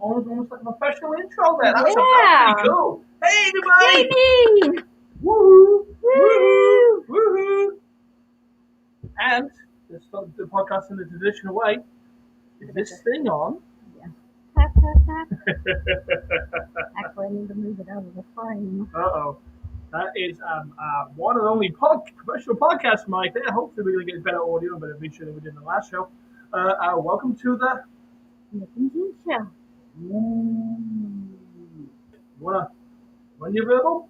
almost like a professional intro there. That's Yeah. pretty cool. Hey, everybody! Jamie! Woohoo! Woo! Woohoo! And to start the podcast in the traditional way, is this thing on? Yeah. Tap, tap, tap. Actually, I need to move it out of the frame. Uh-oh. That is one and only professional podcast mic there. Hopefully we're going to get better audio and better visual than we did in the last show. Welcome to the... Nick and Jean Show. Wanna run your verbal?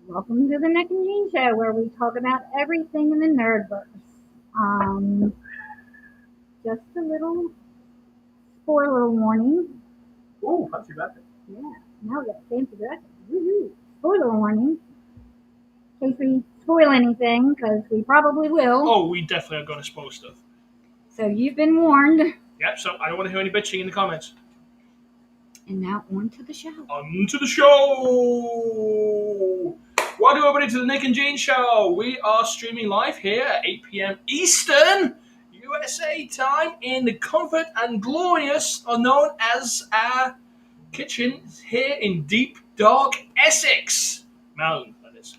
Welcome to the Nick and Jean Show, where we talk about everything in the nerdverse. Just a little spoiler warning. Ooh, fancy graphic. Yeah, now we got fancy graphics. Woohoo! Spoiler warning. In case we spoil anything, because we probably will. Oh, we definitely are going to spoil stuff. So you've been warned. Yep, so I don't want to hear any bitching in the comments. And now on to the show. On to the show! Welcome everybody to the Nick and Jean Show. We are streaming live here at 8 p.m. Eastern USA time in the comfort and glorious, or known as our kitchen here in deep, dark Essex. Maryland, that is.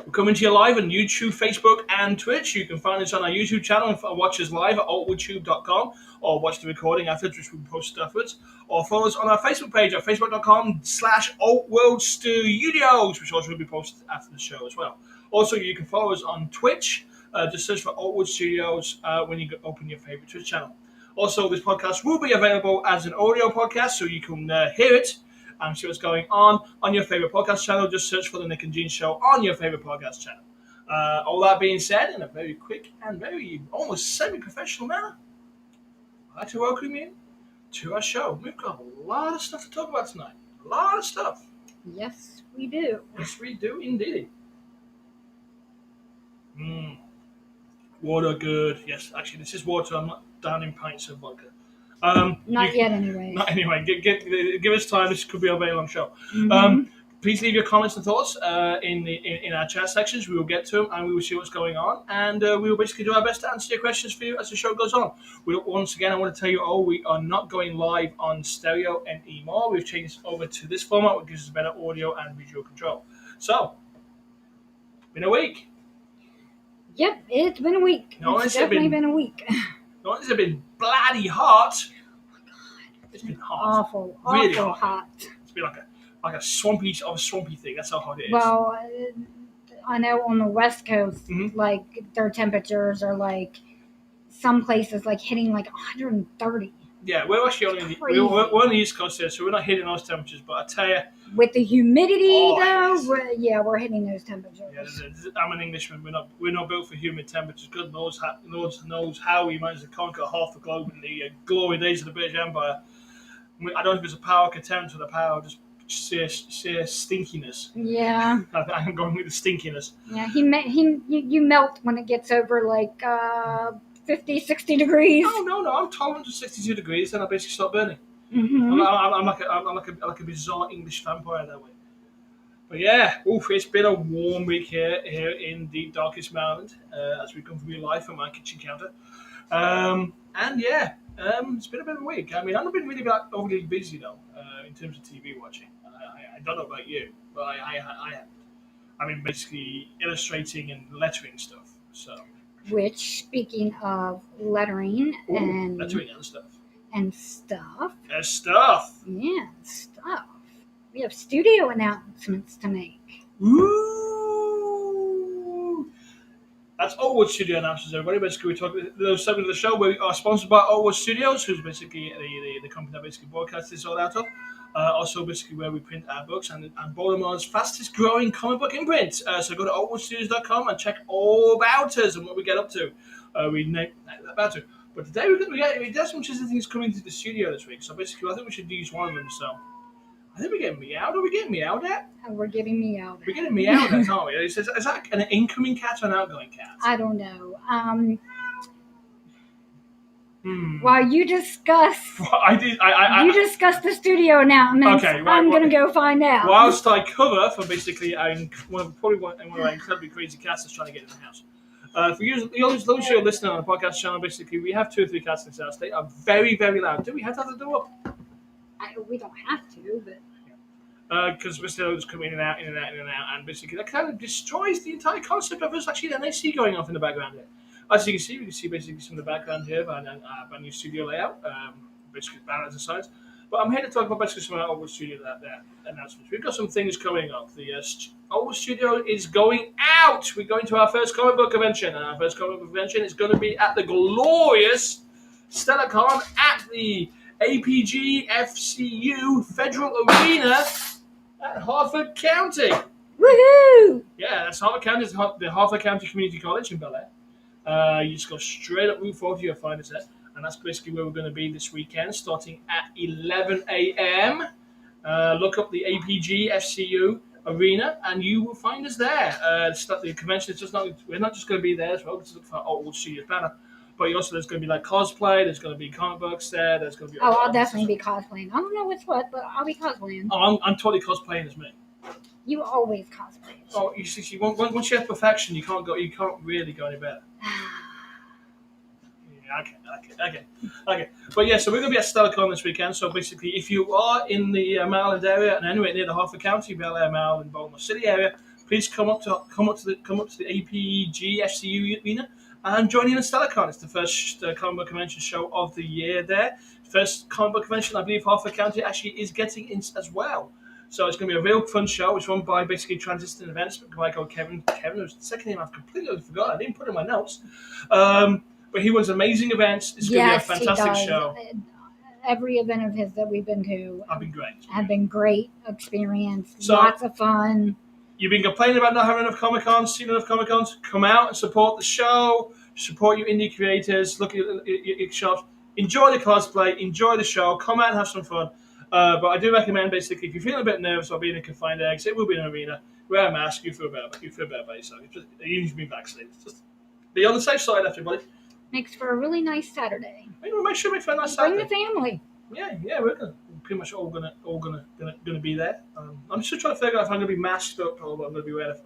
We're coming to you live on YouTube, Facebook, and Twitch. You can find us on our YouTube channel and watch us live at altwoodtube.com, or watch the recording afterwards, which we post afterwards, or follow us on our Facebook page at facebook.com/altworldstudios, which also will be posted after the show as well. Also, you can follow us on Twitch. Just search for Altwood Studios when you open your favorite Twitch channel. Also, this podcast will be available as an audio podcast, so you can hear it and see what's going on your favorite podcast channel. Just search for the Nick and Jean Show on your favorite podcast channel. All that being said, in a very quick and very almost semi-professional manner, I'd like to welcome you to our show. We've got a lot of stuff to talk about tonight. A lot of stuff. Yes, we do. Yes, we do indeed. Water, good. Yes, actually, this is water. I'm not down in pints of vodka. Not yet, anyway. Not anyway. Give us time. This could be a very long show. Mm-hmm. Please leave your comments and thoughts in our chat sections. We will get to them and we will see what's going on, and we will basically do our best to answer your questions for you as the show goes on. Once again, I want to tell you all, we are not going live on stereo anymore. We've changed over to this format, which gives us better audio and visual control. So, been a week. Yep, it's been a week. It's definitely been a week. Not only has it been bloody hot. Oh my god. It's been hot. Awful. Really hot. It's been like a swampy thing. That's how hot it is. Well, I know on the West Coast, like their temperatures are like some places like hitting like 130. Yeah, we're actually we're on the East Coast here, so we're not hitting those temperatures. But I tell you, with the humidity we're hitting those temperatures. Yeah, I'm an Englishman. We're not built for humid temperatures. God knows how we managed to conquer half the globe in the glory days of the British Empire. I don't know if it's a power contempt or the power of just sheer stinkiness. Yeah, I'm going with the stinkiness. Yeah, you melt when it gets over like 50, 60 degrees. No, I'm tolerant to 62 degrees, then I basically start burning. Mm-hmm. I'm like a bizarre English vampire that way. But yeah, it's been a warm week here in deep darkest Maryland as we come from your life from my kitchen counter. And yeah, it's been a bit of a week. I mean, I've not been really overly busy though in terms of TV watching. I don't know about you, but I haven't. I mean, basically illustrating and lettering stuff. So. Which, speaking of lettering and lettering and stuff. And stuff. There's stuff. Yeah, stuff. We have studio announcements to make. Ooh. That's Altwood Studio announcements, everybody. Basically, we talk those segments of the show. We are sponsored by Altwood Studios, who's basically the company that basically broadcasts this all out of. Also, basically, where we print our books and Baltimore's fastest growing comic book imprint. So go to altwoodstudios.com and check all about us and what we get up to. About to. But today we got some interesting things coming to the studio this week. So basically, I think we should use one of them. So I think we're getting meowed. Are we getting meowed at? We're getting meowed at. We're getting meowed at, aren't we? Is that an incoming cat or an outgoing cat? I don't know. While you discuss, you discuss the studio announcements. Okay, I'm gonna go find out. Whilst I cover for basically one of our incredibly crazy cats that's trying to get in the house. For those who are listening on the podcast channel, basically, we have 2 or 3 cats in this house. They are very, very loud. Do we have to have the door up? We don't have to, but because Mr. O's come in and out, and basically that kind of destroys the entire concept of us actually an AC going off in the background here. As you can see, we can see basically some of the background here of our new studio layout, basically balance and size. But I'm here to talk about basically some of our Old Studio announcements. We've got some things coming up. The Old Studio is going out. We're going to our first comic book convention, and our first comic book convention is going to be at the glorious StellaCon at the APG FCU Federal Arena at Harford County. woohoo! Yeah, that's Harford County. It's the Harford County Community College in Bel Air. You just go straight up Route 40, you'll find us there. And that's basically where we're going to be this weekend, starting at 11 a.m. Look up the APG FCU Arena, and you will find us there. The convention is we're not just going to be there as well, because it's for Old Studios banner. But also, there's going to be like cosplay. There's going to be comic books there. There's going to be. Oh, I'll definitely be cosplaying. I don't know what's what, but I'll be cosplaying. Oh, I'm totally cosplaying as me. You always cosplay. Oh, you see, once you have perfection, you can't really go any better. Yeah, okay. But yeah, so we're going to be at StellaCon this weekend. So basically, if you are in the Maryland area and anywhere near the Harford County, Bel Air, Maryland, Baltimore City area, please come up to the APG FCU Arena and join in the StellaCon. It's the first comic book convention show of the year there. First comic book convention, I believe Harford County actually is getting in as well. So it's going to be a real fun show. It's run by basically Transistent Events, but guy called Kevin. Kevin was the second name I've completely forgot. I didn't put it in my notes. But he runs amazing events. It's going to be a fantastic show. Every event of his that we've been to have been great experience. So, lots of fun. You've been complaining about not having enough Comic Cons, seen enough Comic Cons. Come out and support the show. Support your indie creators. Look at your shops. Enjoy the cosplay. Enjoy the show. Come out and have some fun. But I do recommend, basically, if you're feeling a bit nervous about being in a confined area, it will be in an arena, wear a mask, you feel better about yourself. You need to be vaccinated. Just be on the safe side, everybody. Makes for a really nice Saturday. Make sure we find a nice Saturday. Bring the family. Yeah, we're pretty much all gonna be there. I'm still trying to figure out if I'm gonna be masked up or I'm gonna be wearing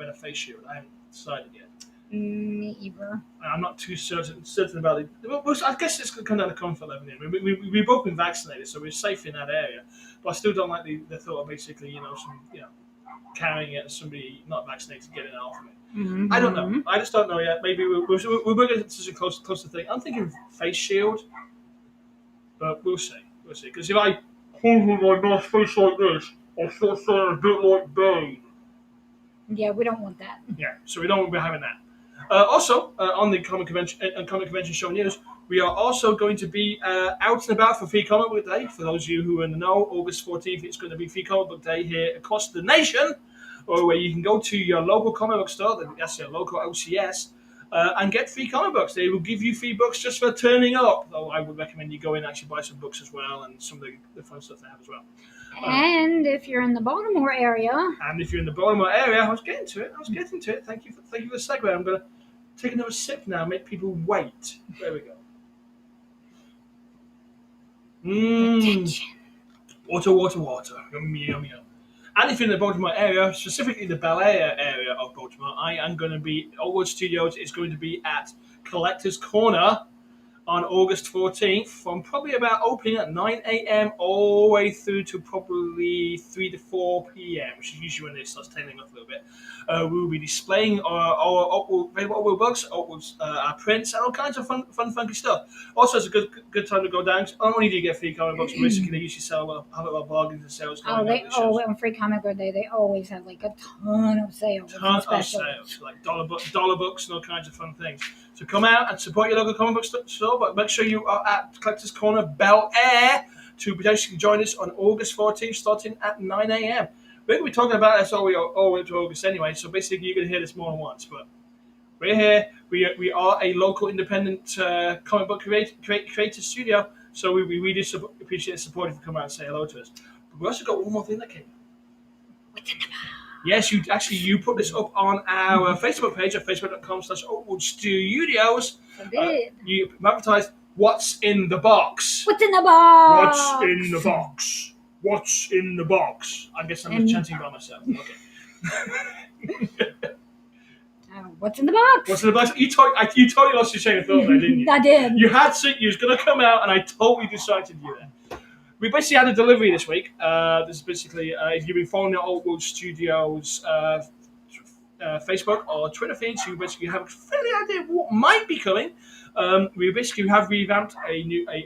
a face shield. I haven't decided yet. Me either. I'm not too certain about it. I guess it's going to come down to comfort level. We've both been vaccinated, so we're safe in that area. But I still don't like the thought of basically, carrying it and somebody not vaccinated getting it off me. Mm-hmm. I don't know. I just don't know yet. Maybe we're going to such a close thing. I'm thinking face shield, but we'll see. Because if I hold my mask face like this, I'll start sounding a bit like Bane. Yeah, we don't want that. Yeah, so we don't want to be having that. Also, on the comic convention show news, we are also going to be out and about for Free Comic Book Day. For those of you who are in the know, August 14th, it's going to be Free Comic Book Day here across the nation, or where you can go to your local comic book store, that's your local OCS, and get free comic books. They will give you free books just for turning up. Though I would recommend you go in and actually buy some books as well, and some of the fun stuff they have as well. And if you're in the Baltimore area, I was getting to it. Thank you for the segue. I'm going to take another sip now, make people wait. There we go. Water. Yum. And if you're in the Baltimore area, specifically the Bel Air area of Baltimore, I am going to be, Oldwood Studios is going to be at Collector's Corner on August 14th, from probably about opening at 9 a.m. all the way through to probably 3 to 4 p.m., which is usually when it starts tailing off a little bit. We'll be displaying our Oldwood books, our prints, and all kinds of fun, funky stuff. Also, it's a good time to go down. Not only do you get free comic books, but basically they usually have a lot of bargains and sales going on. On Free Comic Book Day, they always have like a ton of sales. Like dollar books and all kinds of fun things. So come out and support your local comic book store, but make sure you are at Collector's Corner, Bel Air, to potentially join us on August 14th, starting at 9 a.m. We're going to be talking about this all the way to August anyway, so basically you're going to hear this more than once. But we're here. We are a local independent comic book creator studio, so we really appreciate the support if you come out and say hello to us. But we also got one more thing that came. What's in the box? Yes, you put this up on our Facebook page at facebook.com/OldwoodStudios. I did. You advertised what's in the box. What's in the box? What's in the box? What's in the box? I guess I'm just chanting by myself. Okay. I don't What's in the box? What's in the box? You totally lost your chain of thought there, didn't you? I did. You had to. You was going to come out, and I totally distracted you there. We basically had a delivery this week. This is basically if you've been following the Old World Studios Facebook or Twitter feeds, you basically have a fairly idea of what might be coming. We basically have revamped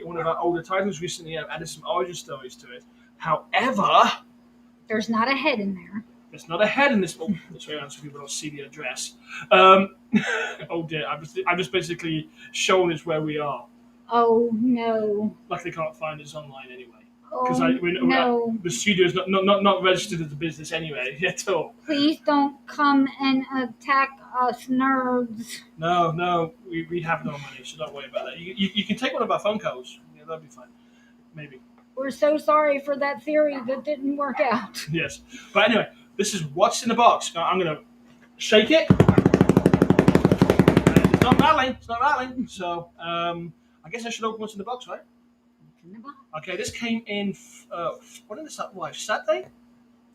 one of our older titles recently. Added some origin stories to it. However, there's not a head in there. There's not a head in this book. That's very honest, so people don't see the address. Oh dear, I'm just basically showing us where we are. Oh no! Like they can't find us online anyway. Because no. The studio is not registered as a business anyway at all. Please don't come and attack us nerds. No, we have no money, so don't worry about that. You can take one of our phone calls. Yeah, that'll be fine. Maybe. We're so sorry for that theory that didn't work out. Yes, but anyway, this is what's in the box. I'm gonna shake it. It's not rattling. So I guess I should open what's in the box, right? Okay, this came in. When did this start? Saturday?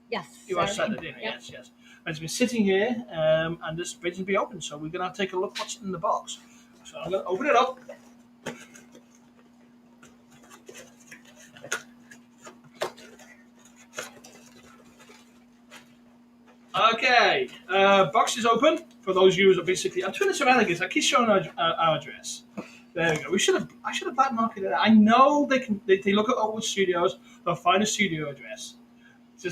Yes. You are Saturday, didn't it? Yep. Yes. And it's been sitting here, and this ready to be open. So we're gonna take a look what's in the box. So I'm gonna open it up. Okay, box is open. For those viewers, basically, I'm doing this around again. I keep showing our address. There we go. I should have black marketed it. I know they can. They look at Old Studios. They'll find a studio address.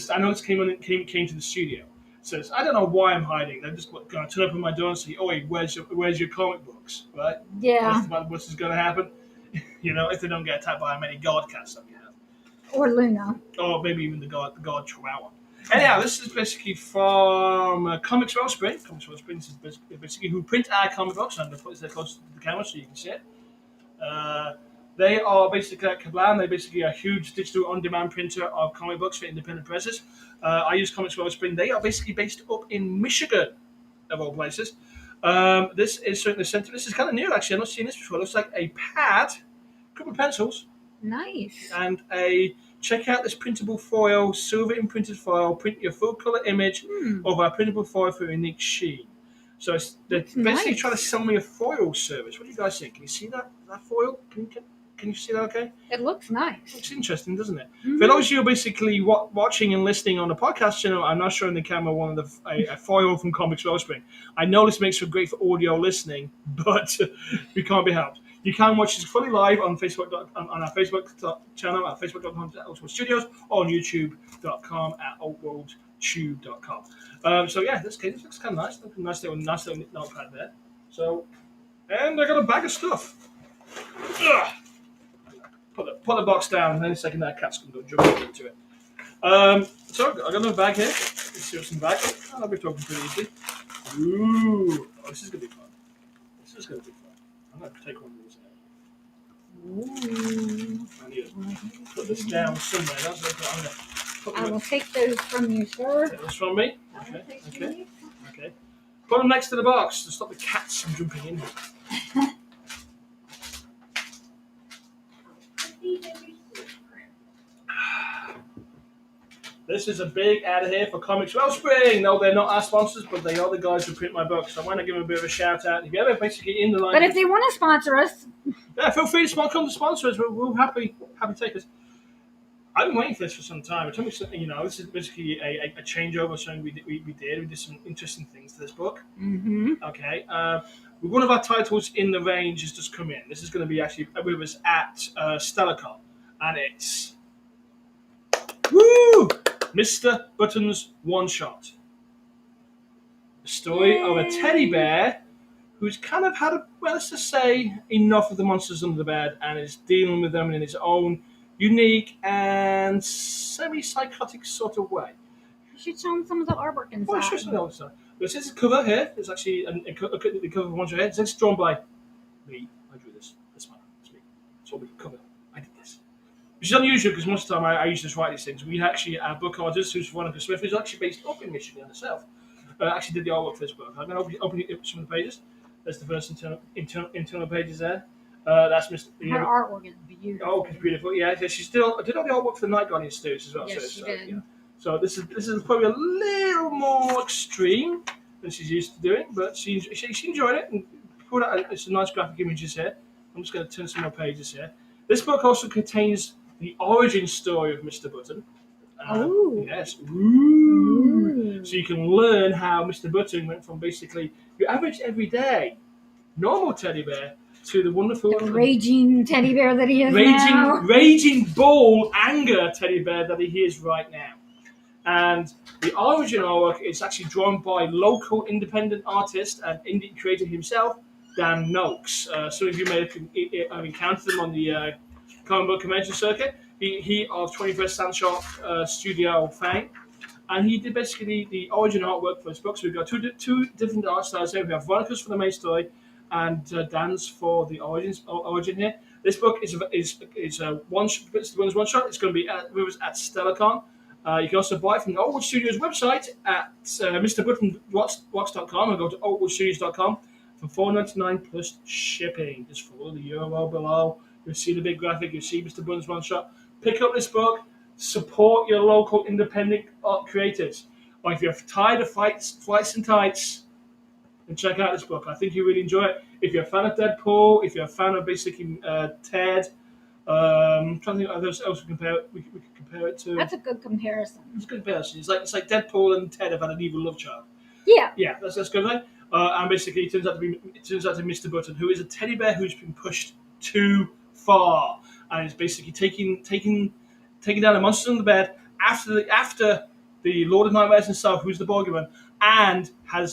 I know it came to the studio. So I don't know why I'm hiding. They're just going to turn up on my door and say, "Oh, where's your comic books?" Right? Yeah. What's going to happen? If they don't get attacked by many guard cats that we have. Or Luna. Or maybe even the guard Chihuahua. Anyhow, this is basically from Comics Wellspring. Comics Wellspring is basically who print our comic books. I'm going to put this close to the camera so you can see it. They are basically at Kablam. They're basically a huge digital on-demand printer of comic books for independent presses. I use Comics Wellspring. They are basically based up in Michigan, of all places. This is certainly center. This is kind of new, actually. I've not seen this before. It looks like a pad, a couple of pencils. Nice. And check out this printable foil, silver imprinted foil. Print your full color image of our printable foil for a unique sheen. So they're basically trying to sell me a foil service. What do you guys think? Can you see that foil? Can you see that okay? It looks nice. Looks interesting, doesn't it? Mm-hmm. For those of you who are basically watching and listening on the podcast channel, I'm not showing the camera one of a foil from Comics Wellspring. I know this makes for great for audio listening, but we can't be helped. You can watch this fully live on Facebook on our Facebook channel at facebook.com/Studios or on YouTube.com at oldworldtube.com. So yeah, this looks kind of nice. Nice little notepad there. So, and I got a bag of stuff. Ugh. Put the box down, and then a second that cat's going to jump into it. So I got another bag here. Let's see what's in the bag. I'll be talking pretty easily. Ooh, this is going to be fun. I'm going to take one of these out. I need to put this down somewhere. I will take those from you, sir. Take those from me? Okay. Put them next to the box to stop the cats from jumping in. This is a big ad here for Comics Wellspring. No, they're not our sponsors, but they are the guys who print my books. So I want to give them a bit of a shout out. If you ever basically in the line, but if they want to sponsor us, yeah, feel free to come to sponsor us. We'll happy take us. I've been waiting for this for some time. It took me something, this is basically a changeover. Something we did. We did some interesting things to this book. Mm-hmm. Okay. One of our titles in the range has just come in. This is going to be actually with us at StellaCon, and it's woo! Mr. Button's One Shot. The story of a teddy bear who's kind of had, let's just say, enough of the monsters under the bed and is dealing with them in his own unique and semi-psychotic sort of way. You should show him some of the artwork inside. Well, sure, some of the This is a cover here. There's actually the cover of One Shot here. It's drawn by me. I drew this. This one. It's me. It's what we cover. I did this. Which is unusual because most of the time I used to write these things. We actually, our book artist, who's Veronica Smith, who's actually based up in Michigan herself, actually did the artwork for this book. I'm going to open some of the pages. There's the first internal pages there. That's Mr. Her artwork is beautiful. Oh, it's beautiful. Yeah, she did all the artwork for the Night Guardian series as well. Yes, she did. So this is probably a little more extreme than she's used to doing, but she enjoyed it and put out. It's a nice graphic images here. I'm just going to turn some more pages here. This book also contains the origin story of Mr. Button. Oh. Yes. Ooh. So you can learn how Mr. Button went from basically your average everyday normal teddy bear to the wonderful The raging teddy bear that he is now. Raging bull anger teddy bear that he is right now. And the origin artwork is actually drawn by local independent artist and indie creator himself, Dan Noakes. Some of you may have encountered him on the comic book convention circuit. He of 21st Century Studio fame. And he did basically the origin artwork for his books. So we've got two different art styles here. We have Veronica's for the main story and Dan's for the origin here. This book is a one shot. It's going to be with us at StellaCon. You can also buy it from the Oakwood Studios website at MrButtonWatch.com and go to oakwoodstudios.com for $4.99 plus shipping. Just follow the URL below. You'll see the big graphic. You'll see Mr. Button's one shot. Pick up this book. Support your local independent art creators. Or if you're tired of flights and tights, then check out this book. I think you really enjoy it. If you're a fan of Deadpool, if you're a fan of basically Ted, I'm trying to think of else we could compare it to. That's a good comparison. It's a good comparison. It's like Deadpool and Ted have had an evil love child. Yeah. Yeah, that's good, right? And basically, it turns out to be Mr. Button, who is a teddy bear who's been pushed too far, and is basically taking down the monsters on the bed after the Lord of Nightmares himself, who's the Boogeyman, and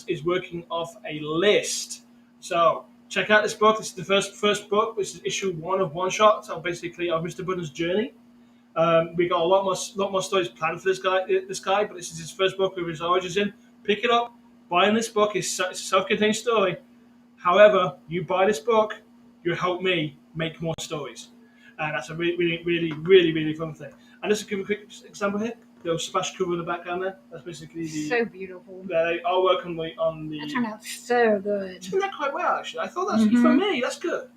is working off a list. So check out this book. This is the first book. This is issue 1 of One Shot. So basically, of Mr. Button's journey. We got a lot more stories planned for this guy, but this is his first book with his origins in. Pick it up. Buying this book is a self-contained story. However, you buy this book, you help me make more stories. And that's a really fun thing. And just to give a quick example here, the little splash cover in the background there. That's basically so beautiful. They all work on the. That turned out so good. It turned out quite well, actually. I thought that's for me. That's good.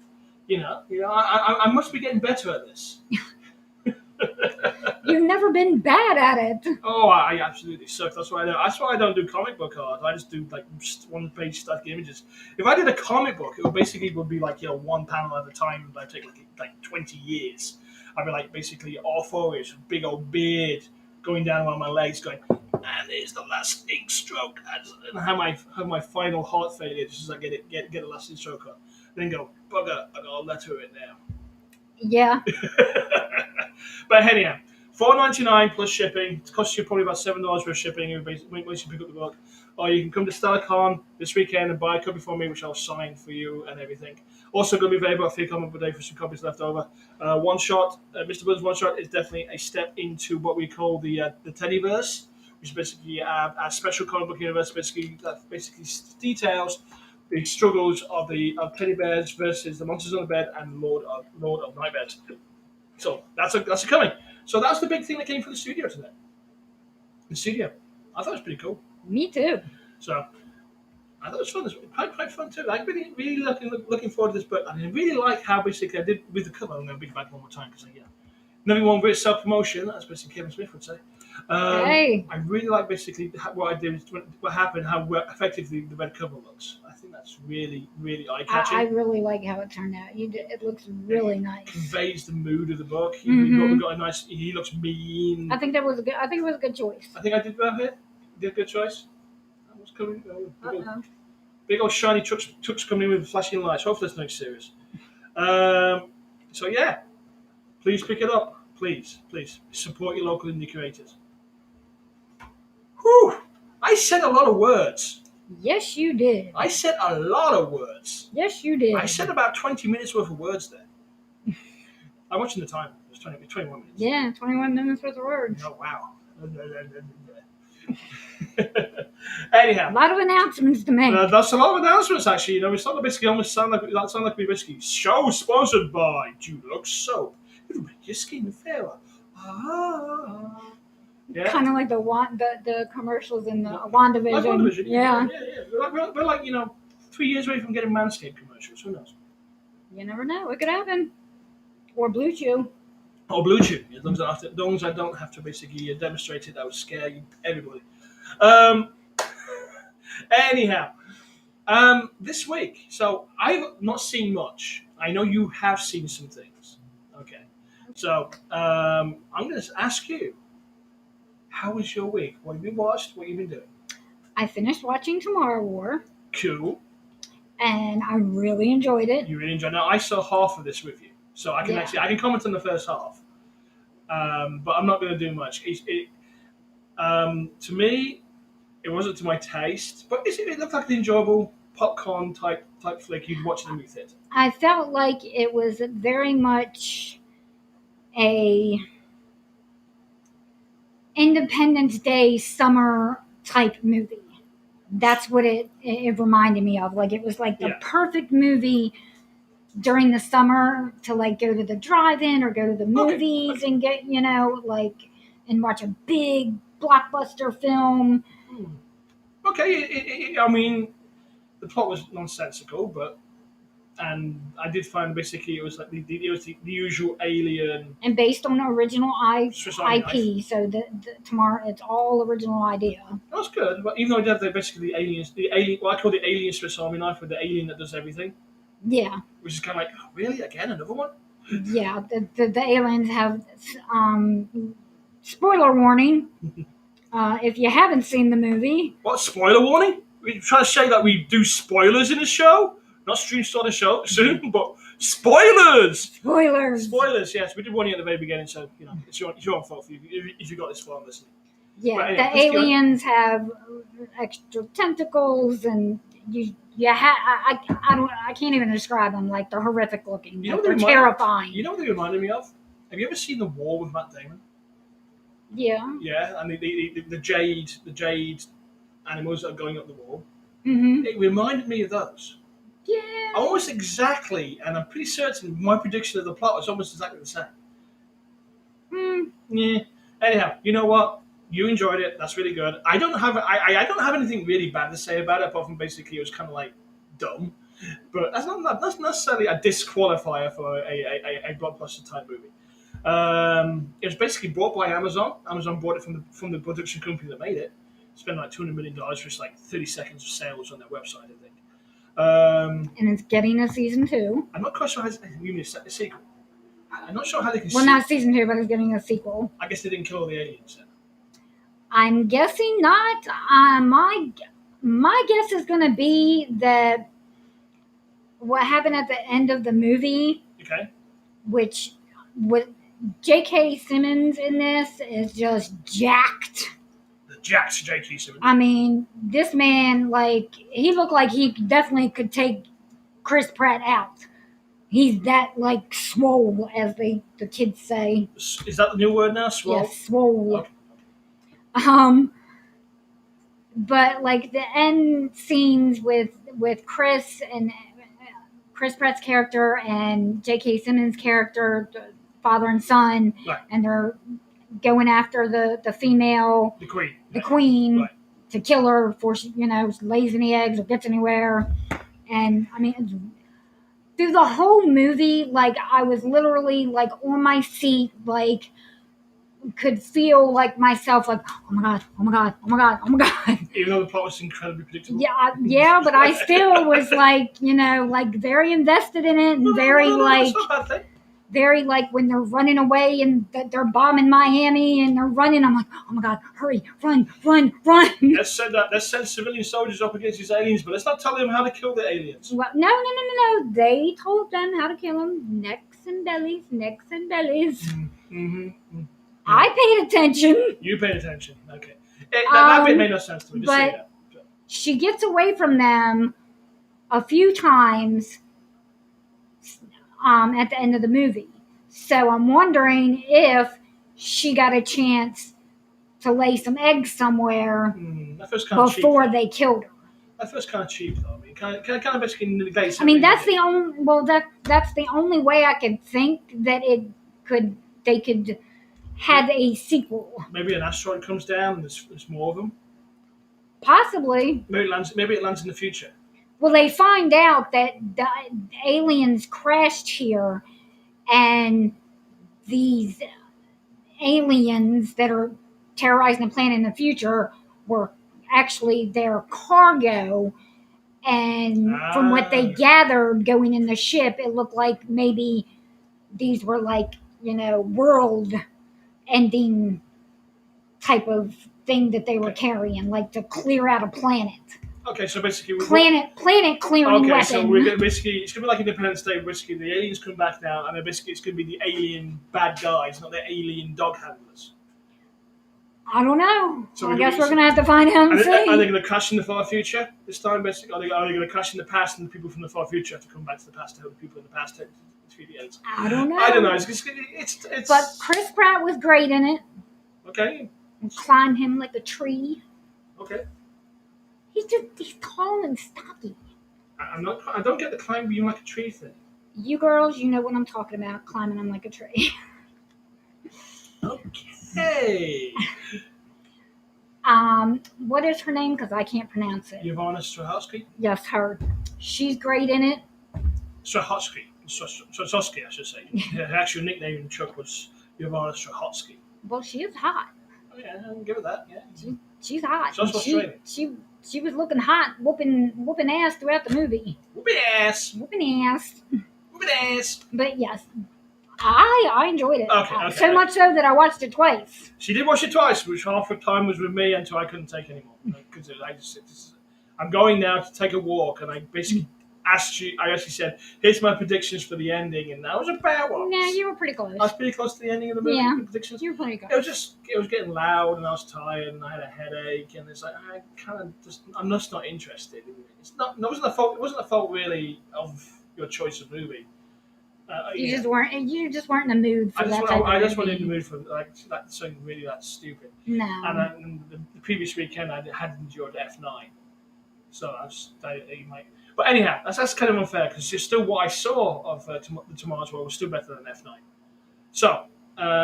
I must be getting better at this. You've never been bad at it. Oh, I absolutely suck. That's why I don't do comic book art. I just do like one-page static images. If I did a comic book, it would be like one panel at a time. That'd take like 20 years. I'd be like basically all fours, big old beard going down on my legs, going, and there's the last ink stroke, and have my final heart failure just as I get the last ink stroke on. Then go, bugger, I got a letter in there. Yeah. But anyhow, $4.99 plus shipping. It costs you probably about $7 for shipping once you pick up the book. Or you can come to StellaCon this weekend and buy a copy for me, which I'll sign for you and everything. Also going to be available at Free Comic Book Day for some copies left over. One Shot, Mr. Button's One Shot is definitely a step into what we call the Teddyverse, which is basically a special comic book universe. Basically details the struggles of teddy bears versus the monsters on the bed and Lord of Nightmares. So that's a coming. So that's the big thing that came from the studio today. The studio, I thought it was pretty cool. Me too. So I thought it was fun. It was quite fun too. Like really looking forward to this book. And I really like how basically I did with the cover. I'm going to bring it back one more time because nothing wrong with self promotion. That's basically Kevin Smith would say. Hey. I really like basically what I did, what happened, how effectively the red cover looks. I think that's really eye catching. I really like how it turned out. It looks really nice. Conveys the mood of the book. He looks mean. I think it was a good choice. I think I did well here. Did a good choice. That was coming. Big old shiny trucks coming in with flashing lights. Hopefully that's nothing serious. So yeah, please pick it up. Please support your local indie creators. Whew! I said a lot of words. Yes, you did. I said a lot of words. Yes, you did. I said about 20 minutes worth of words there. I'm watching the time. It's 21 minutes. Yeah, 21 minutes worth of words. Oh, wow. Anyhow. A lot of announcements to make. That's a lot of announcements, actually. It's not basically almost sound like we basically show sponsored by Dulux Soap. It'll make your skin fairer. Yeah. Kind of like the commercials in the WandaVision. Like WandaVision. Yeah. We're like 3 years away from getting Manscaped commercials. Who knows? You never know. It could happen. Or Blue Chew. Or Blue Chew. As long as I don't have to basically demonstrate it, that would scare everybody. Anyhow, this week, so I've not seen much. I know you have seen some things. Okay. So I'm going to ask you, how was your week? What have you watched? What have you been doing? I finished watching Tomorrow War, Cool. and I really enjoyed it. You really enjoyed it. Now, I saw half of this with you. So I can Yeah. I can comment on the first half. But I'm not going to do much. To me, it wasn't to my taste, but it looked like an enjoyable popcorn type flick you'd watch in a movie theater. I felt like it was very much a Independence Day summer type movie. That's what it reminded me of. Like it was like the Yeah. perfect movie during the summer to like go to the drive-in or go to the movies Okay. and get like and watch a big blockbuster film. Okay, I mean, the plot was nonsensical, and I did find basically it was like it was the usual alien And based on the original Swiss Army knife. IP, so the tomorrow it's all original idea. That was good, but even though it had basically the alien, what I call the alien Swiss Army knife, with the alien that does everything, Yeah, which is kind of like, oh, really, again, another one? yeah. The aliens have spoiler warning. If you haven't seen the movie, What, spoiler warning? We're trying to say that we do spoilers in the show? Not stream start the show soon, but spoilers! spoilers. Spoilers, yes. We did warn you at the very beginning, so, it's your own fault if you got this far listening. Yeah, But anyway, the let's go. aliens have extra tentacles, and I can't even describe them. Like they're horrific looking. You know Like, what they're they terrifying. You know what they reminded me of? Have you ever seen The Wall with Matt Damon? Yeah. Yeah, and the jade animals that are going up the wall. Mhm. It reminded me of those. Yeah. Almost exactly, and I'm pretty certain my prediction of the plot was almost exactly the same. Mm. Yeah. Anyhow, you know what? You enjoyed it. That's really good. I don't have anything really bad to say about it, apart from basically it was kind of like dumb. But that's not necessarily a disqualifier for a blockbuster type movie. It was basically bought by Amazon. Amazon bought it from the production company that made it. Spent like $200 million for just like 30 seconds of sales on their website, I think. And it's getting a season 2. I'm not quite sure how you mean a sequel. I'm not sure how they can. Well, not season 2, but it's getting a sequel. I guess they didn't kill all the aliens then. I'm guessing not. My guess is going to be that what happened at the end of the movie, Okay. which with J.K. Simmons in this is just jacked. The Jack's J.K. Simmons. I mean, this man, like, he looked like he definitely could take Chris Pratt out. He's that, like, swole, as the kids say. Is that the new word now? Swole? Yes, swole. Okay. But like the end scenes with Chris and Chris Pratt's character and J.K. Simmons' character, the father and son, Right. and they're going after the female, The queen, Right. to kill her before she lays any eggs or gets anywhere. And I mean, through the whole movie, like I was literally like on my seat, like could feel like myself, like, oh my god, oh my god, oh my god, oh my god. Even though the plot was incredibly predictable. Yeah, but I still was like, like very invested in it, and very like, that's not a bad thing. very like when they're running away and they're bombing Miami and they're running. I'm like, oh my god, hurry, run, run, run. Let's send civilian soldiers up against these aliens, but let's not tell them how to kill the aliens. Well, no. They told them how to kill them. Necks and bellies, necks and bellies. Mm-hmm. I paid attention. You paid attention. Okay. That bit made no sense to me. Just but say that. she gets away from them a few times at the end of the movie. So I'm wondering if she got a chance to lay some eggs somewhere That feels kind of before cheap. they killed her. That feels kind of cheap, though. I mean, kind of basically negates. I mean, that's the only. Well, that's the only way I could think that they could have a sequel. Maybe an asteroid comes down and there's more of them. Possibly. Maybe it lands in the future. Well, they find out that the aliens crashed here, and these aliens that are terrorizing the planet in the future were actually their cargo. And from what they gathered going in the ship, it looked like maybe these were like, world ending type of thing that they were carrying, like to clear out a planet. Okay, so basically, planet clearing weapon. So we're gonna basically it's gonna be like Independence Day. Basically, the aliens come back now, and then basically it's gonna be the alien bad guys, not the alien dog handlers. I don't know. So I guess we're gonna have to find out and see. Are they gonna crash in the far future this time? Basically, are they gonna crash in the past, and the people from the far future have to come back to the past to help the people in the past to the ends? I don't know. I don't know. It's. But Chris Pratt was great in it. Okay. And climb him like a tree. Okay. He's tall and stocky. I don't get the climb being like a tree thing. You girls, you know what I'm talking about. Climbing him like a tree. Okay. What is her name? Because I can't pronounce it. Ivana Strahovski? Yes, her. She's great in it. Strahovski, I should say. Her actual nickname in Chuck was Ivana Strahovski. Well, she is hot. Oh, yeah, I can give her that, yeah. She's hot. She's Australian. She was looking hot, whooping ass throughout the movie. Whooping ass. Whooping ass. Whooping ass. But yes, I enjoyed it. Okay. So much so that I watched it twice. She did watch it twice, which half the time was with me until I couldn't take anymore. Because I'm going now to take a walk, and I basically asked you. I actually said, "Here's my predictions for the ending," and that was about what? Yeah, you were pretty close. I was pretty close to the ending of the movie. Yeah, the predictions. You were pretty close. It was getting loud, and I was tired, and I had a headache, and it's like I'm just not interested. It wasn't a fault really of your choice of movie. You just weren't in the mood for that type of movie. I just wasn't in the mood for something really that stupid. No. And the previous weekend I hadn't enjoyed F9, so you might. But anyhow, that's kind of unfair because still what I saw of Tomorrow's World was still better than F9. So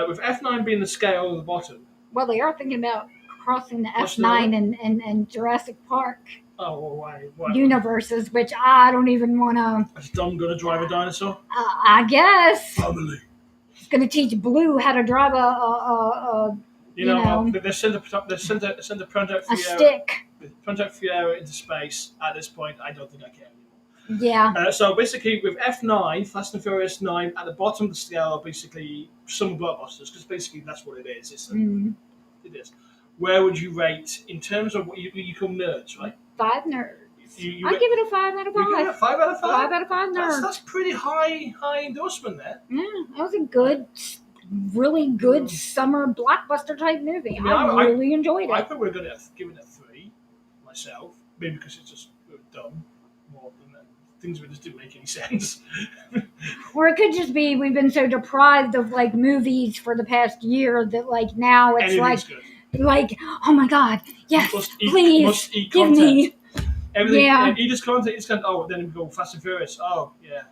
with F9 being the scale of the bottom. Well, they are thinking about crossing the F9 and Jurassic Park. Oh, well, why? Universes, which I don't even want to. Is Dom going to drive a dinosaur? I guess. Family. He's going to teach Blue how to drive a they send a Project Fiero, a stick. Project Fiero into space. At this point, I don't think I care anymore. Yeah. So basically, with F9, Fast and Furious 9, at the bottom of the scale are basically some blockbusters, because basically that's what it is. It is. Where would you rate in terms of what you call nerds, right? 5 nerds. I'd give it a 5 out of 5. You give it a 5 out of 5? 5 out of 5 nerds. That's pretty high endorsement there. Yeah, that was a really good summer blockbuster type movie. I really enjoyed it. I think we're going to give it a 3 myself, maybe because it's just dumb. More than that. Things just didn't make any sense. Or it could just be we've been so deprived of like movies for the past year that like now it's like, oh my god, yes, please give me everything. Yeah. Eat this content. It's kind of, oh, then we go Fast and Furious. Oh, yeah.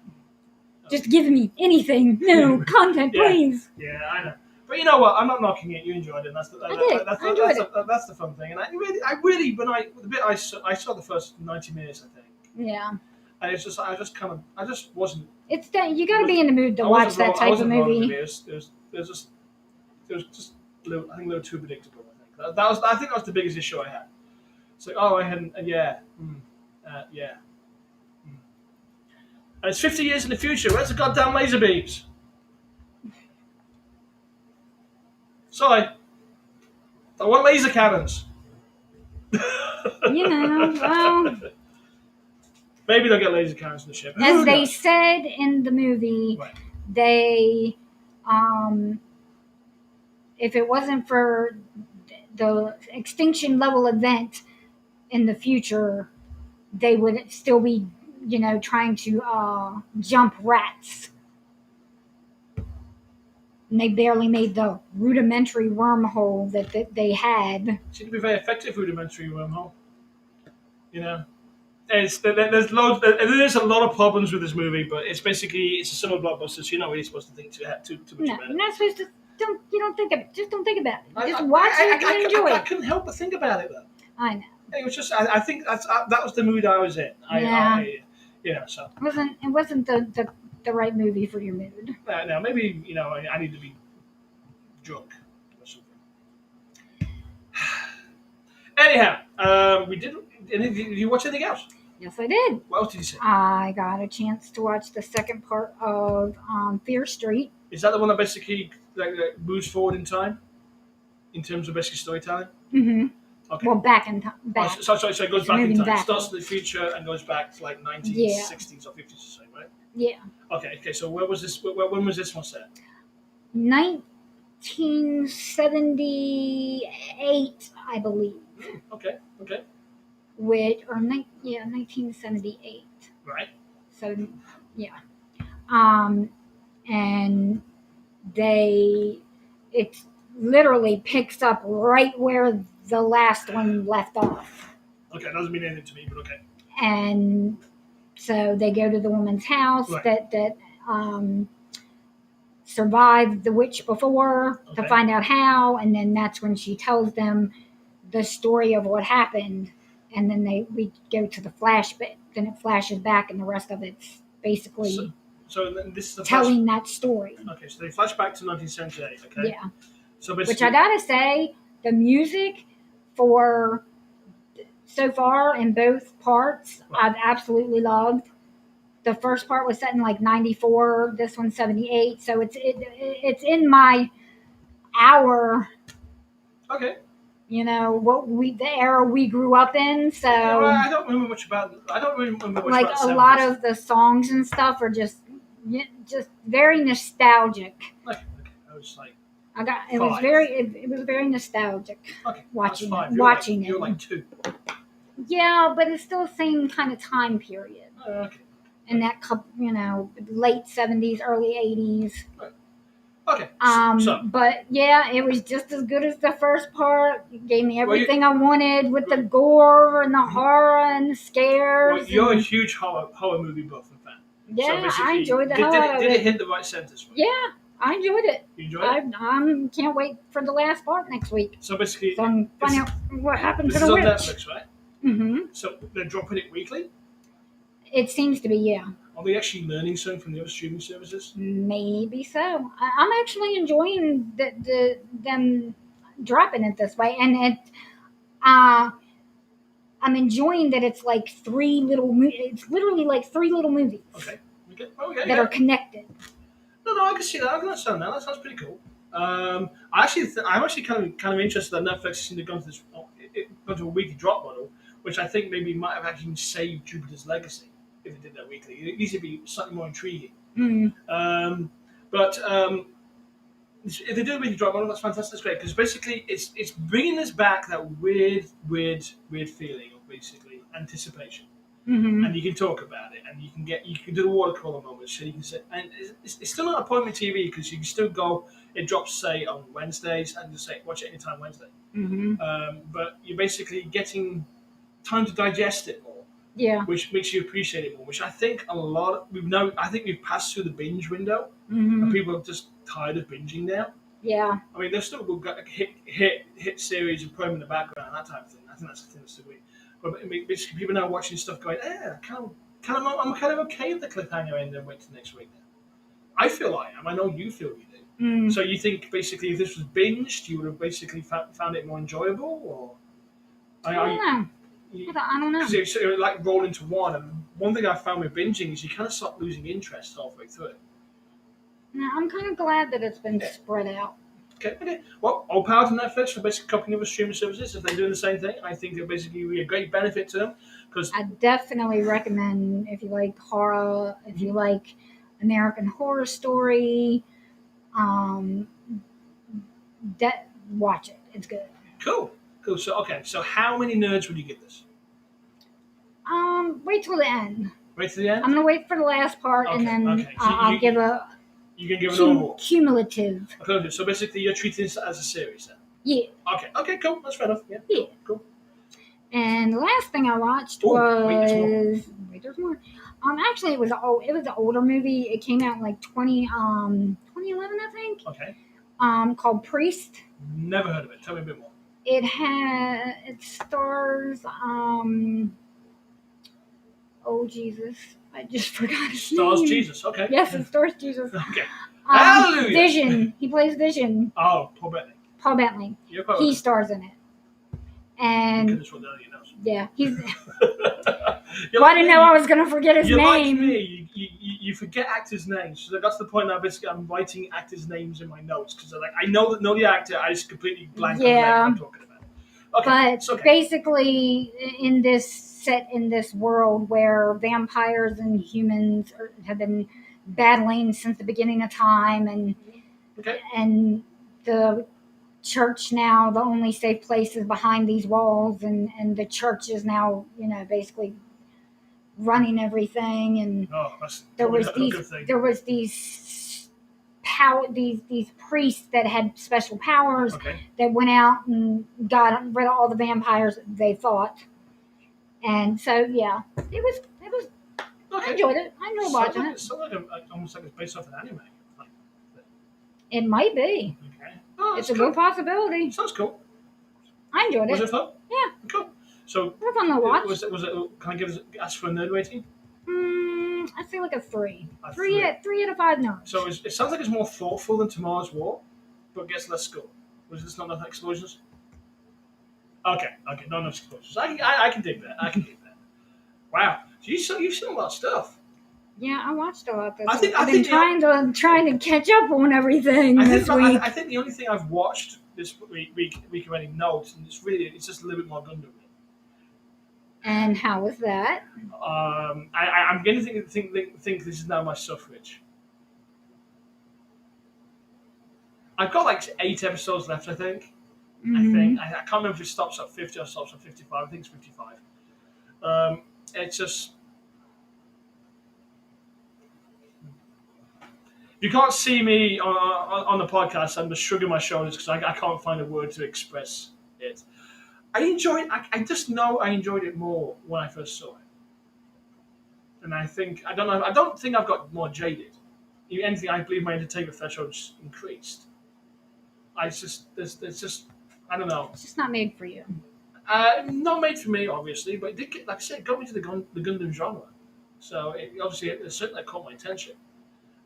Just give me anything. No content, please. Yeah, I know. But you know what? I'm not knocking it. You enjoyed it. That's the fun thing. And I really, when I saw the first 90 minutes, I think. Yeah. And it's just, I just wasn't. It's that you got to be in the mood to watch that type of movie. It was just I think a little too predictable. I think that was the biggest issue I had. It's like, oh, I hadn't, yeah. And it's 50 years in the future. Where's the goddamn laser beams? Sorry. I want laser cannons. Well. Maybe they'll get laser cannons in the ship. As they said in the movie, they, if it wasn't for the extinction level event in the future, they would still be, trying to jump rats. And they barely made the rudimentary wormhole that they had. It seemed to be a very effective rudimentary wormhole. There's a lot of problems with this movie, but it's a summer blockbuster, so you're not really supposed to think too much about it. You're not supposed to. You don't think of it. Just don't think about it. Just watch it and enjoy it. I couldn't help but think about it though. I know. It was just. I think that was the mood I was in. So it wasn't the right movie for your mood. No, maybe I need to be drunk or something. Anyhow, we did. Did you watch anything else? Yes, I did. What else did you see? I got a chance to watch the second part of Fear Street. Is that the one that basically like moves forward in time, in terms of basically storytelling? Mm-hmm. Okay. Well, back in time. Back. So it goes It's back in moving time. It back. starts in the future and goes back to like 1960s or 50s or so, right? Yeah. Okay. So where was this? When was this one set? 1978, I believe. Okay. Which, or 1978. Right. So, yeah. And it literally picks up right where the last one left off. Okay, that doesn't mean anything to me, but okay. And so they go to the woman's house Right. that survived the witch before to find out how, and then that's when she tells them the story of what happened, and then we go to the flashback. Then it flashes back, and the rest of it's basically so this is the telling that story. Okay, so they flash back to 1978. Okay. Yeah. So basically, which I gotta say, the music for so far in both parts, I've absolutely loved. The first part was set in like 94. This one's 78. So it's in my hour. Okay. You know the era we grew up in. So yeah, well, I don't remember much about. I don't really remember much like about a 70s. lot of the songs and stuff are just very nostalgic. Okay. I was like. It was very nostalgic. Okay. Watching it. You're like 2. Yeah, but it's still the same kind of time period. Okay. In that late 70s, early 80s. Right. Okay. But yeah, it was just as good as the first part. It gave me everything I wanted with the gore and the horror and the scares. Well, you're a huge horror movie buff and fan. Yeah, so I enjoyed the hell out of it. Did it hit the right centers for you? Yeah, I enjoyed it. You enjoyed it? I can't wait for the last part next week. So basically, so I'm finding out what happened to the witch. This is on Netflix, right? Mm-hmm. So they're dropping it weekly? It seems to be, yeah. Are they actually learning something from the other streaming services? Maybe so. I'm actually enjoying them dropping it this way, and I'm enjoying that it's like it's literally like 3 little movies. Okay. That are connected. No, I can see that. I can understand that. That sounds pretty cool. I'm actually kind of interested that Netflix seemed to go to a weekly drop model, which I think maybe might have actually saved Jupiter's Legacy if they did that weekly. It needs to be slightly more intriguing. But if they do a weekly drop model, that's fantastic. That's great because basically it's bringing us back that weird feeling of basically anticipation. Mm-hmm. And you can talk about it, and you can do the watercolor moments. So you can say, and it's still not appointment TV because you can still go. It drops say on Wednesdays, and just say watch it anytime Wednesday. Mm-hmm. But you're basically getting time to digest it more. Yeah. Which makes you appreciate it more. Which I think I think we've passed through the binge window, mm-hmm. and people are just tired of binging now. Yeah. I mean, they've still got hit series and put them in the background, that type of thing. I think that's the thing that's the way. But basically, people are now watching stuff going, I'm kind of okay with the cliffhanger end and wait till next week now. I feel I am. I know you feel you do. Mm. So you think basically if this was binged, you would have basically found it more enjoyable, or? I don't know. Because it like roll into one, and one thing I found with binging is you kind of start losing interest halfway through it. No, I'm kind of glad that it's been spread out. Okay. Well, all power to Netflix for basically copying other streaming services. If they're doing the same thing, I think it'll basically be a great benefit to them. Because I definitely recommend if you like horror, if you like American Horror Story, watch it. It's good. Cool. So how many nerds would you give this? Wait till the end. Wait till the end. I'm gonna wait for the last part, and then So I'll give a. You can give it all. Cumulative. Okay, so basically you're treating this as a series then? Yeah. Okay, cool. That's fair enough. Yeah. Cool. And the last thing I watched was... Wait, there's more. Actually, it was an older movie. It came out in like 2011, I think. Okay. Called Priest. Never heard of it. Tell me a bit more. It stars... Oh, Jesus. I just forgot his name. Stars Jesus, okay. Yes, it stars Jesus. Okay. Hallelujah! Vision. He plays Vision. Oh, Paul Bettany. He stars in it. And Goodness, what the hell you know. yeah, he's. You're Well, I like didn't me, know I was gonna forget his you're like name. me. You forget actors' names. So that's the point now. Basically, I'm writing actors' names in my notes because I know the actor. I just completely blank on the name I'm talking about. Okay, But it's okay. basically, in this world where vampires and humans have been battling since the beginning of time, Okay. and the church now, the only safe place is behind these walls, and the church is now, basically running everything. And Oh, that's there probably was not a these good thing. there was these power these priests that had special powers Okay. that went out and got rid of all the vampires, they thought. And so yeah, it was I Okay. enjoyed it. I enjoyed watching it. Sounds like almost like it's based off an anime. Like, It might be. okay. Oh, It's that's a cool. good possibility. Sounds cool. I enjoyed Was it. it fun? Yeah, Cool. So, it was fun to watch. was it? Can I ask for a nerd rating? I feel like a 3. A 3 3. at 3 out of 5 nerds. So it sounds like it's more thoughtful than Tomorrow's War, but gets less score. Was this not enough explosions? Okay, not enough explosions. I can dig that. I can dig that. Wow, so you've seen a lot of stuff. Yeah, I watched a lot this I think- week. I I've been think trying to catch up on everything this week. I think the only thing I've watched this week already notes, and it's just a little bit more Gundam. And how was that? I'm going to think this is now my suffrage. I've got like 8 episodes left, I think. Mhm. I can't remember if it stops at 50 or stops at 55. I think it's 55. It's just. You can't see me on the podcast. I'm just shrugging my shoulders because I can't find a word to express it. I enjoyed. I just know I enjoyed it more when I first saw it, and I don't know. I don't think I've got more jaded. If anything, I believe my entertainment threshold's increased. There's just I don't know. It's just not made for you. Not made for me, obviously, but it did like I said, it got me to the Gundam genre. So it certainly caught my attention.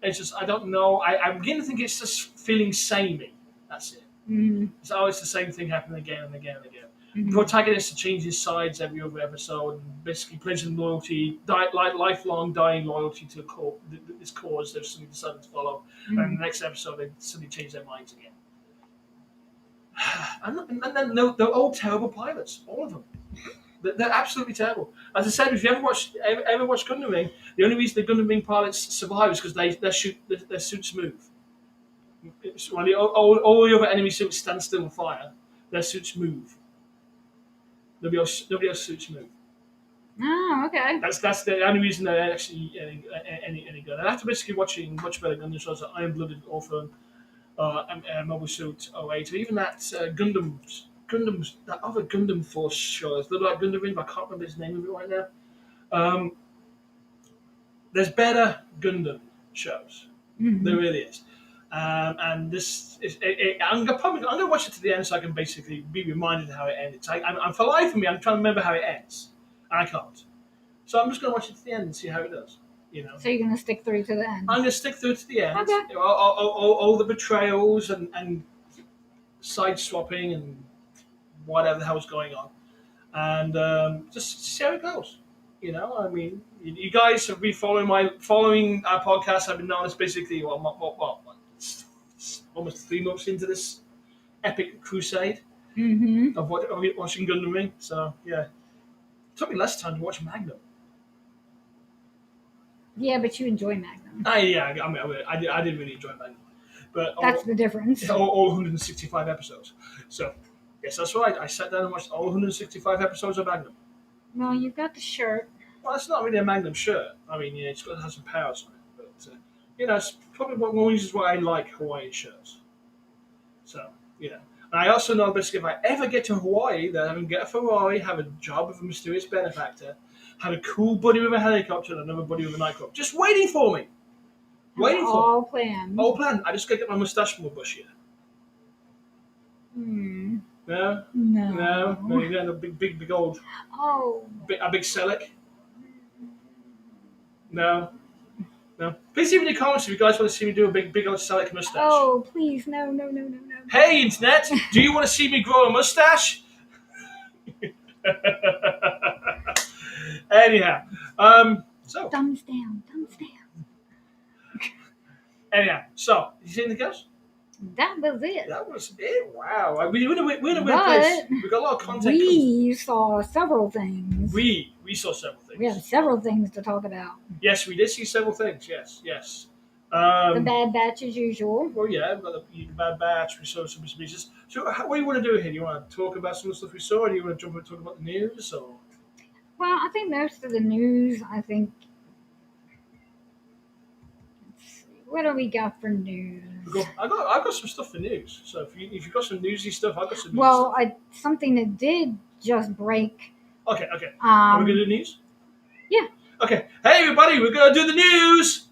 It's just I don't know. I'm beginning to think it's just feeling samey. That's it. Mm-hmm. It's always the same thing happening again and again and again. Mm-hmm. The protagonist changes sides every other episode and basically pledging loyalty, lifelong dying loyalty to this cause they've suddenly decided to follow. Mm-hmm. And the next episode they suddenly change their minds again. And then they're all terrible pilots, all of them. They're absolutely terrible. As I said, if you ever watched Gundam Wing, the only reason the Gundam Wing pilots survive is because their suits move. While all the other enemy suits stand still and fire, their suits move. Nobody else suits move. Oh, okay. That's the only reason they're actually any good. And after basically watching much better Gundam shows like Iron Blooded Orphan, Mobile Suit 08, or even that Gundam's that other Gundam Force show. It's a little like Gundam Wing, but I can't remember his name of it right now. There's better Gundam shows. Mm-hmm. There really is. And this is. I'm gonna watch it to the end so I can basically be reminded how it ends. I'm for life of me. I'm trying to remember how it ends, and I can't. So I'm just gonna watch it to the end and see how it does. So you're gonna stick through to the end. I'm gonna stick through to the end. Okay. All the betrayals and side swapping and whatever the hell's going on, and just see how it goes. I mean, you guys have been following our podcast. I've been known as basically almost 3 months into this epic crusade Mm-hmm. of watching Gundam Wing. So yeah, it took me less time to watch Magnum. Yeah, but you enjoy Magnum. I did really enjoy Magnum, but That's the difference. all 165 episodes. So yes, that's right. I sat down and watched all 165 episodes of Magnum. Well, you've got the shirt. Well, it's not really a Magnum shirt. I mean, it's got to have some powers on it, but it's probably one of the reasons why I like Hawaiian shirts. So and I also know basically if I ever get to Hawaii, then I can get a Ferrari, have a job with a mysterious benefactor, have a cool buddy with a helicopter, and another buddy with a nightclub, just waiting for me. Waiting for me. All planned. All planned. I just gotta get my mustache more bushier. Hmm. No. No. No, the big old. Oh. A big Selleck. No. Please leave in the comments if you guys want to see me do a big old Selleck mustache. Oh, please, no. Hey, internet! Do you want to see me grow a mustache? Anyhow, so Thumbs down, thumbs down. anyhow, so you see anything else? That was it. That was it. Wow, we're in a weird But place. We got a lot of content. coming. We saw several things. We saw several things. We have several things to talk about. Yes, we did see several things. Yes. The Bad Batch as usual. Well, yeah, we've got the Bad Batch. We saw some pieces. So, what do you want to do here? Do you want to talk about some of the stuff we saw, or do you want to jump and talk about the news? Or Well, I think most of the news, let's see, what do we got for news? I've got some stuff for news. So if you've got some newsy stuff, I've got some. Well, something that did just break. Okay. Are we gonna do news? Yeah. Okay. Hey everybody, we're gonna do the news.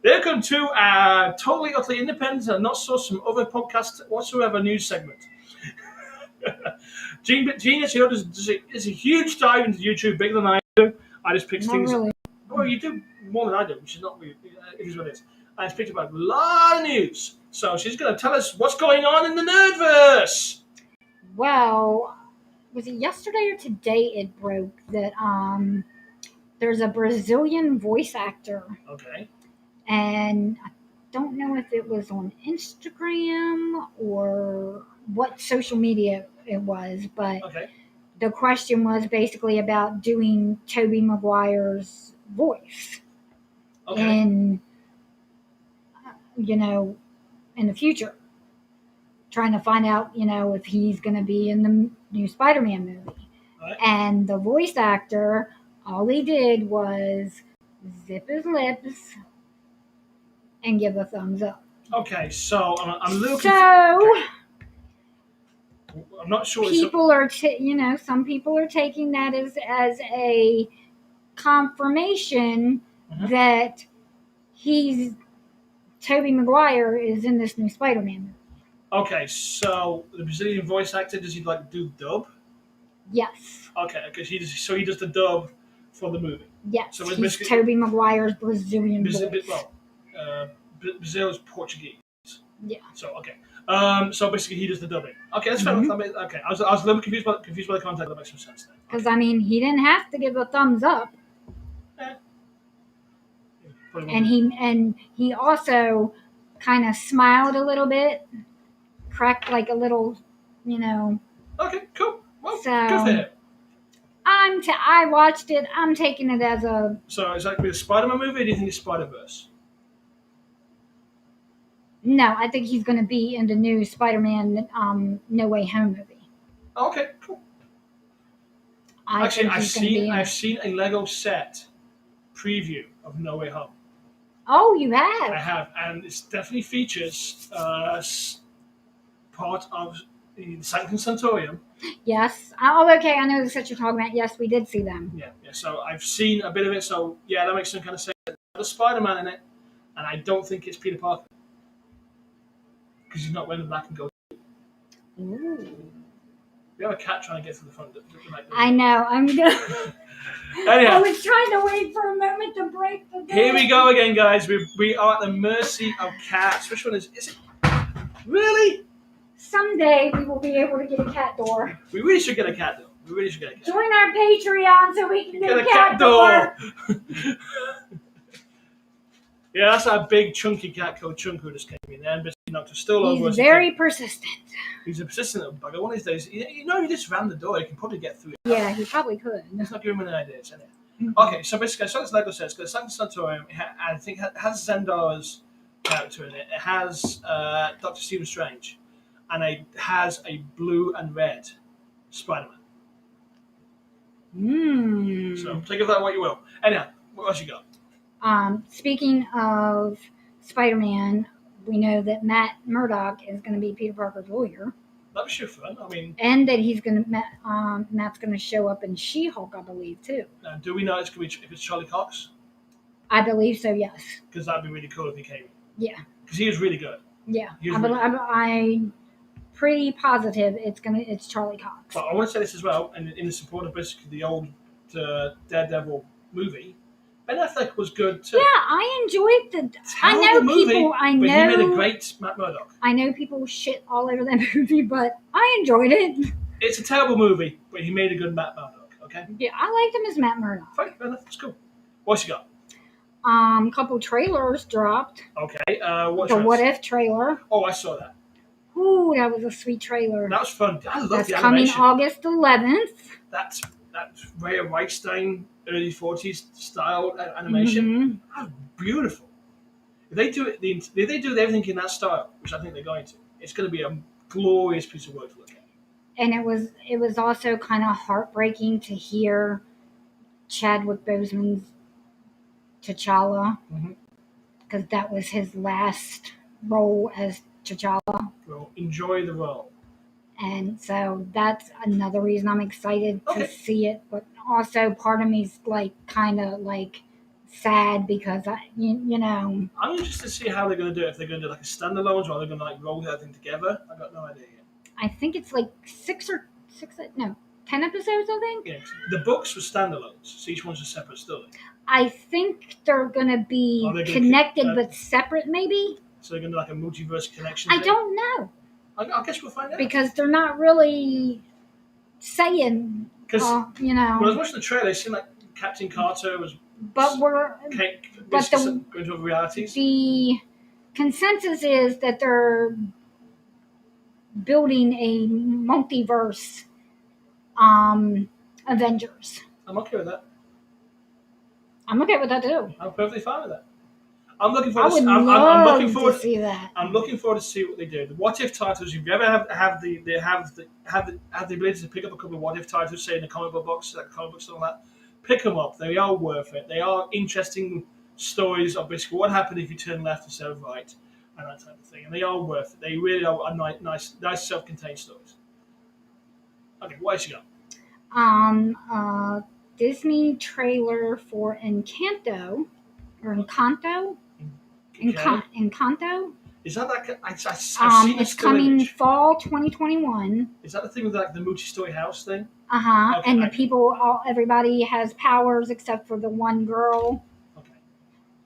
Welcome to a totally, utterly independent and not so some other podcast whatsoever news segment. Genius, there's a huge dive into YouTube, bigger than I do. I just picked things. Really. Well, you do more than I do, which is not weird. It is what it is. I just picked about a lot of news. So she's going to tell us what's going on in the Nerdverse. Well, was it yesterday or today it broke that there's a Brazilian voice actor. Okay. And I don't know if it was on Instagram or what social media it was, but Okay. the question was basically about doing Tobey Maguire's voice. Okay. In the future. Trying to find out, if he's going to be in the new Spider-Man movie. Right. And the voice actor, all he did was zip his lips and give a thumbs up. Okay, so I'm a little So I'm not sure. People are, some people are taking that as a confirmation that Tobey Maguire is in this new Spider-Man movie. Okay, so the Brazilian voice actor, does he do dub? Yes. Okay, because he does the dub for the movie. Yes, so he's Tobey Maguire's Brazilian voice. Brazil is Portuguese. Yeah. So okay. So basically, he does the dubbing. Okay, that's fair enough. Okay, I was a little confused by the context. That makes some sense then. Because he didn't have to give a thumbs up. And he also kind of smiled a little bit, cracked like a little, Okay, cool. Well, so good for him. I watched it. I'm taking it as a. So is that going to be a Spider-Man movie, or do you think it's Spider-Verse? No, I think he's going to be in the new Spider-Man No Way Home movie. Okay, cool. I've seen a Lego set preview of No Way Home. Oh, you have? I have, and it definitely features part of the Sanctum Sanctorum. Yes. Oh, okay. I know the set you're talking about. Yes, we did see them. Yeah. So I've seen a bit of it. So yeah, that makes some kind of sense. There's Spider-Man in it, and I don't think it's Peter Parker because he's not wearing the black and gold. Ooh. We have a cat trying to get through the front. I know. I'm gonna. Anyhow, I was trying to wait for a moment to break the door. Here we go again, guys. We are at the mercy of cats. Which one is it? Really? Someday we will be able to get a cat door. We really should get a cat door. Join our Patreon so we can get a cat door. Yeah, that's our big chunky cat called Chunk who just came in there and basically knocked us still over. He's very persistent. He's a persistent little bugger. One of these days, if you just ran the door, he can probably get through it. Yeah, he probably could. Let's not give him any ideas, anyway. Mm-hmm. Okay, so basically, so this Lego set, it's got Sanctum Sanctorum, I think it has Zendar's character in it. It has Dr. Stephen Strange, and it has a blue and red Spider-Man. So take of that what you will. Anyhow, what else you got? Speaking of Spider-Man, we know that Matt Murdock is going to be Peter Parker's lawyer. That was fun. I mean, and that Matt's going to show up in She-Hulk, I believe, too. Now, do we know if it's Charlie Cox? I believe so. Yes. Because that'd be really cool if he came. Yeah. Because he was really good. Yeah, I'm pretty positive it's Charlie Cox. But I want to say this as well, and in the support of basically the old Daredevil movie, Ben Affleck was good too. Yeah, I enjoyed the. I Terrible know movie, people. I but he made a know. great Matt Murdock. I know people shit all over that movie, but I enjoyed it. It's a terrible movie, but he made a good Matt Murdock. Okay, Yeah, I liked him as Matt Murdock. fine, fair enough. That's cool. What's you got? Couple trailers dropped. Okay, The What If trailer. Oh, I saw that. Ooh, that was a sweet trailer. That was fun. I love That's the coming animation. August 11th. That's Ray Reichstein early 40s style animation. Mhm. That's beautiful. If they do it, if they do everything in that style, which I think they're going to, it's going to be a glorious piece of work to look at. And it was also kind of heartbreaking to hear Chadwick Boseman's T'Challa Mm-hmm. because that was his last role as T'Challa. Well, enjoy the role. And so that's another reason I'm excited to Okay. see it. But also, part of me's like kind of like sad because you know, I'm interested to see how they're going to do it. If they're going to do like a standalone, or they're going to like roll everything together. I've got no idea yet. I think it's like 10 episodes. I think. Yeah, the books were standalones, so each one's a separate story. I think they're gonna be Are they gonna connected keep- but separate, maybe. So they're going to do like a multiverse connection. I thing? don't know I guess we'll find out. because they're not really saying, Because you when I was know. watching the trailer, it seemed like Captain Carter was But basically going to realities. the consensus is that they're building a multiverse Avengers. I'm okay with that. I'm okay with that too. I'm perfectly fine with that. I'm looking I forward. would I'm love looking forward. to see that. I'm looking forward to see what they do. The what if titles. If you ever have the ability to pick up a couple of what if titles, say in the comic book box, like comic books and all that, pick them up. They are worth it. They are interesting stories of basically what happened if you turn left instead of right, and that type of thing. And they are worth it. They really are nice self-contained stories. Okay, what else you got? Disney trailer for Encanto or Encanto. Encanto. Is that like I've seen It's a still coming image. fall 2021. Is that the thing with like the multi-story house thing? Okay, And the people, everybody has powers except for the one girl. Okay.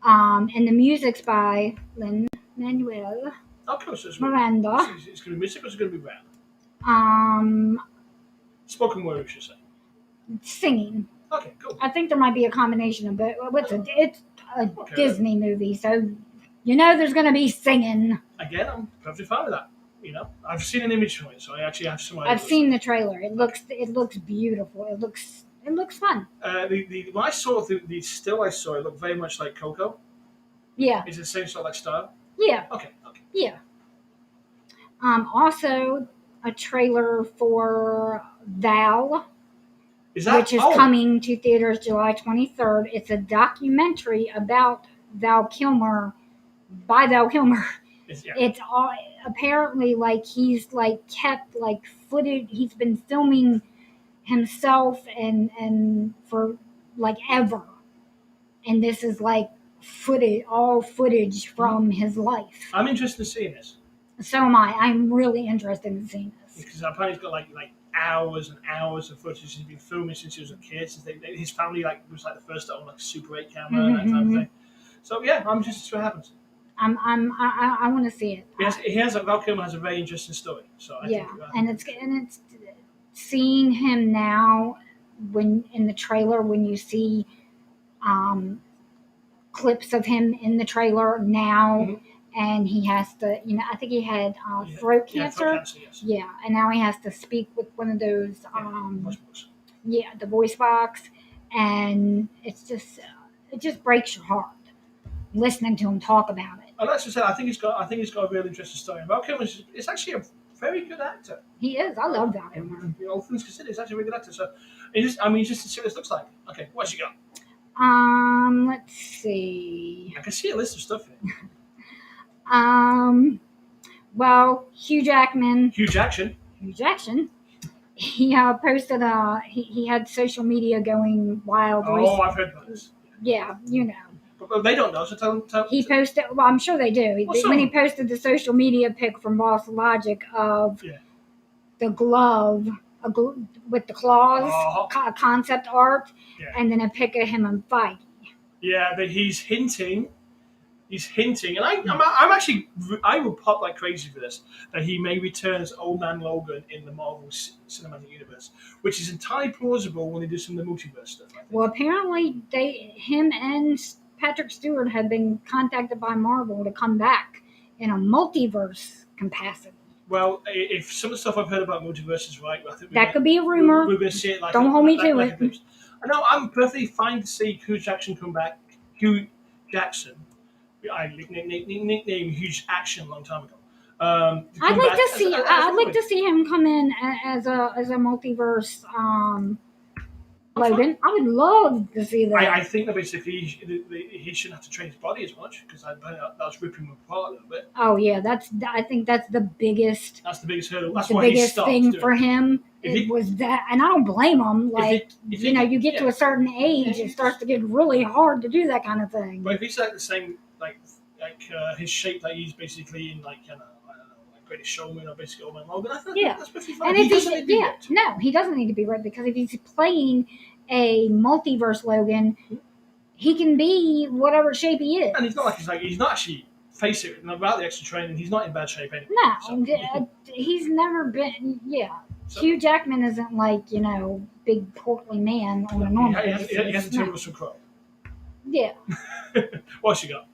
And the music's by Lin-Manuel Okay, so Miranda. it's going to be music or it's going to be rap? Spoken word, we should say. Singing. Okay, cool. I think there might be a combination of both. It's a Okay. Disney movie, so you know there's going to be singing. Again, I'm perfectly fine with that. You know, I've seen an image from it, so I actually have some ideas. I've seen the trailer. It looks beautiful. It looks fun. When I saw the still I saw, it looked very much like Coco. Yeah. Is it the same sort of like style? Yeah. Okay. Yeah. Also, a trailer for Val, which is coming to theaters July 23rd. It's a documentary about Val Kilmer, by Val Kilmer. It's all apparently like he's like kept like footage. He's been filming himself and for like ever, and this is like footage from his life. I'm interested in seeing this. So am I. I'm really interested in seeing this. Because apparently he's got like hours and hours of footage he's been filming since he was a kid. Since his family was like the first to own like a Super 8 camera and that type of thing. So yeah, I'm interested to see what happens. I want to see it. Val Kilmer has a very interesting story. So I think it's seeing him now when in the trailer when you see clips of him in the trailer now. Mm-hmm. And he has to, I think he had throat cancer. Throat cancer, yes. Yeah, and now he has to speak with one of those, the voice box, and it just breaks your heart listening to him talk about it. And that's just it. I think he's got a real interesting story. Val Kilmer is actually a very good actor. He is. I love Val Kilmer. All things considered, he's actually a really good actor. So, just to see what this looks like. Okay, what's you got? Let's see. I can see a list of stuff here. Well, Hugh Jackman. Hugh Jackson. He posted he had social media going wild. Oh, I've heard about this. Yeah, you know. But they don't know, so tell them. He posted. Well, I'm sure they do. When he posted the social media pic from Boss Logic of the glove with the claws, concept art, and then a pic of him and Feige. Yeah, but he's hinting. He's hinting, and I'm actually I will pop like crazy for this that he may return as Old Man Logan in the Marvel Cinematic Universe, which is entirely plausible when they do some of the multiverse stuff. I think. Well, apparently him and Patrick Stewart had been contacted by Marvel to come back in a multiverse capacity. Well, if some of the stuff I've heard about multiverse is right, I think That could be a rumor. We're going to see it like Don't hold me to it. I know I'm perfectly fine to see Hugh Jackson come back. Hugh Jackson, I nicknamed Huge Action a long time ago. I'd like to see him come in as a multiverse Logan. I would love to see that. I think that basically he shouldn't have to train his body as much because that was ripping him apart a little bit. Oh yeah, I think that's the biggest. That's the biggest hurdle. That's the why biggest thing for him. It was that, and I don't blame him. Like you get to a certain age, it starts to get really hard to do that kind of thing. But if he's like the same, like his shape that he's basically in, like I don't know, like Greatest Showman or basically Old Man Logan, I think that's perfectly fine. And he doesn't need to be ripped because if he's playing a multiverse Logan, he can be whatever shape he is. And he's not he's not actually. Face it, about the extra training, he's not in bad shape anyway. No, so. He's never been. Yeah, so, Hugh Jackman isn't like big portly man on a normal basis. He hasn't turned Russell Crowe. Yeah. What's he got?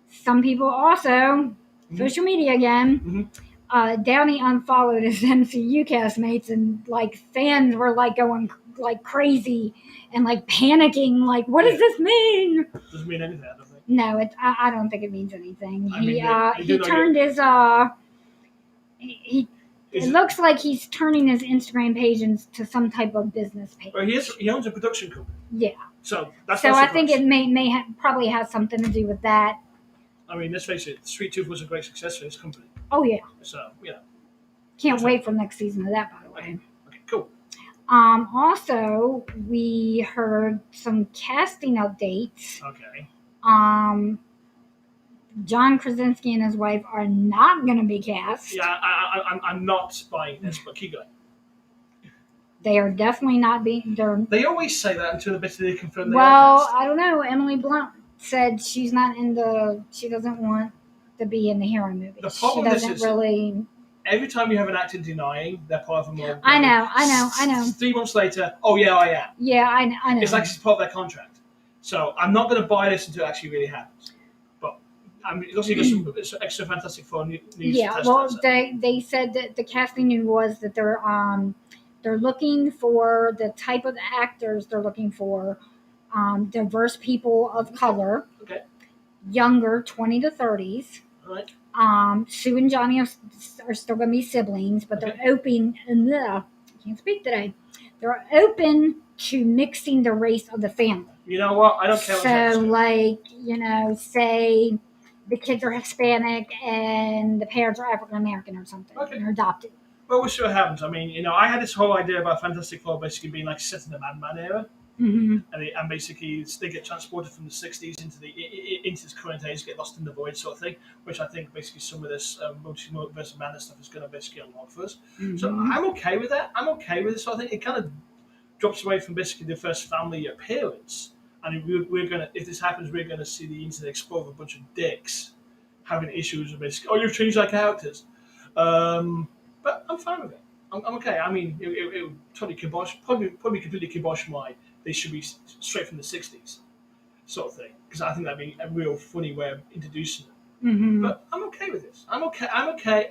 Some people also social media again. Downey unfollowed his MCU castmates, and like fans were like going like crazy and like panicking. Like, what does this mean? Doesn't mean anything. I don't think. No, I don't think it means anything. He turned his it looks like he's turning his Instagram page into some type of business page. Well, he owns a production company. Yeah. So that's. So I think it may probably has something to do with that. I mean, let's face it. Sweet Tooth was a great success for his company. Oh yeah. So Can't wait for next season of that, by the way. Okay, cool. Also, we heard some casting updates. Okay. John Krasinski and his wife are not going to be cast. Yeah, I'm not buying this, but keep going. They are definitely not being. They always say that until the bit they confirm. Well, I don't know. Emily Blunt said she's not she doesn't want to be in the hero movie. The problem she doesn't really. Every time you have an actor denying they're part of a movie. I know. 3 months later, oh yeah, I am. Yeah, I know. It's like it's part of their contract. So I'm not going to buy this until it actually really happens. But it looks like some extra Fantastic Four news. Yeah, well, they said that the casting news was that they're looking for the type of actors they're looking for, diverse people of color, younger, 20 to 30s. All right. Sue and Johnny are still going to be siblings, but they're open. I can't speak today. They're open to mixing the race of the family. You know what? I don't care. So, like, say the kids are Hispanic and the parents are African American or something, and they're adopted. Well, we'll see what happens. I mean, I had this whole idea about Fantastic Four basically being like set in the Madman era. Mm-hmm. And basically they get transported from the 60s into this current age, get lost in the void sort of thing, which I think basically some of this multiverse of madness stuff is going to basically unlock for us. Mm-hmm. So I'm okay with that. I'm okay with it. So I think it kind of drops away from basically the first family appearance. And we're going to, if this happens, we're going to see the internet explode with a bunch of dicks having issues with basically, you've changed our characters. But I'm fine with it. I'm okay. I mean, it would totally probably completely kibosh my. They should be straight from the 60s sort of thing. Because I think that'd be a real funny way of introducing them. Mm-hmm. But I'm okay with this. I'm okay.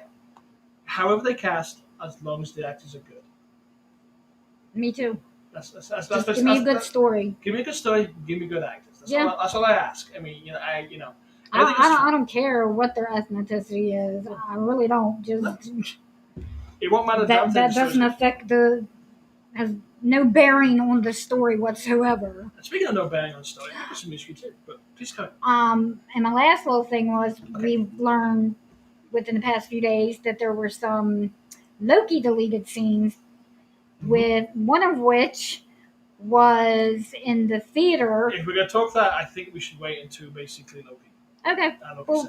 However they cast, as long as the actors are good. Me too. Give me a good story. Give me a good story. Give me good actors. That's all I ask. I mean, I don't care what their ethnicity is. I really don't. It won't matter. That doesn't affect has no bearing on the story whatsoever. Speaking of no bearing on the story, I have some mystery too, but please go. And my last little thing was we've learned within the past few days that there were some Loki deleted scenes, with one of which was in the theater. If we're going to talk that, I think we should wait until basically Loki. Okay,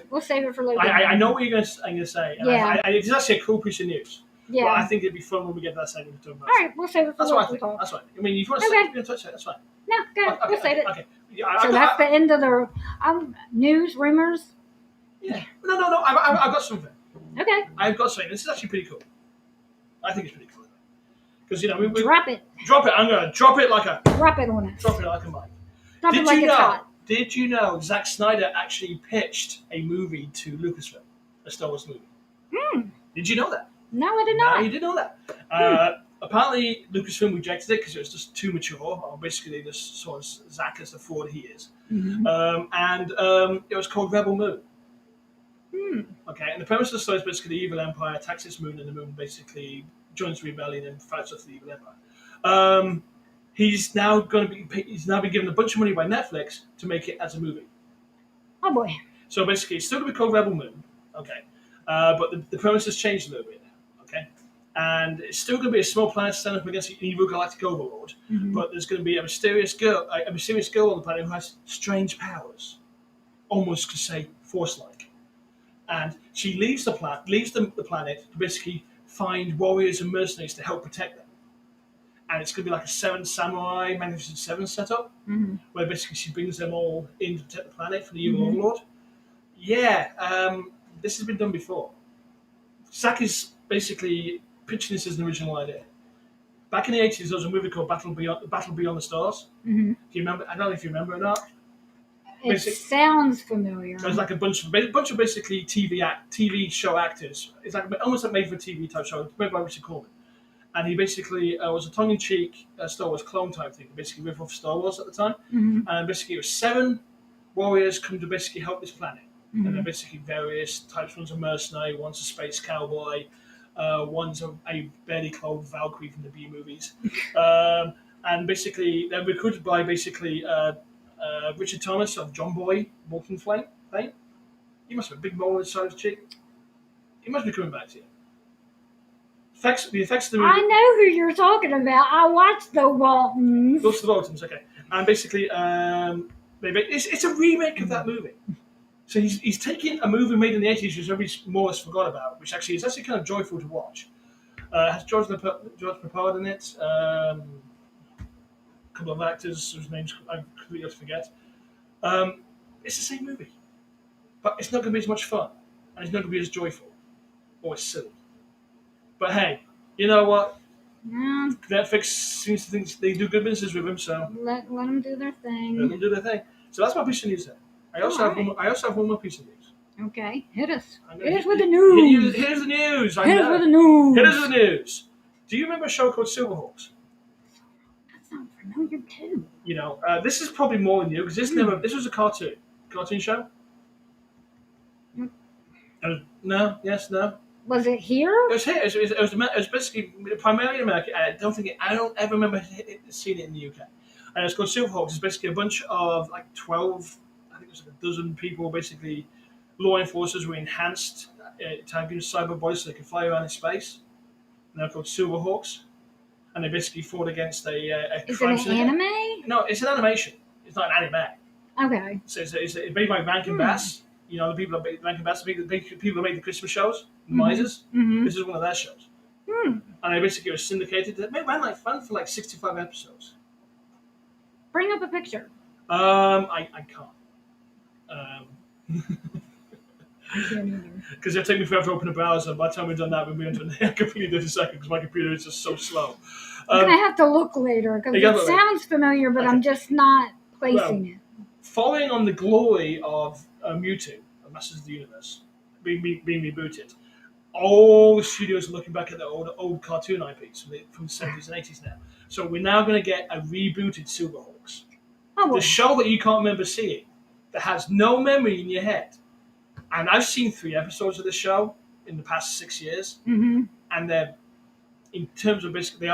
we'll save it for Loki. I know what you're going to say. Yeah. It's actually a cool piece of news. Yeah. But I think it'd be fun when we get to that segment to talk about. All right, we'll save it for Loki. That's fine. I mean, if you want to touch it, that's fine. No, go. Okay, We'll save it. okay. Yeah, So that's the end of the news, rumors. Yeah. No. I've got something. Okay. I've got something. This is actually pretty cool. I think it's pretty cool. Because, you know, we Drop it. drop it. I'm going to drop it like a on us. Drop it like a mic. Drop it like it's hot. Did you know Zack Snyder actually pitched a movie to Lucasfilm, a Star Wars movie? Did you know that? No, I did not. No, you did know that. Apparently, Lucasfilm rejected it because it was just too mature. Or basically, they just saw Zack as the Ford he is. And it was called Rebel Moon. Okay, and the premise of the story is basically the evil empire attacks its moon, and the moon basically joins the rebellion and fights off the evil empire. He's now been given a bunch of money by Netflix to make it as a movie. Oh boy! So basically, it's still going to be called Rebel Moon. Okay, but the premise has changed a little bit. Okay, and it's still going to be a small planet standing up against an evil galactic overlord. But there's going to be a mysterious girl on the planet who has strange powers, almost to say Force-like. And she leaves the planet to basically find warriors and mercenaries to help protect them. And it's going to be like a Seven Samurai Magnificent Seven setup, where basically she brings them all in to protect the planet for the evil overlord. Yeah, this has been done before. Zack is basically pitching this as an original idea. Back in the 80s, there was a movie called Battle Beyond the Stars. Do you remember? I don't know if you remember or not. It sounds familiar. There's like a bunch of basically TV show actors. It's like almost like made for TV type show, made by Richard Coleman. And he basically was a tongue-in-cheek Star Wars clone type thing, basically riff off Star Wars at the time. And basically it was 7 warriors come to basically help this planet. And they're basically various types. One's a mercenary, one's a space cowboy, one's a barely clothed Valkyrie from the B movies. And basically they're recruited by basically Richard Thomas of John Boy, Molten Flame. He must have a big mole on his side of his cheek. He must be coming back to you. The effects of the movie. I know who you're talking about. I watched the Waltons. Those are the Waltons, okay. And basically, it's a remake of that movie. So he's taking a movie made in the 80s, which everybody more or less forgot about, which actually is kind of joyful to watch. It has George Papard in it, a couple of actors whose names I completely forget. It's the same movie, but it's not going to be as much fun, and it's not going to be as joyful or as silly. But hey, you know what? Yeah. Netflix seems to think they do good business with him, so let them do their thing. Let them do their thing. So that's my piece of news there. I also have one more piece of news. Okay, hit us. Hit us with the news. Here's the news. Hit us with the news. Hit us with the news. Do you remember a show called Silverhawks? That sounds familiar too. You know, this is probably more than you because this was a cartoon show. No, yes, no. Was it here? It was here. It was basically primarily in America. I don't ever remember seeing it in the UK. And it's called Silverhawks. It's basically a bunch of like 12, I think it was like a dozen people, basically law enforcers were enhanced to give cyber boys so they could fly around in space. And they're called Silverhawks. And they basically fought against a Is crime it an syndicate. anime? No, it's an animation. It's not an anime. Okay. So it's made by Rankin Bass. You know, the people that made Rankin Bass, the people that made the Christmas shows, the Misers. This is one of their shows. And they basically were syndicated. It ran like fun for like 65 episodes. Bring up a picture. I can't. I can't either. Because it'll take me forever to open a browser. By the time we've done that, we'll be into a completely different second because my computer is just so slow. I'm going to have to look later because it sounds familiar, but I'm just not placing it. Following on the glory of Mewtwo, of Masters of the Universe, being rebooted, all the studios are looking back at their old cartoon IPs from the 70s and 80s now. So we're now going to get a rebooted Silverhawks. Oh, the show that you can't remember seeing, that has no memory in your head. And I've seen 3 episodes of this show in the past 6 years. And they're, in terms of basically,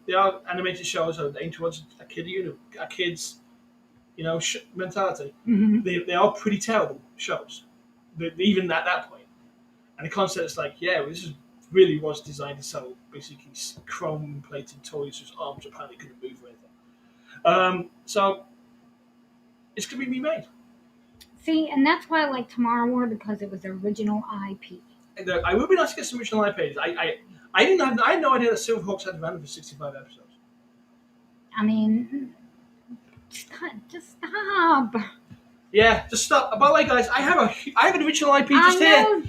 they are animated shows that are aimed towards a kid's, mentality. They are pretty terrible shows, even at that point. And the concept is like, this really was designed to sell basically chrome-plated toys whose arms apparently couldn't move or anything. So it's going to be remade. See, and that's why I like Tomorrow War because it was the original IP. And I would be nice to get some original IPs. I had no idea that Silverhawks had ran for 65 episodes. I mean, Just stop. Yeah, just stop. By the way, guys, I have an original IP just I here. know.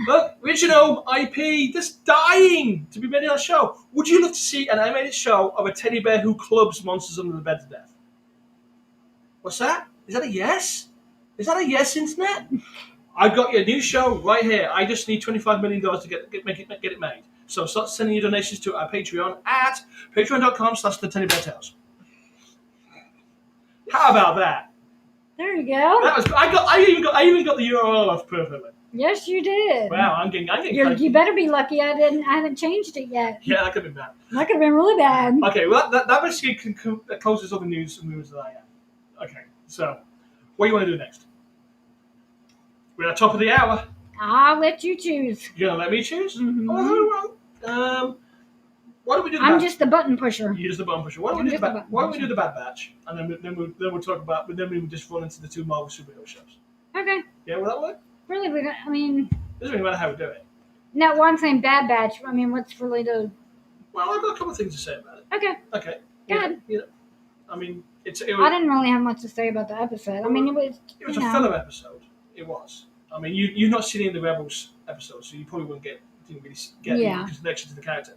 Look, original IP, just dying to be made in our show. Would you love to see an animated show of a teddy bear who clubs monsters under the bed to death? What's that? Is that a yes? Is that a yes, internet? I've got you a new show right here. I just need $25 million to get it made. So start sending your donations to our Patreon at patreon.com/the Teddy Bear Tales. How about that? There you go. That was I even got the URL off perfectly. Yes, you did. Wow, I'm getting You better be lucky I haven't changed it yet. Yeah, that could be bad. That could have been really bad. Okay, well that basically closes all the news that I have. Okay, so what do you want to do next? We're at the top of the hour. I'll let you choose. You're gonna let me choose? Mhm. Oh, well. Why don't we do? I'm just the button pusher. You're just the button pusher. Why don't we do the Bad Batch, and then we'll talk about. But then we just run into the two Marvel superhero shows. Okay. Yeah, will that work? Really, I mean. Doesn't really matter how we do it. No, well, I'm saying Bad Batch. I mean, what's really the? Well, I've got a couple of things to say about it. Okay. Okay. Good. Yeah. I mean, I didn't really have much to say about the episode. I mean, it was. It was a filler episode. It was. I mean, you've not seen any of the Rebels episodes, so you probably didn't really get the connection to the character.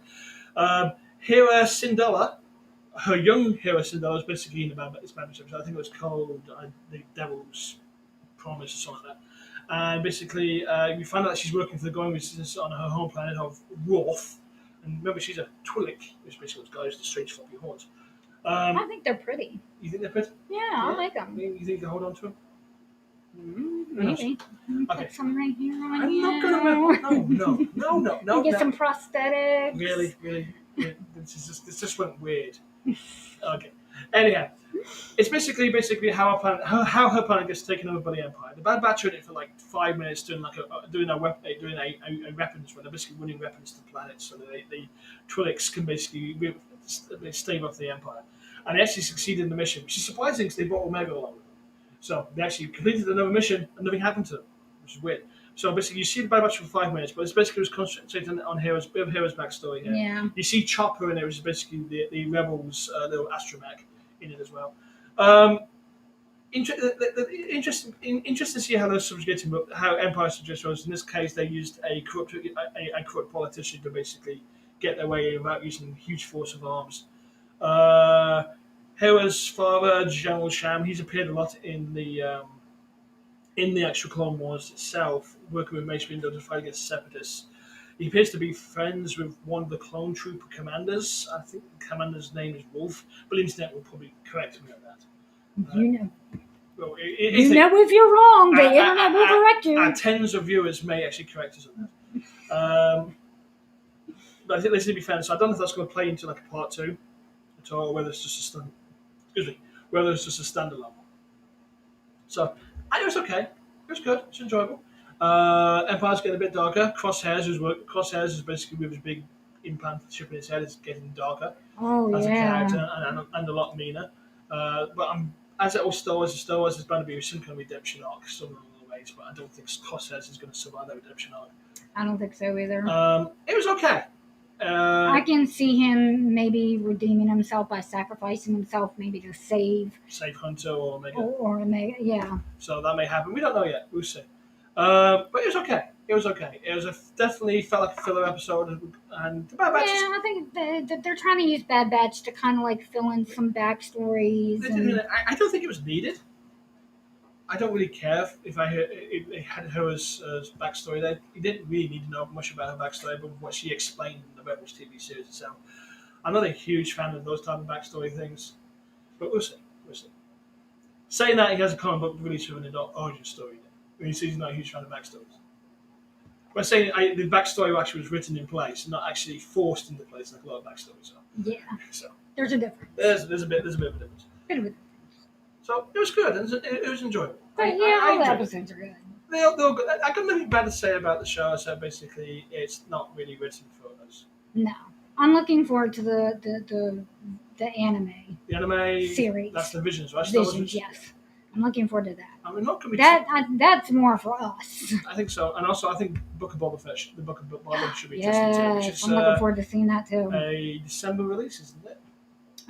Hera Syndulla, her young Hera Syndulla is basically in the Bad Batch episode. I think it was called The Devil's Promise or something like that. And basically, we find out that she's working for the Going Resistance on her home planet of Roth. And remember, she's a Twi'lek, which basically guys the strange floppy horns. I think they're pretty. You think they're pretty? Yeah, I like them. You think you can hold on to them? Maybe. Okay. Put some right here on I'm you. not gonna. No. Get some prosthetics. Really. This just went weird. Okay. Anyhow, it's basically how her planet gets taken over by the Empire. The Bad Batch are in it for like 5 minutes doing a weapons run. They're basically running weapons to the planet so that the Twi'leks can basically stave off the Empire. And they actually succeeded in the mission, which is surprising because they brought Omega along with them. So they actually completed another mission and nothing happened to them, which is weird. So basically, you see the Bad Batch for 5 minutes, but it's basically concentrated on Hera's backstory here. Yeah. You see Chopper in it, which is basically the Rebels' little astromech in it as well. Interesting to see how those subjugating, how Empire subjugates was. In this case, they used a corrupt politician to basically get their way in without using a huge force of arms. Hera's father, General Sham, he's appeared a lot in the actual Clone Wars itself, working with Mace Windu to fight against Separatists. He appears to be friends with one of the clone trooper commanders. I think the commander's name is Wolf, but the internet will probably correct me on that. You know. Well, if you're wrong, the internet will correct you. Tens of viewers may actually correct us on that. But I think this is to be fair, so I don't know if that's going to play into like a part 2 at all, or whether it's just a standalone. So, it was okay. It was good. It's enjoyable. Empire's getting a bit darker. Crosshairs is basically with his big implant chip in his head. It's getting darker as a character and a lot meaner. But as it all Star Wars is bound to be some kind of redemption arc somewhere along the ways. But I don't think Crosshairs is going to survive that redemption arc. I don't think so either. It was okay. I can see him maybe redeeming himself by sacrificing himself, maybe to save Hunter or Omega. Or Omega, yeah. So that may happen. We don't know yet. We'll see. But it was okay. It was definitely felt like a filler episode. And the Bad Batch. Yeah, I think they're trying to use Bad Batch to kind of like fill in some backstories. I don't think it was needed. I don't really care if it had her as backstory there. You didn't really need to know much about her backstory, but what she explained in the Rebels TV series itself. I'm not a huge fan of those type of backstory things, but we'll see. Saying that, he has a comic book release with an origin story. When he says he's not a huge fan of backstories. But saying the backstory actually was written in place, not actually forced into place like a lot of backstories are. Yeah. So there's a difference. There's a bit of a difference. So it was good. It was enjoyable. But all the episodes are good. They're good. I got nothing bad to say about the show. So basically, it's not really written for us. No, I'm looking forward to the anime. The anime series. That's the Visions, right? Visions, yes. I'm looking forward to that. I mean, not gonna be that's more for us. I think so, and also I think Book of Boba Fett, the Book of Boba should be interesting too. I'm looking forward to seeing that too. A December release, isn't it?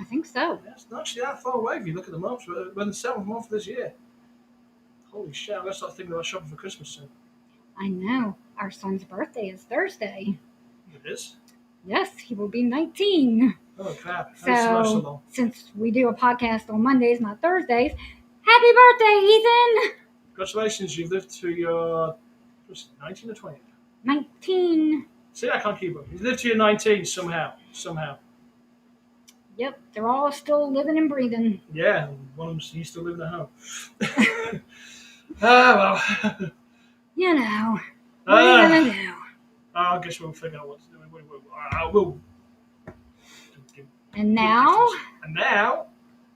I think so. Yeah, it's not actually that far away if you look at the months. We're in the 7th month of this year. Holy shit, I'm going to start thinking about shopping for Christmas soon. I know. Our son's birthday is Thursday. It is? Yes, he will be 19. Oh, crap. Thanks so much so So, long. since we do a podcast on Mondays, not Thursdays, happy birthday, Ethan! Congratulations, you've lived to your 19 or 20? 19. See, I can't keep up. You've lived to your 19 somehow. Somehow. Yep, they're all still living and breathing. Yeah, one of them's he's still living at home. Well. You know, what are you gonna do? I guess we'll figure out what to do. We'll. And now, And now,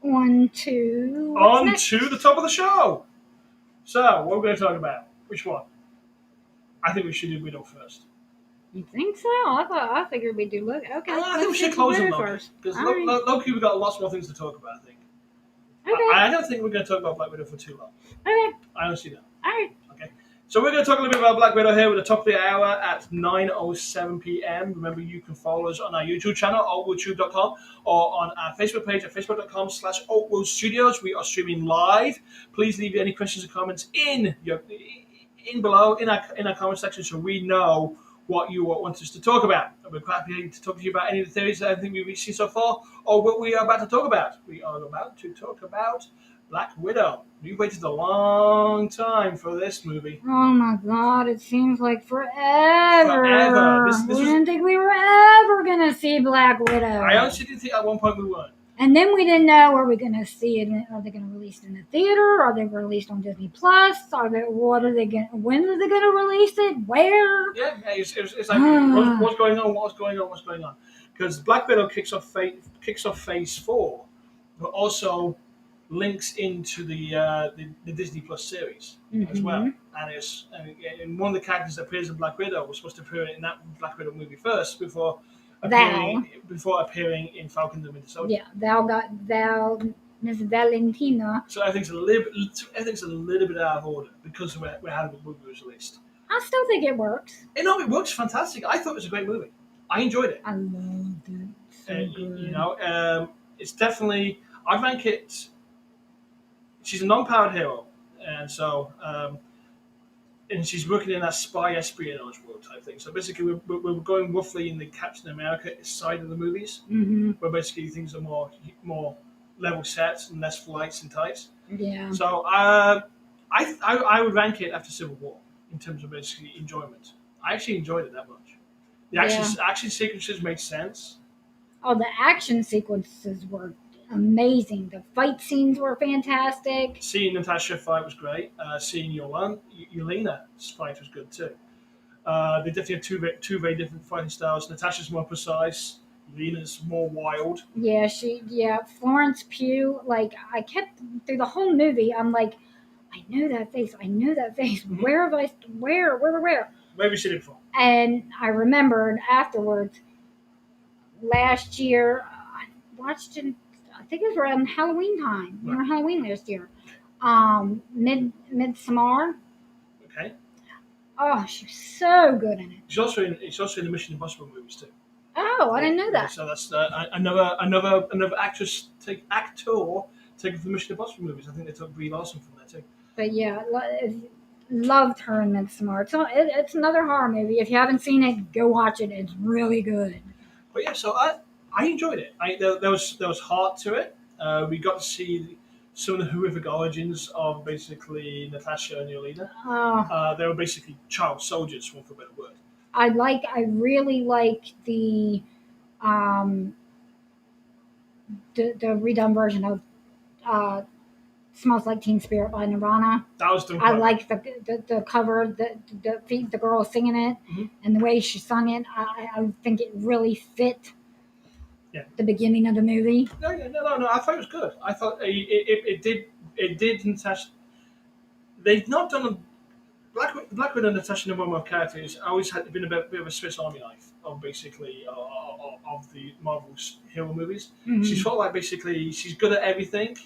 on to on next? to the top of the show. So, what are we going to talk about? Which one? I think we should do Widow first. You think so? I figured we'd do Loki. Okay, I think we should close on Loki. Because Loki, we've got lots more things to talk about, I think. Okay. I don't think we're going to talk about Black Widow for too long. Okay. I honestly don't. All right. Okay. So we're going to talk a little bit about Black Widow here with the top of the hour at 9:07 p.m. Remember, you can follow us on our YouTube channel, altwoodtube.com, or on our Facebook page at facebook.com/altwoodstudios. We are streaming live. Please leave any questions or comments in below in our comment section so we know what you want us to talk about. We're quite happy to talk to you about any of the theories that I think we've seen so far, or what we are about to talk about. We are about to talk about Black Widow. We've waited a long time for this movie. Oh my god, it seems like forever. This We didn't think we were ever gonna see Black Widow. I honestly didn't think at one point we weren't. And then we didn't know, are we going to see it? Are they going to release it in the theater? Are they released on Disney Plus? When are they going to release it? Where? Yeah, it's like what's going on? Because Black Widow kicks off Phase 4, but also links into the Disney Plus series as well. And one of the characters that appears in Black Widow was supposed to appear in that Black Widow movie first before appearing in Falcon the Winter Soldier. Yeah, Miss Valentina. So everything's a little bit out of order because of where how the movie was released. I still think it works. It works fantastic. I thought it was a great movie. I enjoyed it. I loved it. So good. It's definitely. I rank it. She's a non-powered hero, and so. And she's working in that spy espionage world type thing. So basically, we're going roughly in the Captain America side of the movies, where basically things are more level sets and less flights and types. Yeah. So I would rank it after Civil War in terms of basically enjoyment. I actually enjoyed it that much. The action sequences made sense. Oh, the action sequences were amazing. The fight scenes were fantastic. Seeing Natasha fight was great. Seeing Yelena's fight was good too. They definitely have two very different fighting styles. Natasha's more precise. Yelena's more wild. Yeah, Florence Pugh. Like, I kept through the whole movie. I'm like, I know that face. Mm-hmm. Where? Where? Maybe seen it before. And I remembered afterwards. Last year, I watched it. I think it was around Halloween time. Right. Around Halloween last year. Midsommar. Okay. Oh, she's so good in it. She's also in the Mission Impossible movies too. Oh, I didn't know that. So that's another actor taken from the Mission Impossible movies. I think they took Brie Larson from there too. But yeah, loved her in Midsommar. It's another horror movie. If you haven't seen it, go watch it. It's really good. But yeah, so I enjoyed it. There was heart to it. We got to see some of the horrific origins of basically Natasha and Yelena. Oh. They were basically child soldiers, for a better word. I really like the redone version of "Smells Like Teen Spirit" by Nirvana. That was done. I like the cover, the girl singing it, and the way she sung it. I think it really fit. Yeah. The beginning of the movie. No. I thought it was good. I thought it did. Natasha. They've not done a Black Widow and Natasha, number one characters, always had been a bit of a Swiss Army knife of basically of the Marvel's hero movies. Mm-hmm. She's sort of like basically she's good at everything.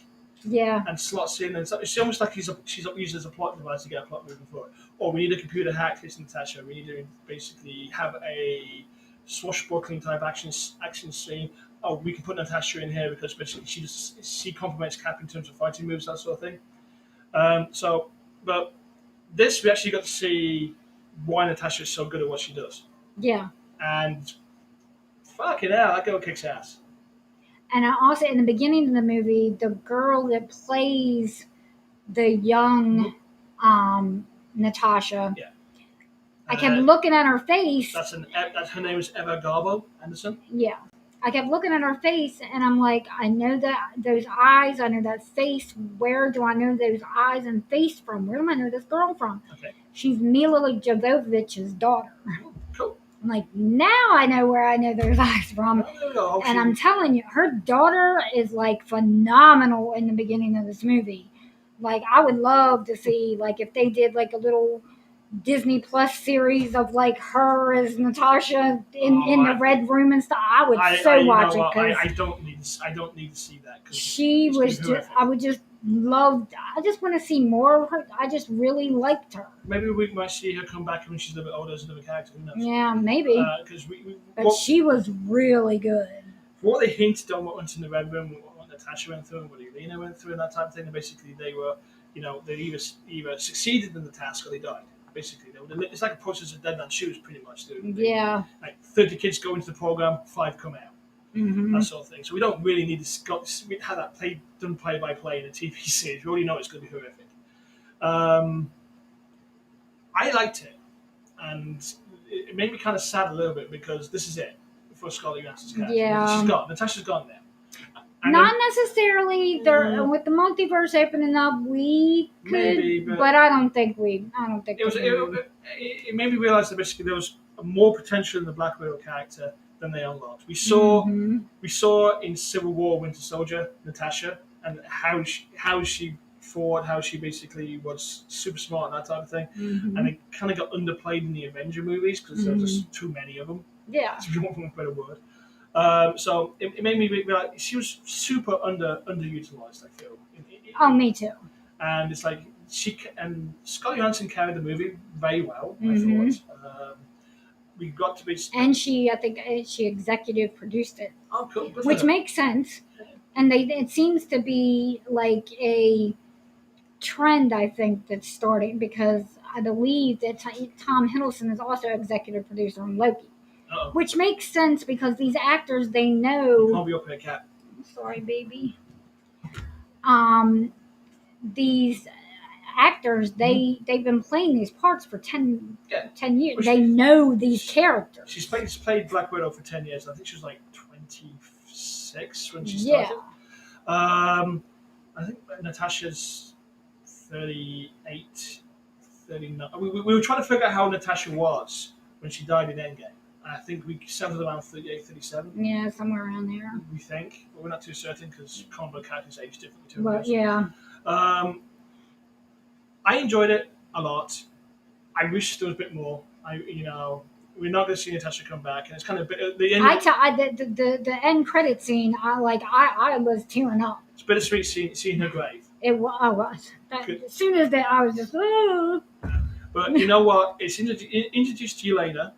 Yeah. And slots in, and it's almost like she's used as a plot device to get a plot moving forward. Or we need a computer hack. It's Natasha. We need to basically have a swashbuckling type action scene. oh, we can put Natasha in here because basically she complements Cap in terms of fighting moves, that sort of thing. But this we actually got to see why Natasha is so good at what she does, Yeah. and fucking hell, that girl kicks ass. And I also, in the beginning of the movie, the girl that plays the young Natasha, Yeah. I kept looking at her face. That's her name is Eva Garbo Anderson. Yeah. I kept looking at her face, and I'm like, I know that those eyes, I know that face. Where do I know those eyes and face from? Where do I know this girl from? Okay. She's Mila Jovovich's daughter. Cool. I'm like, now I know where I know those eyes from. And I'm telling you, her daughter is like phenomenal in the beginning of this movie. Like, I would love to see, like, if they did like a little Disney Plus series of like her as Natasha in the Red Room and stuff. I would watch it. I don't need to see that. She was just. I would just love. I just want to see more of her. I just really liked her. Maybe we might see her come back when she's a little bit older as another character. Who knows? Yeah, maybe. But she was really good. What they hinted on what went in the Red Room, what Natasha went through, and what Elena went through, and that type of thing. And basically, they were, they either succeeded in the task or they died. Basically, it's like a process of dead man's shoes, pretty much. Yeah. Like 30 kids go into the program, 5 come out. Mm-hmm. That sort of thing. So we don't really need to have that done play by play in a TV series. We already know it's going to be horrific. I liked it, and it made me kind of sad a little bit because this is it for Scarlett Johansson's character. Yeah. Natasha's gone now. Not necessarily. With the multiverse opening up, we could, maybe, but I don't think we. It made me realize that basically there was more potential in the Black Widow character than they unlocked. We saw in Civil War, Winter Soldier, Natasha, and how she fought, how she basically was super smart and that type of thing, and it kind of got underplayed in the Avenger movies because there was just too many of them. Yeah, if you want a better word. So it made me realize she was super underutilized. I feel. Me too. And it's like Scarlett Johansson carried the movie very well. I thought. We got to be. And I think she executive produced it. Oh, cool. Which makes sense. And it seems to be like a trend, I think, that's starting because I believe that Tom Hiddleston is also executive producer on Loki. Uh-oh. Which makes sense because these actors, they know. I'll be up here, cat. Sorry, baby. These actors, they've been playing these parts for 10 years. Well, they know these characters. She's played Black Widow for 10 years. I think she was like 26 when she started. I think Natasha's 38, 39. We were trying to figure out how Natasha was when she died in Endgame. I think we settled around 38, 37. Yeah, somewhere around there. We think, but we're not too certain because comic characters age differently too. But yeah. I enjoyed it a lot. I wish there was a bit more. We're not going to see Natasha come back, and it's kind of the end. The end credit scene. I was tearing up. It's bittersweet seeing her grave. It was. As soon as that, I was just. Oh. But you know what? It's introduced to you later.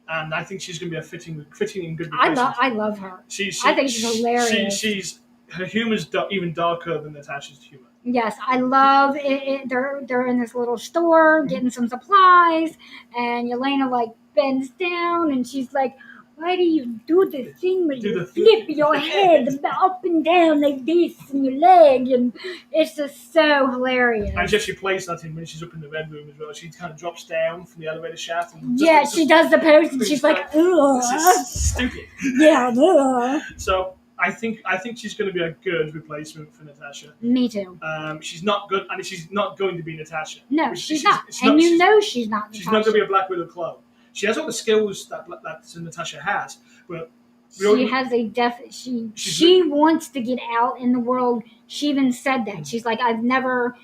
And I think she's going to be a fitting and good replacement. I love her. I think she's hilarious. Her humor's even darker than Natasha's humor. Yes, I love it. They're in this little store getting some supplies, and Yelena like bends down, and she's like, "Why do you do the thing where you flip your head up and down like this and your leg?" And it's just so hilarious. And she plays that in when she's up in the Red Room as well. She kind of drops down from the elevator shaft. And she does the pose, and she's like, "Ugh, this is stupid." Yeah. Ugh. So I think she's going to be a good replacement for Natasha. Me too. She's not good, and she's not going to be Natasha. No, she's not. She's not Natasha. She's not going to be a Black Widow clone. She has all the skills that Natasha has, but she has she wants to get out in the world. She even said that. She's like, I've never.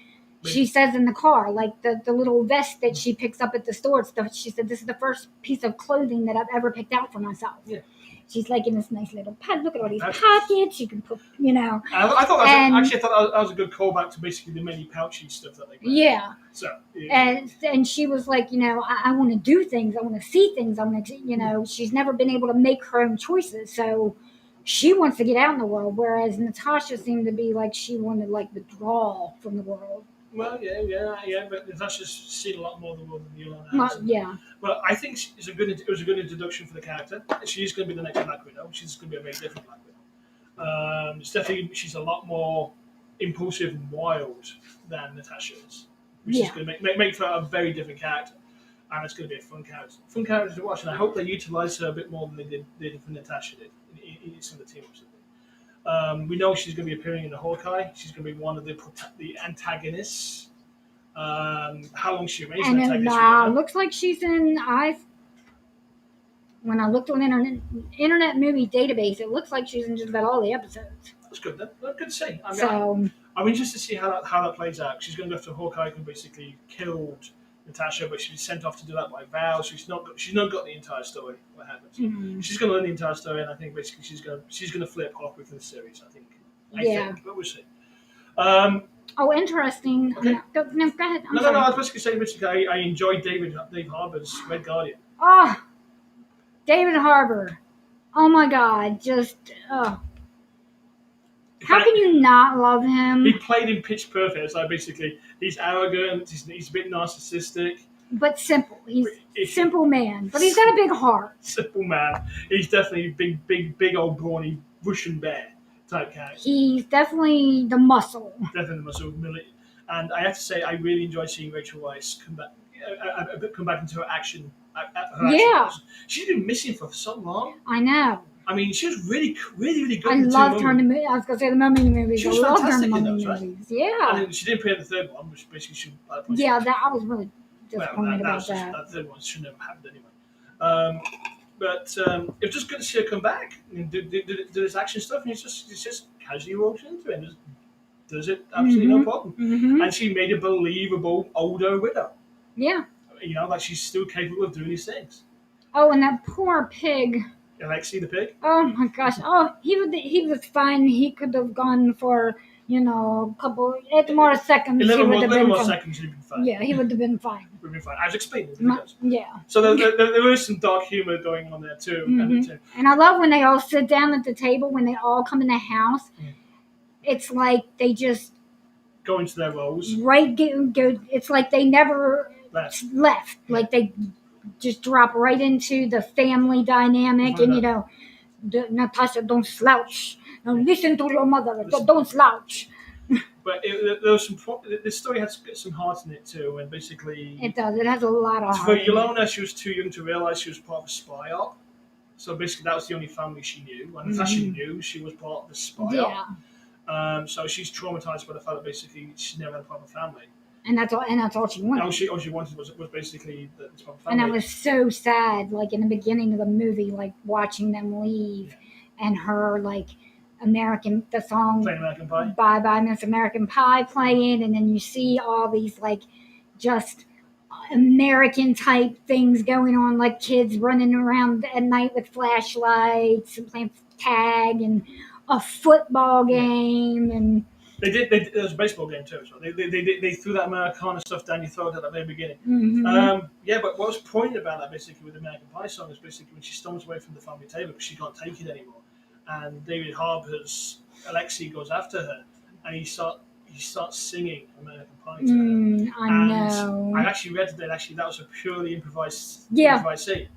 She says in the car, like the little vest that she picks up at the store stuff. She said, this is the first piece of clothing that I've ever picked out for myself. Yeah. She's like in this nice little pad. Look at all these pockets. You can put, I thought that was a good callback to basically the many pouchy stuff that they got. Yeah. So. Yeah. And she was like, I want to do things. I want to see things. I want to, she's never been able to make her own choices. So she wants to get out in the world, whereas Natasha seemed to be like she wanted like withdrawal from the world. Well, yeah. But Natasha's seen a lot more of the world than Yolanda Well, has. yeah, But I think it was a good introduction for the character. She's going to be the next Black Widow. She's going to be a very different Black Widow. It's definitely she's a lot more impulsive and wild than Natasha is, which is yeah. going to make for a very different character, and it's going to be a fun character to watch. And I hope they utilize her a bit more than they did for Natasha did in some of the team-ups. We know she's going to be appearing in the Hawkeye. She's going to be one of the antagonists. How long she remains an And it antagonist? We don't know. looks like she's in. When I looked on internet movie database, it looks like she's in just about all the episodes. That's good then. That's good to see. So I'm interested to see how that plays out. She's going to go to Hawkeye and basically killed Natasha, but she's sent off to do that by Val. So she's not got the entire story. What happens? She's going to learn the entire story, and I think basically she's going to flip halfway through the series. I think, but we'll see. oh, interesting. Okay. Go ahead. I'm No. sorry. I was basically saying, I enjoyed Dave Harbour's Red Guardian. Oh, David Harbour. Oh my God, just how can you not love him? He played in Pitch Perfect. It's like basically he's arrogant. He's a bit narcissistic, but simple. He's a simple man, but he's got a big heart. Simple man. He's definitely a big old brawny Russian bear type character. He's definitely the muscle. Definitely the muscle. And I have to say, I really enjoyed seeing Rachel Weisz come back into her action. Yeah. She's been missing for so long. I know. I mean, she was really good. I loved her in the movie. I was going to say the Mummy movies. She was I loved her in the fantastic in Mummy those, right? movies. Yeah. And she didn't appear in the third one, which basically should. Yeah, I was really disappointed about that. That third one should never happened anyway. But it was just good to see her come back and do this action stuff, and it's just casually walks into it and just does it absolutely no problem. And she made a believable older widow. Yeah. You know, like she's still capable of doing these things. Oh, and that poor pig. Alexei the pig? Oh my gosh. Oh, he was fine. He could have gone for, a couple, 8 more seconds. 11 more seconds, he'd been fine. Yeah, he would have been fine. Would have been fine. As explained. Yeah. So there is some dark humor going on there too. And I love when they all sit down at the table, when they all come in the house. It's like they just go into their roles. Right, go. It's like they never left. Like they just drop right into the family dynamic, and Natasha, don't slouch. Now listen to your mother. Don't slouch. But there was some. This story has some heart in it too, and basically it does. It has a lot of heart. For Yolanda, she was too young to realize she was part of a spy op. So basically, that was the only family she knew. And Natasha knew she was part of the spy op. So she's traumatized by the fact that basically she never had a proper family. And that's all she wanted. All she wanted was basically this proper family. And that was so sad. Like in the beginning of the movie, like watching them leave, and her like. The song playing American Pie. Bye Bye Miss American Pie playing, and then you see all these like just American type things going on, like kids running around at night with flashlights and playing tag and a football game and there was a baseball game too. So they threw that Americana stuff down your throat at the very beginning. But what was poignant about that basically with the American Pie song is basically when she storms away from the family table because she can't take it anymore. And David Harbour's Alexei goes after her, and he starts singing American Pie to her. I know. I actually read that that was a purely improvised scene,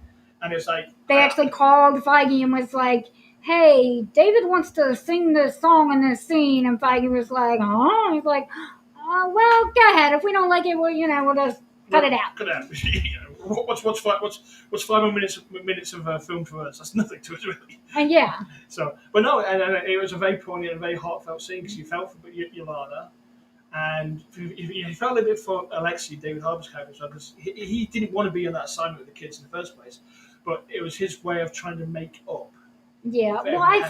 and it's like they actually called Feige and was like, "Hey, David wants to sing this song in this scene," and Feige was like, "Huh?" He's like, "Well, go ahead. If we don't like it, we'll just cut it out." Cut it out. What's 5 more minutes of film for us? That's nothing to us, really. Yeah. So, but no, and it was a very poignant and very heartfelt scene because you felt for Yolanda, and you felt a little bit for Alexei, David Harbour's character, because he didn't want to be on that assignment with the kids in the first place, but it was his way of trying to make up. Yeah. Well, I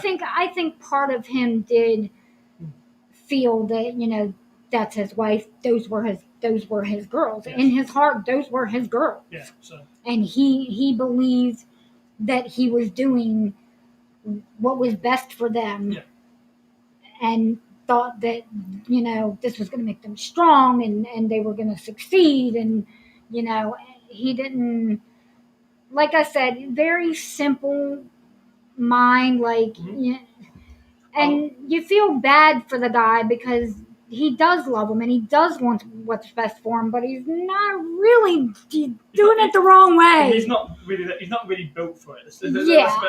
think part of him did feel that that's his wife. Those were his girls. Yes. In his heart, those were his girls. Yeah. So. And he believed that he was doing what was best for them. Yeah. And thought that, this was going to make them strong and they were going to succeed. And, he didn't, like I said, very simple mind, like, and you feel bad for the guy because he does love him and he does want what's best for him, but he's not really doing it the wrong way. He's not really built for it. That's the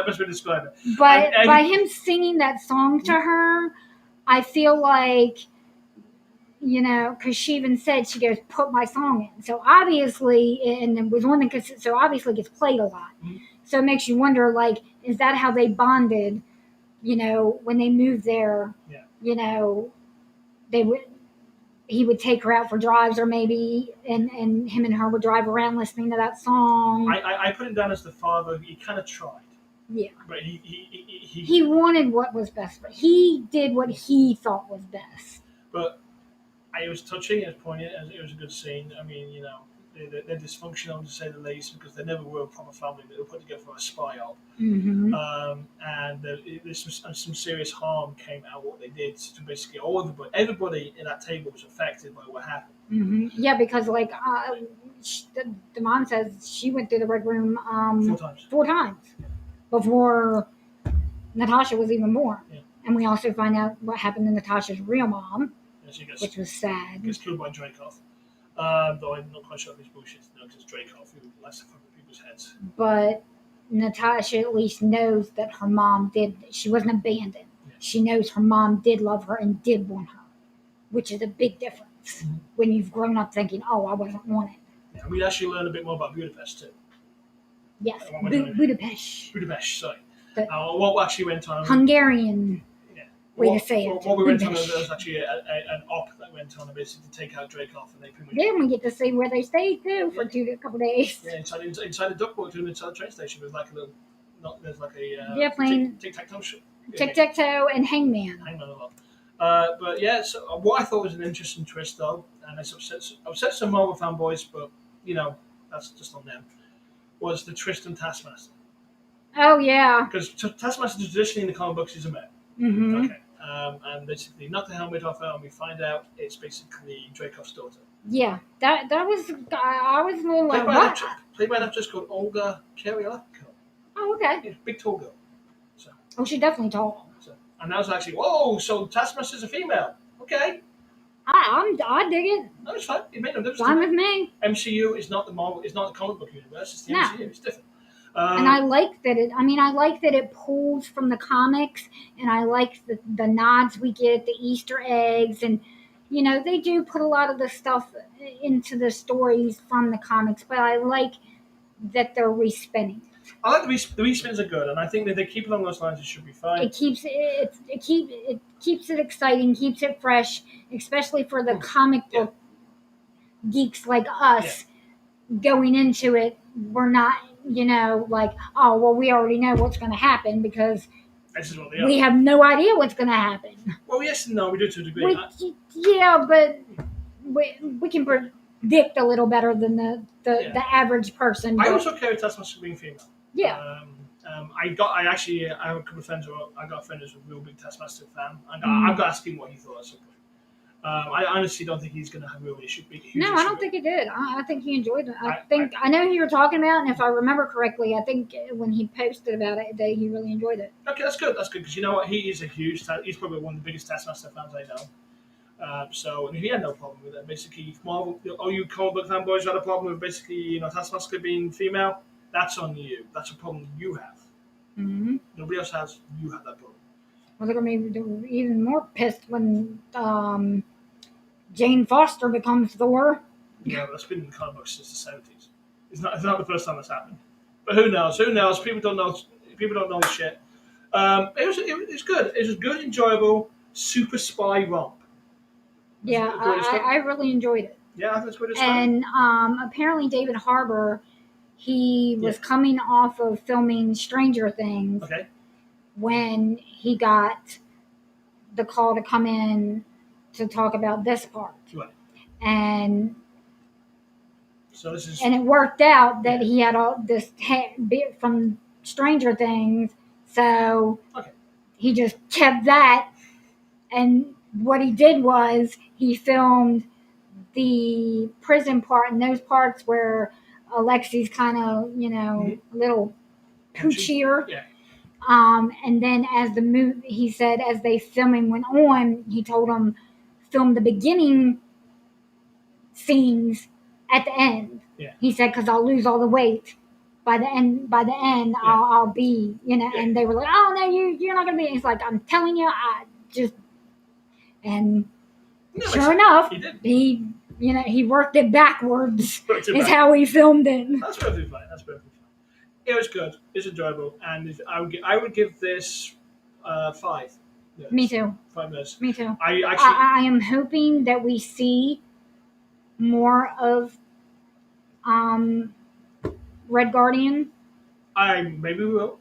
best way to describe it. But by him singing that song to her, I feel like, because she even said, she goes, "Put my song in." So obviously, and it was on the cassette, so obviously it gets played a lot. Mm-hmm. So it makes you wonder, like, is that how they bonded? When they moved there, he would take her out for drives, or maybe, and him and her would drive around listening to that song. I put him down as the father. He kind of tried. Yeah. But he wanted what was best for him. He did what he thought was best. But it was touching, it was poignant, it was a good scene. I mean, they're dysfunctional, to say the least, because they never were a proper family. They were put together for a spy op. Mm-hmm. And there's some serious harm came out of what they did to basically everybody in that table was affected by what happened. Mm-hmm. Yeah, because like the mom says she went through the Red Room 4 times before Natasha was even born. Yeah. And we also find out what happened to Natasha's real mom, which was sad. Gets killed by Dreykov. Though I'm not quite sure if it's bullshit, because it's Dreykov who likes to fuck with people's heads. But Natasha at least knows that her mom she wasn't abandoned. Yeah. She knows her mom did love her and did want her, which is a big difference when you've grown up thinking, "Oh, I wasn't wanted." Yeah, we actually learned a bit more about Budapest too. Yes, Budapest. Budapest, sorry. What actually went on? Hungarian way to say it. What we went on, there was actually an op that went on basically to take out Dreykov, and they pretty much. Then we get to see where they stayed too for a couple days. Yeah, inside the duckboat room inside the train station, there's like a playing tic-tac-toe. Tic-tac-toe and Hangman. Hangman a lot. But yeah, so what I thought was an interesting twist, though, and it's upset some Marvel fanboys, but that's just on them, was the twist on Taskmaster. Oh yeah. Because Taskmaster traditionally in the comic books is a man. Mm-hmm. Okay. And basically, knock the helmet off her, and we find out it's basically Dreykov's daughter. Yeah, that was. I was a little like, what? Played by an actress called Olga Kurylenko. Oh, okay. Yeah, big tall girl. So. Oh, she's definitely tall. And that was actually, whoa! So Taskmaster's a female. Okay. I dig it. No, it's fine. It made no difference. Fine with me. MCU is not the Marvel. It's not the comic book universe. It's the MCU. It's different. And I like that it. I mean, I like that it pulls from the comics, and I like the nods we get, the Easter eggs, and they do put a lot of the stuff into the stories from the comics. But I like that they're respinning. I like the respins are good, and I think that they keep along those lines. It should be fine. It keeps it exciting, keeps it fresh, especially for the comic book geeks like us. Yeah. Going into it, we're not. Like, oh, well, we already know what's going to happen because we have no idea what's going to happen. Well, yes and no, we do to a degree. But we can predict a little better than the average person. I also care Taskmaster being female. Yeah. I have a couple of friends I got a friend who's a real big Taskmaster fan. I've got to ask him what he thought at some point. I honestly don't think he's going to have a real issue. No, I don't think he did. I think he enjoyed it. I know who you were talking about, and if I remember correctly, I think when he posted about it, that he really enjoyed it. Okay, that's good. That's good because you know what? He is he's probably one of the biggest Taskmaster fans I know. So he had no problem with it. Basically, if Marvel, all you comic book fanboys had a problem with basically Taskmaster being female, that's on you. That's a problem you have. Mm-hmm. Nobody else has. You have that problem. Well, they're going to be even more pissed when Jane Foster becomes Thor. Yeah, that's been in the comic books since the 70s. It's not the first time that's happened. But who knows? Who knows? People don't know. People don't know this shit. It was good. It was a good, enjoyable, super spy romp. Yeah, I really enjoyed it. Yeah, I think it's good. And apparently David Harbour, he was coming off of filming Stranger Things. Okay. When he got the call to come in to talk about this part. Right. And so this is, and it worked out that he had all this bit from Stranger Things, so he just kept that, and what he did was he filmed the prison part and those parts where Alexi's kind of, a little poochier. Yeah. And then as the movie, he said, as they filming went on, he told them film the beginning scenes at the end. Yeah. He said, because I'll lose all the weight. By the end, I'll be, And they were like, "Oh no, you're not gonna be." He's like, "I'm telling you, I just." And sure enough, he worked it backwards. Is how he filmed it. That's perfectly fine. It was good. It's enjoyable, and I would give this 5. Yes. Me too. 5 minutes. Me too. I am hoping that we see more of Red Guardian. Maybe we will.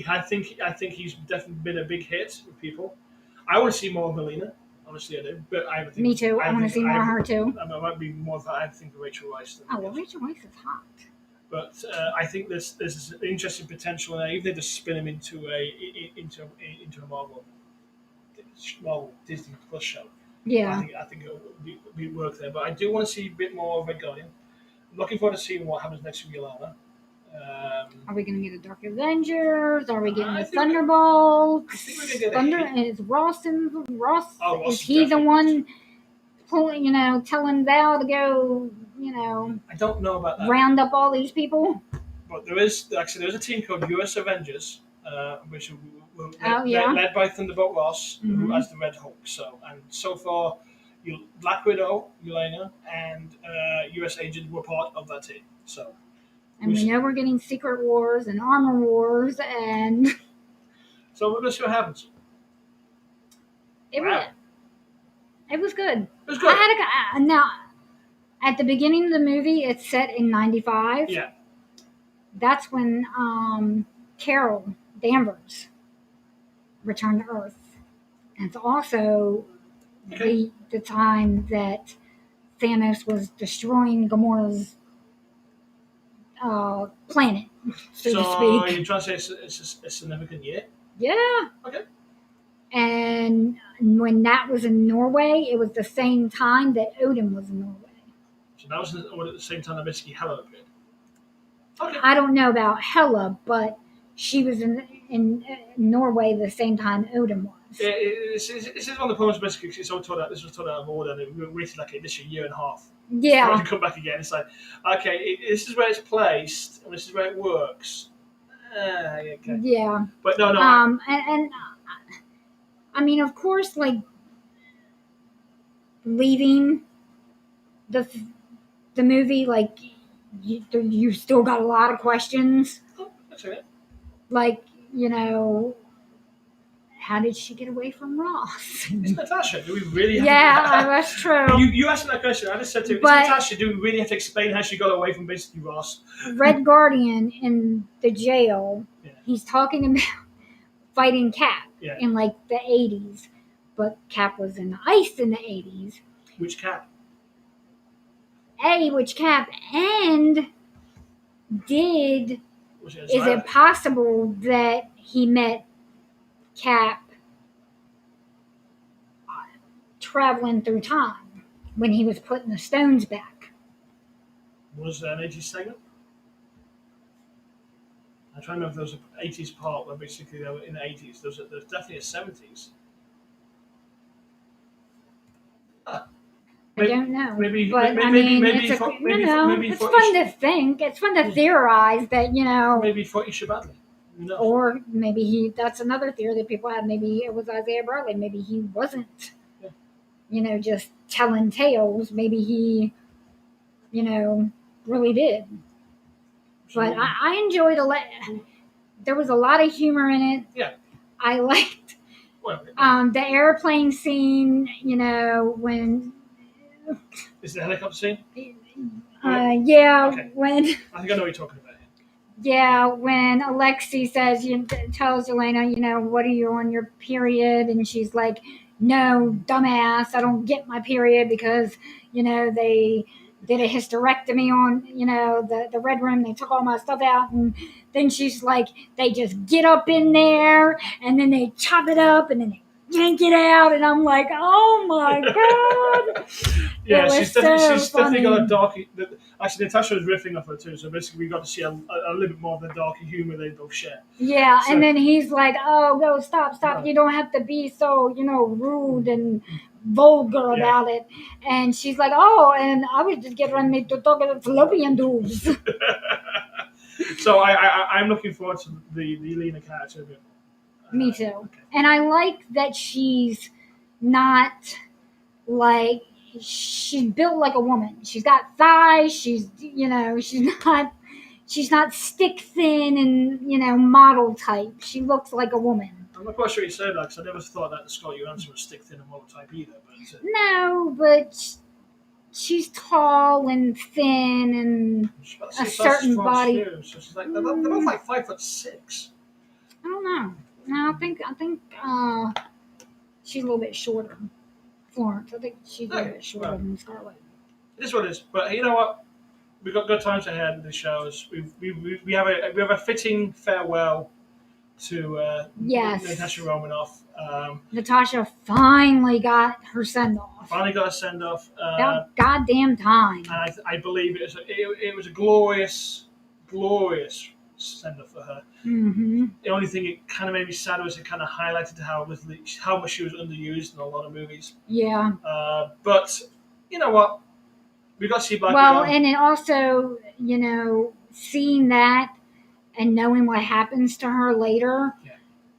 I think he's definitely been a big hit with people. I want to see more of Melina. Honestly, I do. But I think, me too. I want to see more of her too. I might be more of I think Rachel Weisz. Rachel Weisz is hot. But I think there's an interesting potential there. Even if they just spin him into a Marvel Disney Plus show. Yeah. I think it will be work there. But I do want to see a bit more of Red Guardian. I'm looking forward to seeing what happens next with Yelena. Are we going to get a Dark Avengers? Are we getting a Thunderbolts? I think we're going to get is Ross Ross is he the one pulling, telling Val to go, I don't know about that. Round up all these people? But there's a team called US Avengers, which are led by Thunderbolt Ross, Mm-hmm. who has the Red Hulk. And so far, Black Widow, Yelena, and US Agent were part of that team. So. And we know we're getting Secret Wars and Armor Wars, and so we're going to see what happens. It was good. It was good. Now, at the beginning of the movie, it's set in 95. Yeah. That's when Carol Danvers returned to Earth. And it's also the time that Thanos was destroying Gamora's planet, so to speak. You're trying to say it's a significant year? Yeah. Okay. And when that was in Norway, it was the same time that Odin was in Norway. So that was at the same time that basically Hela appeared? Okay. I don't know about Hela, but she was in Norway the same time Odin was. Yeah, this is one of the problems basically because this was taught out of order and we waited like a year and a half. Yeah. To come back again. It's like, okay, this is where it's placed and this is where it works. Okay. Yeah. But no. And I mean, of course, like leaving the movie, like you still got a lot of questions. Oh, that's okay. Like, how did she get away from Ross? It's Natasha. Do we really have to... that's true. You asked me that question. I just said to you, it's Natasha. Do we really have to explain how she got away from basically Ross? Red Guardian in the jail, he's talking about fighting Cap in like the 80s. But Cap was in the ice in the 80s. Which Cap? Which Cap? And is it possible that he met Cap traveling through time when he was putting the stones back? Was there an 80s segment? I'm trying to remember if there was an 80s part where basically they were in the 80s. There's definitely a 70s. I don't know. It's fun to think. It's fun to theorize that, Maybe fought Isha badly. No. Or maybe that's another theory that people have. Maybe it was Isaiah Bradley. Maybe he wasn't, just telling tales. Maybe he, really did. But I enjoyed there was a lot of humor in it. Yeah. I liked the airplane scene, when... Is the helicopter scene? Yeah. Okay. When... I think I know what you're talking about. Yeah, when Alexi says, tells Elena, what are you on your period? And she's like, no, dumbass, I don't get my period because, they did a hysterectomy on, the Red Room. They took all my stuff out. And then she's like, they just get up in there and then they chop it up and then they yank it out. And I'm like, oh my God. Yeah, she's definitely got a dark... Actually, Natasha was riffing off her too, so basically we got to see a little bit more of the darker humor they both share. Yeah, So- and then he's like, "Oh, no, stop! Right. You don't have to be so, rude and vulgar Yeah. about it." And she's like, "Oh, and I was just getting ready to talk about fallopian tubes." So I'm looking forward to the Lena character a bit more. Me too. Okay. And I like that she's not like she's built like a woman. She's got thighs. She's not stick thin and model type. She looks like a woman. I'm not quite sure you said that because I never thought that the Scott Johansson was stick thin and model type either. But No, but she's tall and thin and she's about a 6 certain from body. Stu, so she's like they're both like 5'6". I don't know. No, I think she's a little bit shorter. Florence. I think she's a little bit shorter well. than Scarlett. It is what it is. But you know what? We've got good times ahead of the shows. We have a fitting farewell to Yes. Natasha Romanoff. Natasha finally got her send off. Finally got a send off. About goddamn time. And I believe it was a glorious send off for her. Mm-hmm. The only thing it kind of made me sad was it kind of highlighted how much she was underused in a lot of movies. Yeah. But you know what? We got to see Black Well, Widow. and it also, seeing that and knowing what happens to her later, Yeah.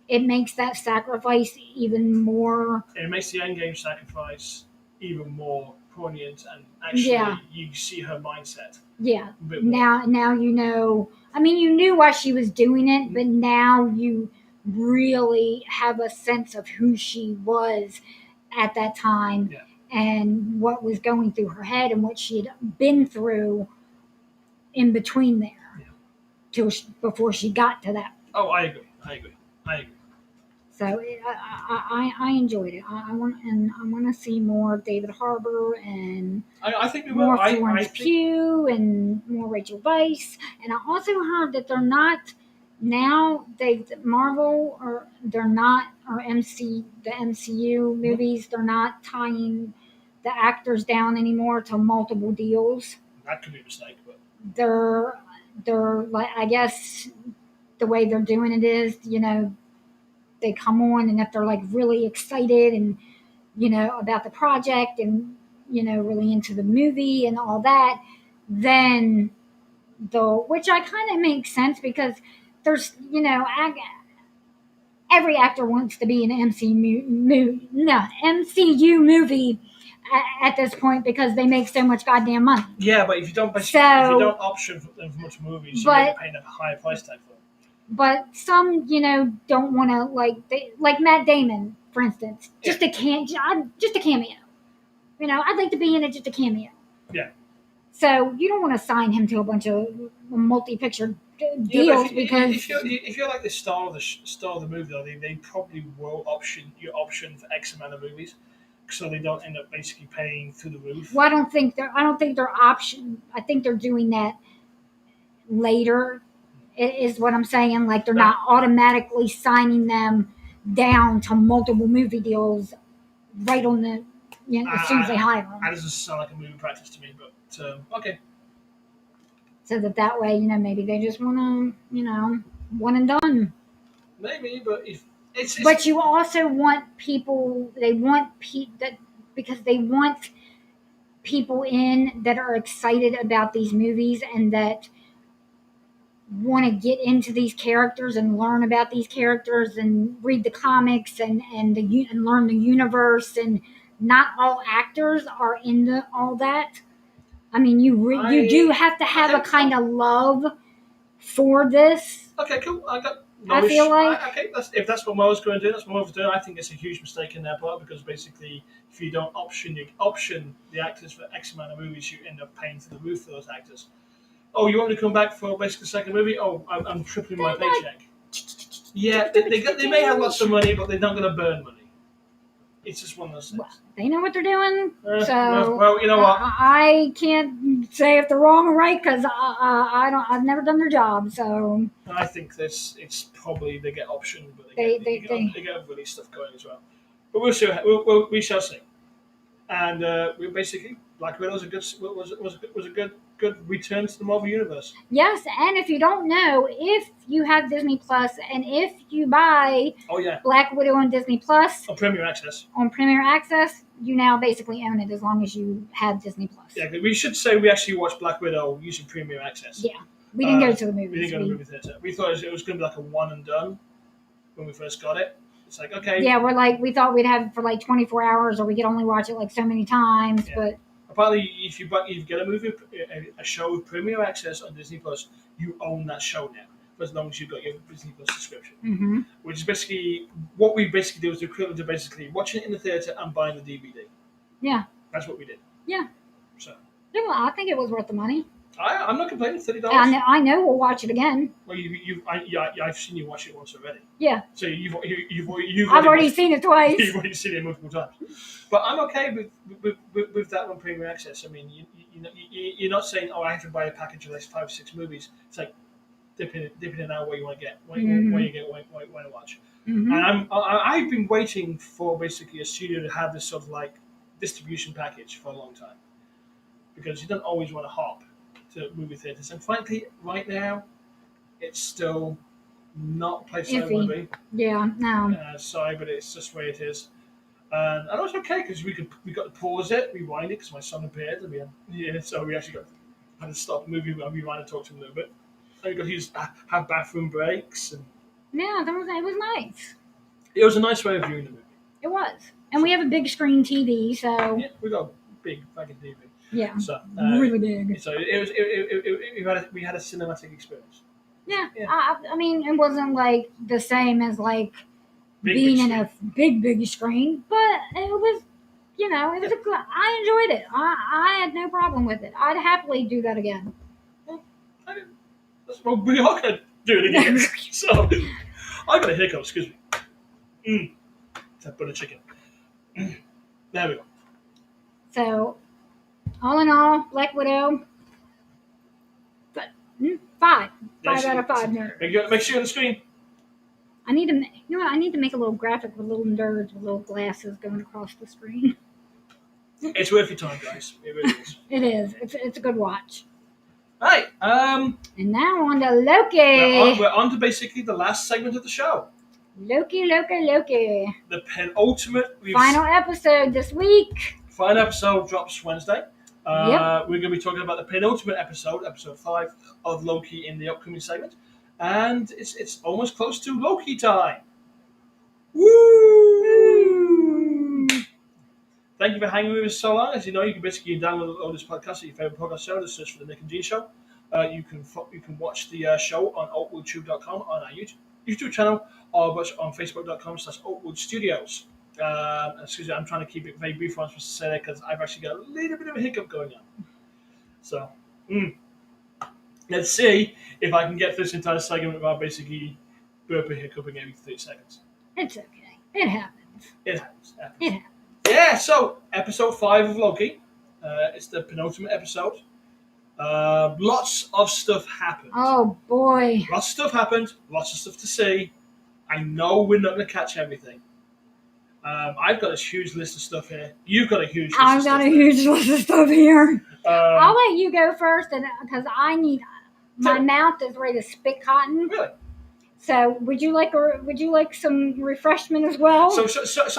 it makes that sacrifice even more. It makes the Endgame sacrifice even more poignant, and actually you see her mindset. Yeah. A bit more. Now you know. I mean, you knew why she was doing it, but now you really have a sense of who she was at that time. Yeah. And what was going through her head and what she had been through in between there before she got to that. Oh, I agree. So I enjoyed it. I want to see more of David Harbour and I think we will. more Florence Pugh and more Rachel Weisz. And I also heard that they're not now Marvel or they're not or the MCU movies. They're not tying the actors down anymore to multiple deals. That could be a mistake, but They're like, I guess the way they're doing it is, they come on and if they're like really excited and about the project and really into the movie and all that, then which I kind of makes sense because there's every actor wants to be in an MCU movie at this point because they make so much goddamn money. Yeah, but if you don't option for them for much movies, you're going to pay a higher price tag for them. But some, don't want to like Matt Damon, for instance, just a cameo. I'd like to be in it just a cameo. Yeah. So you don't want to sign him to a bunch of multi-picture deals because if you're like the star of the movie, though, they probably will option for X amount of movies, so they don't end up basically paying through the roof. Well, I don't think they're option. I think they're doing that later. Is what I'm saying. Like they're not automatically signing them down to multiple movie deals right on the as soon as they hire them. That doesn't sound like a movie practice to me, but okay. So that way, maybe they just want to, one and done. Maybe, but if it's but you also want people. They want because they want people in that are excited about these movies and that want to get into these characters and learn about these characters and read the comics and learn the universe. And not all actors are into all that. I mean, you do have to have a kind of love for this. Okay, cool. I feel like if that's what Mo's going to do, that's what Mo's doing. I think it's a huge mistake in their part because basically, if you don't option the actors for X amount of movies, you end up paying through the roof for those actors. Oh, you want me to come back for basically the second movie? Oh, I'm tripling my paycheck. Yeah, they may have lots of money, but they're not going to burn money. It's just one of those things. Well, they know what they're doing. Well, you know what? I can't say if they're wrong or right because I've never done their job. So I think it's probably they get optioned, but they get really stuff going as well. But we'll see. We shall see. And we basically Black Widow was a good good return to the Marvel Universe. Yes, and if you don't know, if you have Disney Plus and if you buy Oh yeah, Black Widow on Disney Plus on Premier Access. on Premier Access, you now basically own it as long as you have Disney Plus. Yeah, we should say we actually watched Black Widow using Premier Access. Yeah. We didn't go to the movies. We didn't go to the movie theater. We thought it was going to be like a one and done when we first got it. It's like, okay. Yeah, we thought we'd have it for like 24 hours or we could only watch it like so many times, Yeah. but apparently if you get a show with Premier Access on Disney Plus, you own that show now for as long as you've got your Disney Plus subscription. Mm-hmm. Which is basically what we basically did was the equivalent to basically watching it in the theater and buying the DVD. Yeah. That's what we did. Yeah. So I think it was worth the money. I'm not complaining. $30. I know we'll watch it again. Well, I've seen you watch it once already. Yeah. So you've I've already seen it twice. You've already seen it multiple times. But I'm okay with that on Premier Access. I mean, you're not saying, oh, I have to buy a package of like 5 or 6 movies. It's like dipping in out what you want to get, what you want to watch. Mm-hmm. And I've been waiting for basically a studio to have this sort of like distribution package for a long time, because you don't always want to hop to movie theaters. And frankly, right now, it's still not a place I want to be. Yeah, no. Sorry, but it's just the way it is. And it was okay because we got to pause it, rewind it because my son appeared, and so we actually had to stop the movie and rewind and talk to him a little bit. And we got to have bathroom breaks, and yeah, it was nice. It was a nice way of viewing the movie. It was, and we have a big screen TV, so yeah, we got a big fucking TV. Yeah, so really big. So we had a cinematic experience. Yeah. I mean, it wasn't like the same as like Big in a big screen, but it was, it was I enjoyed it. I had no problem with it. I'd happily do that again. Well, we are going to do it again. So, I got a hiccup, excuse me. It's that butter chicken. There we go. So, all in all, Black Widow, but 5 out of 5 nerds. Make sure you're on the screen. I need to, I need to make a little graphic with little nerds with little glasses going across the screen. It's worth your time, guys. It really is. It is. It's a good watch. Right. And now on to Loki. We're on to basically the last segment of the show. Loki. The penultimate. Final episode this week. Final episode drops Wednesday. Yep. We're going to be talking about the penultimate episode 5 of Loki in the upcoming segment. And it's almost close to Loki time. Woo! Thank you for hanging with us so long. As you know, you can basically download this podcast at your favorite podcast show. Just search for the Nick and Gene Show. You can watch the show on altwoodtube.com on our YouTube channel, or watch on facebook.com/altwoodstudios. Excuse me, I'm trying to keep it very brief. I'm supposed to say that because I've actually got a little bit of a hiccup going on. So, let's see if I can get through this entire segment without basically burping, hiccuping every 30 seconds. It's okay. It happens. It happens. It happens. Yeah, so episode 5 of Loki. It's the penultimate episode. Lots of stuff happened. Oh, boy. Lots of stuff happened. Lots of stuff to see. I know we're not going to catch everything. I've got this huge list of stuff here. You've got a huge list I've got a huge list of stuff here. I'll let you go first because my mouth is ready to spit cotton. Really? So would you like some refreshment as well? So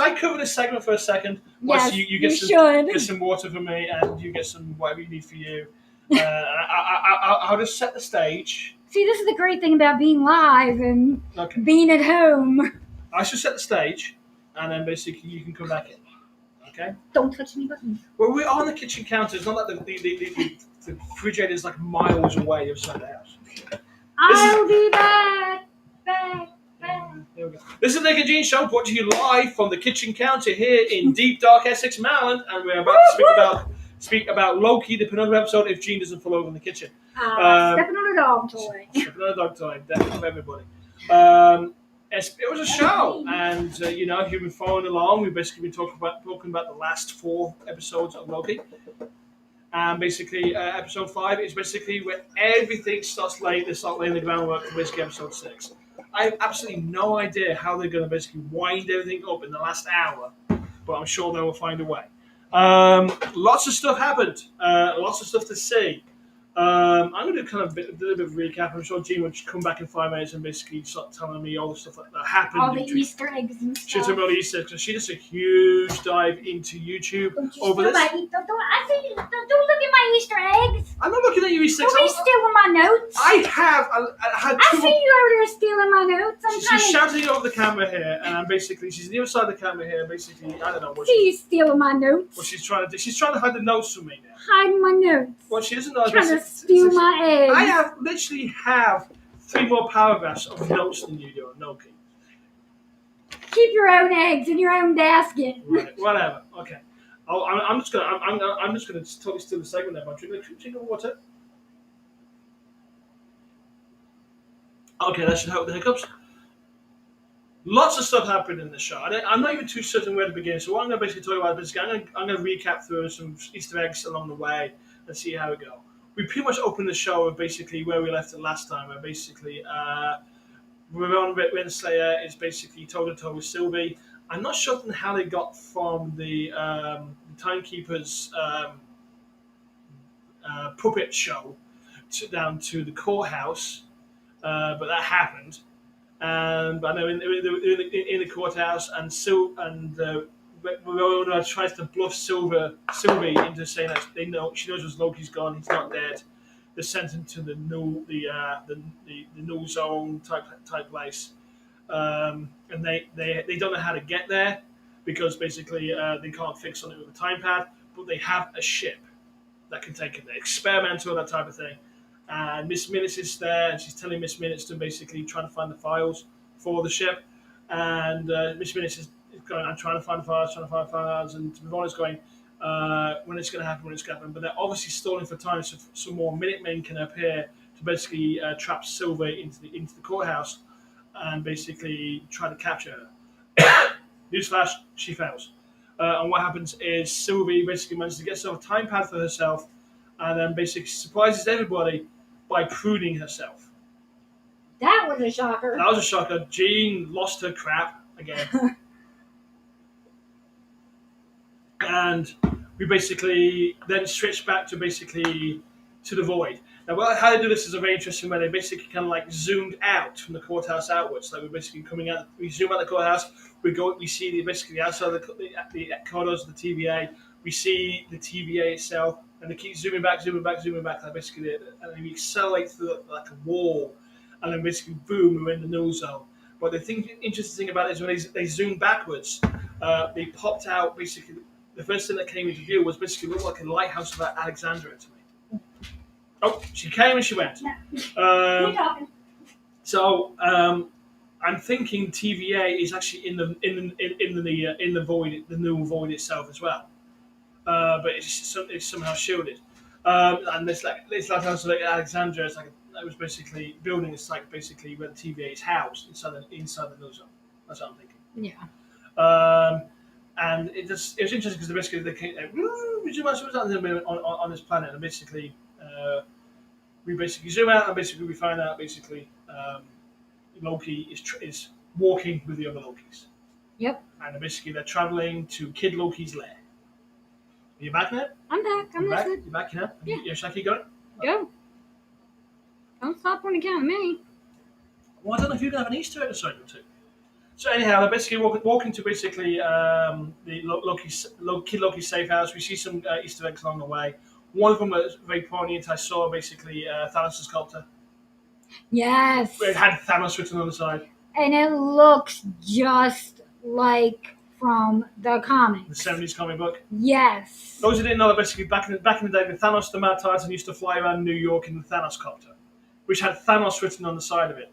I cover this segment for a second. Yes, you get some water for me, and you get some whatever you need for you. I'll just set the stage. See, this is the great thing about being live and being at home. I should set the stage, and then basically you can come back in. Okay? Don't touch any buttons. Well, we're on the kitchen counter. It's not like the refrigerator is like miles away outside the house. I'll be back. Here we go. This is the Nick and Gene Show, brought to you live from the kitchen counter here in deep dark Essex, Maryland, and we're about to speak about Loki, the penultimate episode. If Gene doesn't fall over in the kitchen, stepping on a dog toy. Stepping on a dog toy, definitely for everybody. It was a show, and if you've been following along, we've basically been talking about the last 4 episodes of Loki. And basically, episode 5 is basically where everything starts laying the groundwork for basically episode 6. I have absolutely no idea how they're going to basically wind everything up in the last hour, but I'm sure they will find a way. Lots of stuff happened. Lots of stuff to see. I'm going to kind of do a little bit of recap. I'm sure Jean would come back in 5 minutes and basically start telling me all the stuff that happened. All the Easter eggs and She'll stuff. tell me all the Easter eggs because she does a huge dive into YouTube Don't you over steal this. my, don't look at my Easter eggs. I'm not looking at you, Easter eggs. Don't be stealing my notes. I had I two. see you over there stealing my notes. I'm trying She's to shouting over the camera here, and I'm basically she's on the other side of the camera here. Basically, I don't know what see you stealing my notes. she's trying to do. She's trying to hide the notes from me now. Hiding my notes. What she doesn't know is Trying to basically- steal my eggs. I literally have 3 more paragraphs of notes than you do on Loki. Keep your own eggs in your own basket. Right, whatever. Okay. I'm just gonna totally steal the segment there. But drink of water. Okay, that should help the hiccups. Lots of stuff happened in the show. I'm not even too certain where to begin. So what I'm going to basically talk about is I'm going to recap through some Easter eggs along the way and see how we go. We pretty much opened the show with basically where we left it last time. Where basically Ramon Renslayer is basically toe to toe with Sylvie. I'm not sure how they got from the Timekeeper's puppet show down to the courthouse, but that happened. But I know in the courthouse, and Ramona tries to bluff Sylvie into saying that she knows Loki's gone. He's not dead. They're sent him to the new zone type place, and they don't know how to get there because basically they can't fix something with a time pad. But they have a ship that can take it there, experimental, that type of thing. And Miss Minutes is there, and she's telling Miss Minutes to basically try to find the files for the ship. And Miss Minutes is going, I'm trying to find the files, and Ravonna's going, when it's going to happen. But they're obviously stalling for time, so some more Minutemen can appear to basically trap Sylvie into the courthouse and basically try to capture her. Newsflash, she fails. And what happens is Sylvie basically manages to get herself a time pad for herself, and then basically surprises everybody by pruning herself. That was a shocker. That was a shocker. Jean lost her crap again. And we basically then switch back to basically to the void. Now, how they do this is a very interesting way. They basically kind of like zoomed out from the courthouse outwards. Like we're basically coming out. We zoom out the courthouse. We see basically outside the corridors of the TVA. We see the TVA itself, and they keep zooming back. Like basically, and we accelerate through like a wall, and then basically boom, we're in the null zone. But the interesting thing about it is when they zoomed backwards, they popped out basically. The first thing that came into view was basically looked like a lighthouse of Alexandria to me. Oh, she came and she went. So I'm thinking TVA is actually in the void, the new void itself as well, but it's somehow shielded. And this lighthouse of Alexandria is that was basically building. It's like basically where the TVA is housed inside the new zone. That's what I'm thinking. Yeah. And it was interesting because basically they came on this planet, and basically we basically zoom out, and basically we find out basically Loki is walking with the other Lokis. Yep. And basically they're traveling to Kid Loki's lair. Are you back now? I'm back. I'm listening. You back? You know? Yeah. Should I keep going? Go. Don't stop when you count me. Well, I don't know if you're gonna have an Easter egg or something too. So anyhow, they're basically walking to basically the Kid Loki's safe house. We see some Easter eggs along the way. One of them was very poignant. I saw basically Thanos' sculptor. Yes. It had Thanos written on the side. And it looks just like from the comics. The 70s comic book. Yes. Those who didn't know that basically back in the day, the Thanos, the Mad Titan, used to fly around New York in the Thanos copter, which had Thanos written on the side of it.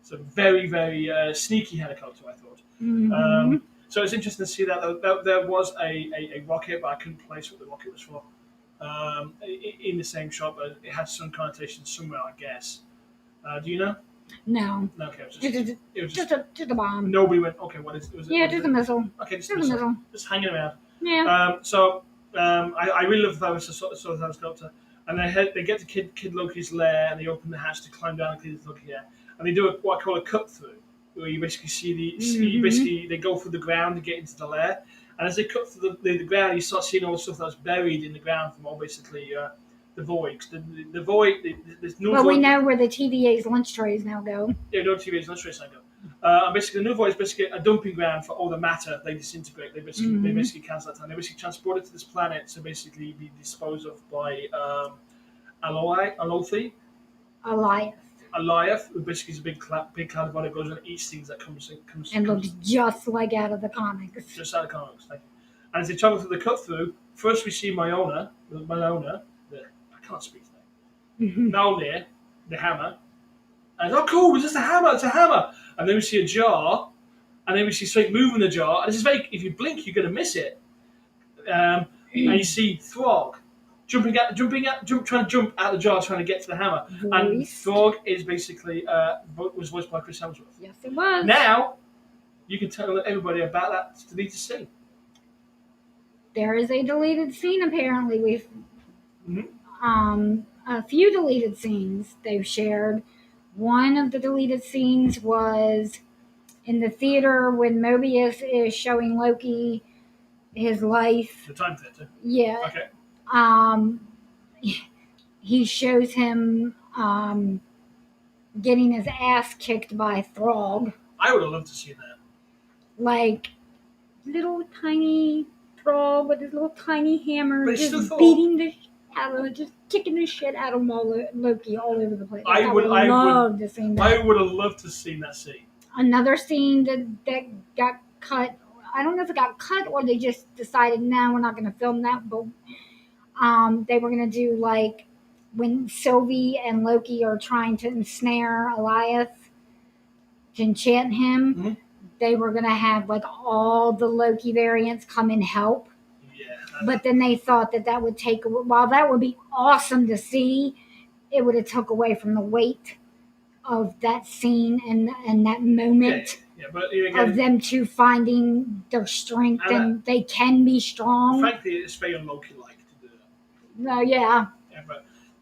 It's a very, very sneaky helicopter, I thought. Mm-hmm. So it's interesting to see that there was a rocket, but I couldn't place what the rocket was for. In the same shot, but it had some connotation somewhere, I guess. Do you know? No. Okay, it was Just a bomb. nobody went. Okay, what is? Was it? Yeah, was just it? a missile. Okay, just Just a a missile. missile. Just hanging around. Yeah. I really love that was a sort of helicopter, and they get to Kid Loki's lair, and they open the hatch to climb down Kid Loki's lair, and they do what I call a cut through, where you basically see they go through the ground to get into the lair, and as they cut through the ground, you start seeing all the stuff that was buried in the ground from all basically the void. The void. There's no Well, void. we know where the TVA's lunch trays now go. Yeah, no TVs, not straight cycle. And basically, the new void is basically a dumping ground for all the matter they disintegrate. They basically cancel that time. They basically transport it to this planet to basically be disposed of by Alothi, Elias. Eliath, who basically is a big cloud of body that goes and eats things that And looks comes just like out of the comics. just out of comics. Thank you. And as they travel through the cut through, first we see Malona, I can't speak today. Mjolnir, the hammer. And oh, cool! It's just a hammer. It's a hammer. And then we see a jar, and then we see straight moving the jar. And this is very. If you blink, you're going to miss it. And you see Throg trying to jump out of the jar, trying to get to the hammer. And Voiced. Throg is basically was voiced by Chris Hemsworth. Yes, it was. Now you can tell everybody about that deleted scene. There is a deleted scene. Apparently, we've Mhm. a few deleted scenes they've shared. One of the deleted scenes was in the theater when Mobius is showing Loki his life. The time theater. Yeah. Okay. He shows him getting his ass kicked by Throg. I would have loved to see that. Like little tiny Throg with his little tiny hammer, But it's just still beating the out of, just kicking the shit out of Loki all over the place. I would love to see that. I would have loved to see that scene. Another scene that got cut. I don't know if it got cut or they just decided, no, we're not going to film that. But they were going to do like when Sylvie and Loki are trying to ensnare Elias to enchant him. Mhm. They were going to have like all the Loki variants come and help. Yeah. But then they thought that would take, while that would be awesome to see, it would have took away from the weight of that scene and that moment but of again, them two finding their strength and they can be strong. frankly, it's very Loki-like to do that. No, yeah. Yeah,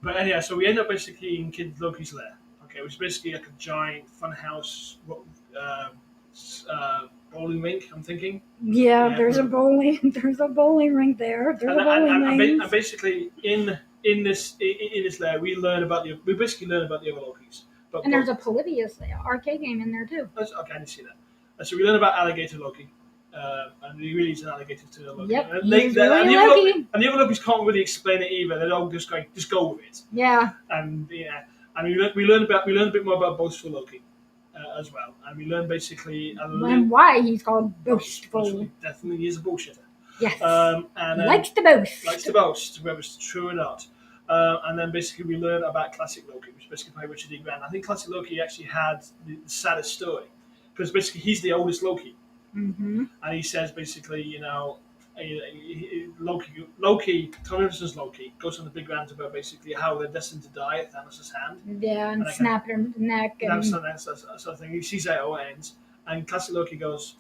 but anyhow, so we end up basically in Kid Loki's lair. Okay, which is basically like a giant funhouse bowling rink. I'm thinking. Yeah, Yeah. there's a bowling rink there. There's a bowling lane. And basically in this lair, we basically learn about the other Lokis. And there's a Polybius arcade game in there too. Okay, I didn't see that. So we learn about Alligator Loki. And he really is an alligator to the Loki. Yep, And he's really Loki. And the other Lokis can't really explain it either. They're all just going, just go with it. Yeah. And we learn a bit more about Boastful Loki as well. And we learn basically And why he's called Boastful. Definitely is a bullshitter. Yes. And likes to boast. Likes to boast, whether it's true or not. And then basically we learn about Classic Loki, which is basically by Richard E. Grant. I think Classic Loki actually had the saddest story because basically he's the oldest Loki. Mm-hmm. And he says basically, Loki, Tom Hiddleston's Loki, goes on the big rant about basically how they're destined to die at Thanos' hand. Yeah, and snap their neck. And that sort of thing. He sees that it all ends. And Classic Loki goes,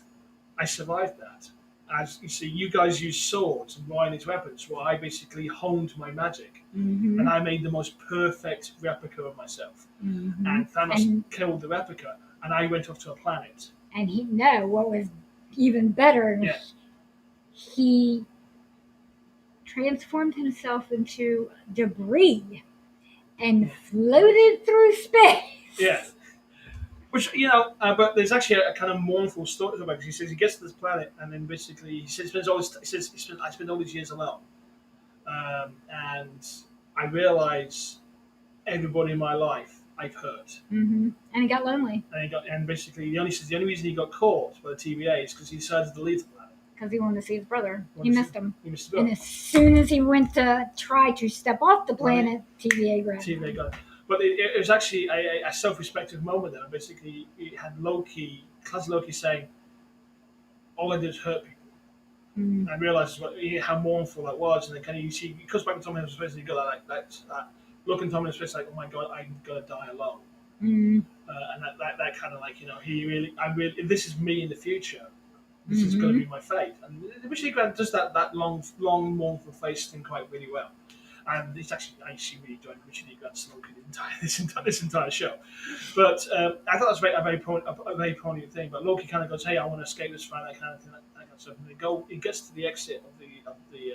I survived that. As you see, you guys use swords and Ryan's weapons, while I basically honed my magic. Mm-hmm. And I made the most perfect replica of myself. Mm-hmm. And Thanos killed the replica, and I went off to a planet. And what was even better, he transformed himself into debris and floated through space. Yeah. Which, but there's actually a kind of mournful story about it, because he says he gets to this planet and then basically he says I spend all these years alone. And I realise everybody in my life I've hurt. Mm-hmm. And he got lonely. And basically the only reason he got caught by the TVA is because he decided to leave the planet. Because he wanted to see his brother. He missed him. He missed his brother. And as soon as he went to try to step off the planet, TVA grabbed him. TVA got him. But it was actually a self-respective moment there. Basically, it had Classic Loki saying, all I did was hurt people. Mm. And I realised how mournful that was. And then he cuts back to Tom Hiddleston's face and you got that look in Tom Hiddleston's face like, oh my God, I'm going to die alone. Mm. And that kind of if this is me in the future, this is going to be my fate. And Richard Grant does that long mournful face thing quite really well. And it's actually really enjoyed Richard E. Grant's Loki this entire show. But I thought that was a very poignant thing. But Loki kind of goes, "Hey, I want to escape this fight," that kind of stuff. And he gets to the exit of the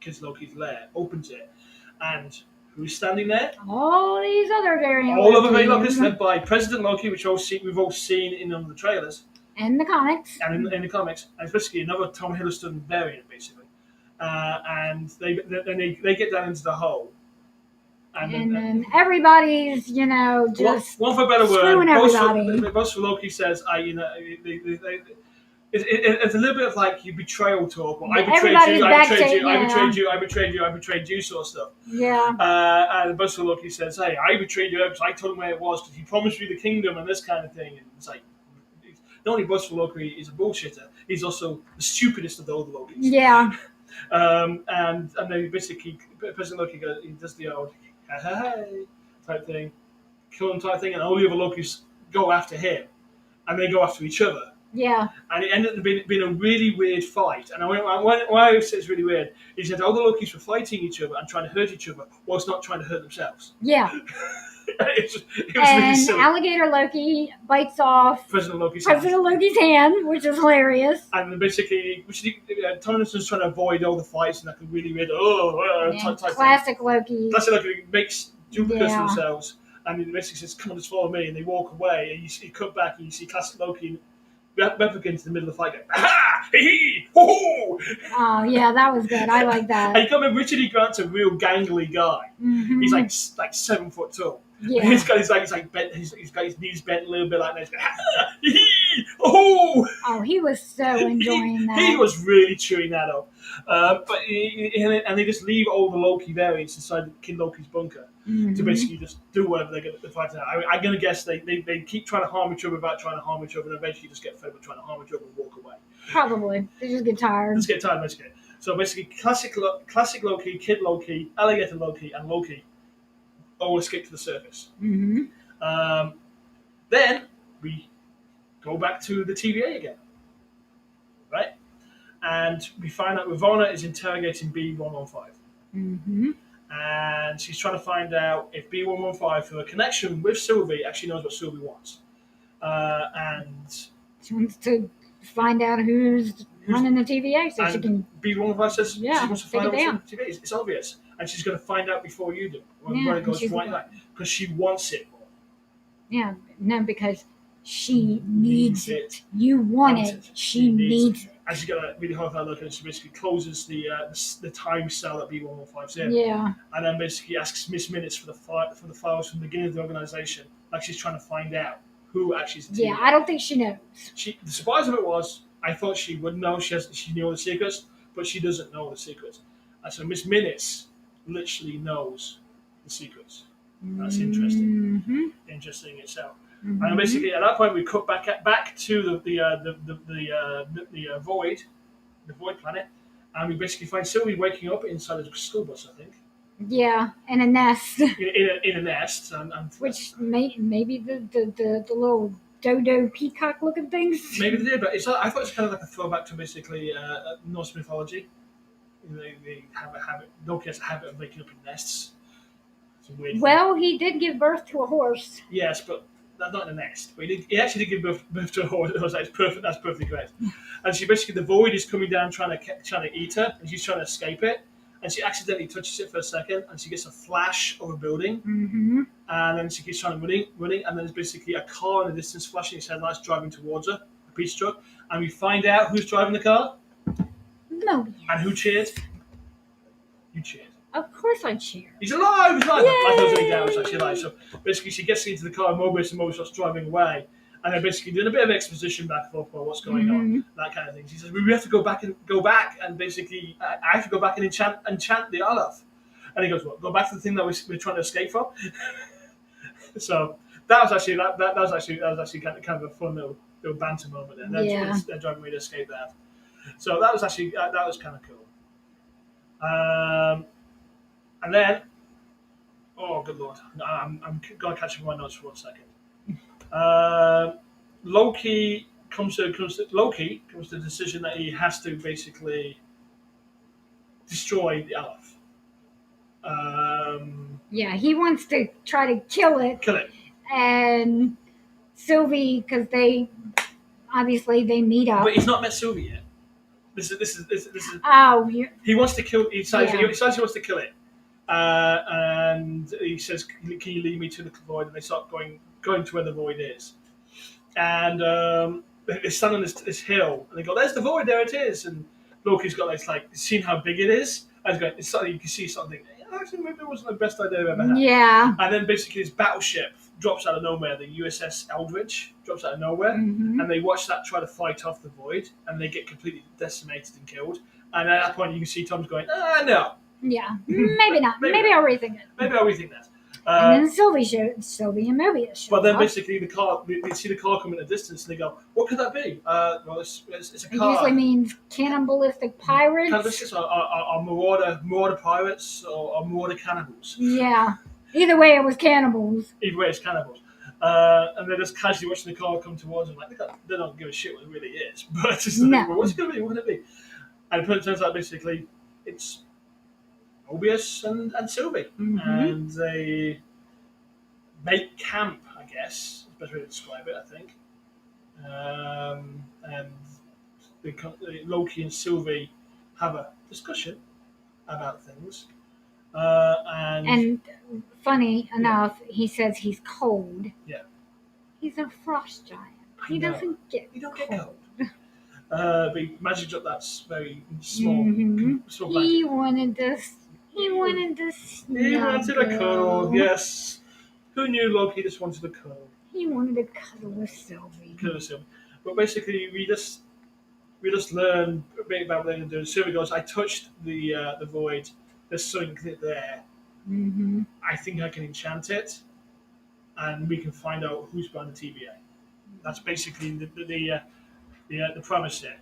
Kids Loki's lair, opens it, And who's standing there? All these other variant All of the variant Lokis Lokis, led by President Loki, which we've all seen in the trailers and the comics. and in the comics. And it's basically another Tom Hiddleston variant, basically. And they get down into the hole. And then everybody's, just one for a better word. screwing everybody. Most for Loki says, it's a little bit of like you betrayal talk. Or, I betrayed you, sort of stuff. Yeah. And Buster Loki says, "Hey, I betrayed you because I told him where it was because he promised me the kingdom and this kind of thing." And it's like, not only Buster Loki is a bullshitter, he's also the stupidest of all the Lokis. Yeah. And then basically President Loki he does the old hey type thing, kill him type thing, and all the other Lokis go after him, and they go after each other. Yeah. And it ended up being a really weird fight. And why I say it's really weird is that all the Lokis were fighting each other and trying to hurt each other whilst not trying to hurt themselves. Yeah. it was and really silly. Alligator Loki bites off President Loki's hand, which is hilarious. And then basically, Tom Hiddleston's trying to avoid all the fights and like a really weird, classic Loki. Classic Loki makes duplicates of themselves. And he basically says, "Come on, just follow me." And they walk away. And you cut back and you see classic Loki replicate into the middle of the fight going, "Ha! Hee! Ho! Oh, yeah, that was good. I like that. And you got Richard E. Grant's a real gangly guy. Mm-hmm. He's like 7 foot tall. Yeah. He's got he's got his knees bent a little bit like that. He's going, "Ha! Hee! Ho!" Oh, he was so enjoying that. He was really chewing that up. But they just leave all the Loki variants inside Kid Loki's bunker to basically just do whatever they're going to fight out. I'm going to guess they keep trying to harm each other without trying to harm each other, and eventually just get fed with trying to harm each other and walk away. Probably. They just get tired. Just get tired, basically. So basically, classic Loki, Kid Loki, Alligator Loki, and Loki all escape to the surface. Mm-hmm. Then we go back to the TVA again, right? And we find out Ravonna is interrogating B115. Mm-hmm. And she's trying to find out if B115, through a connection with Sylvie, actually knows what Sylvie wants. And she wants to find out who's running the TVA so she can... B115 says she wants to find out what TVA is. It's obvious. And she's going to find out before you do. When it goes right, because she wants it more. Yeah, no, because she needs it. You want it. She needs it. And she's got a really horrified look, and she basically closes the time cell that B115's in. Yeah. And then basically asks Miss Minutes for the files from the beginning of the organization, like she's trying to find out who actually is the team. Yeah, I don't think she knows. The surprise of it was, I thought she would know. She knew all the secrets, but she doesn't know the secrets. And so Miss Minutes literally knows the secrets. That's interesting. Mm-hmm. Interesting itself. Mm-hmm. And basically, at that point, we cut back to the void, the void planet, and we basically find Sylvie waking up inside a school bus, I think. Yeah, in a nest. in a nest, and which maybe the little dodo peacock looking things. Maybe they did, but I thought it was kind of like a throwback to basically Norse mythology. They have a habit. Loki has a habit of waking up in nests. It's a weird thing. He did give birth to a horse. Yes, but that's not in a nest. But he actually did give birth to a horse. That's perfect. That's perfectly correct. And she basically, the void is coming down, trying to eat her, and she's trying to escape it. And she accidentally touches it for a second, and she gets a flash of a building. Mm-hmm. And then she keeps trying running, and then there's basically a car in the distance flashing its headlights, driving towards her, a pizza truck. And we find out who's driving the car. Mobius. And who cheered? You cheered. Of course I cheer. He's alive! He's alive! Yay! I thought he was actually alive. So basically, she gets into the car of Mobius, and Mobius starts driving away. And they're basically doing a bit of exposition back and forth about what's going on, that kind of thing. She says, we have to go back and basically, I have to go back and enchant the Olaf. And he goes, what? Go back to the thing that we're trying to escape from? So that was actually kind of a fun little banter moment. And they're driving me to escape that. So that was actually that was kind of cool. And then, oh good lord, I'm gonna catch up my notes for 1 second. Loki comes to the decision that he has to basically destroy the Olaf. He wants to try to kill it. And Sylvie, because they meet up. But he's not met Sylvie yet. This is. Oh, he wants to kill. He decides he wants to kill it, and he says, "Can you lead me to the void?" And they start going to where the void is, and they stand on this hill, and they go, "There's the void, there it is." And Loki's got this like, seen how big it is, and it's something you can see something. Actually, maybe it wasn't the best idea I've ever had. Yeah. And then basically his battleship drops out of nowhere, the USS Eldridge drops out of nowhere, and they watch that try to fight off the void, and they get completely decimated and killed. And at that point, you can see Tom's going, no. Yeah. Maybe not. Maybe I'll rethink it. Maybe I'll rethink that. And then Sylvie and Mobius show But then up. basically the car, they see the car come in the distance, and they go, "What could that be?" Well, it's a It car. usually means cannibalistic pirates. Cannibalistic are marauder pirates or marauder cannibals. Yeah. Either way, it was cannibals. Either way, it's cannibals. And they're just casually watching the car come towards them, like they don't give a shit what it really is. But just like, well, what's it going to be? What can it be? And it turns out basically it's Mobius and Sylvie, and they make camp. I guess is the best way to describe it. I think, and Loki and Sylvie have a discussion about things, And funny enough, he says he's cold. Yeah. He's a frost giant. He doesn't get cold. But magic drop that's very small. Small He wanted to He wanted a cuddle, yes. Who knew Loki just wanted a cuddle? He wanted to cuddle with Sylvie. But basically, we just learn a bit about what they're going to do. Sylvie goes, "I touched the void. There's something there. I think I can enchant it, and we can find out who's behind the TVA." That's basically the premise here.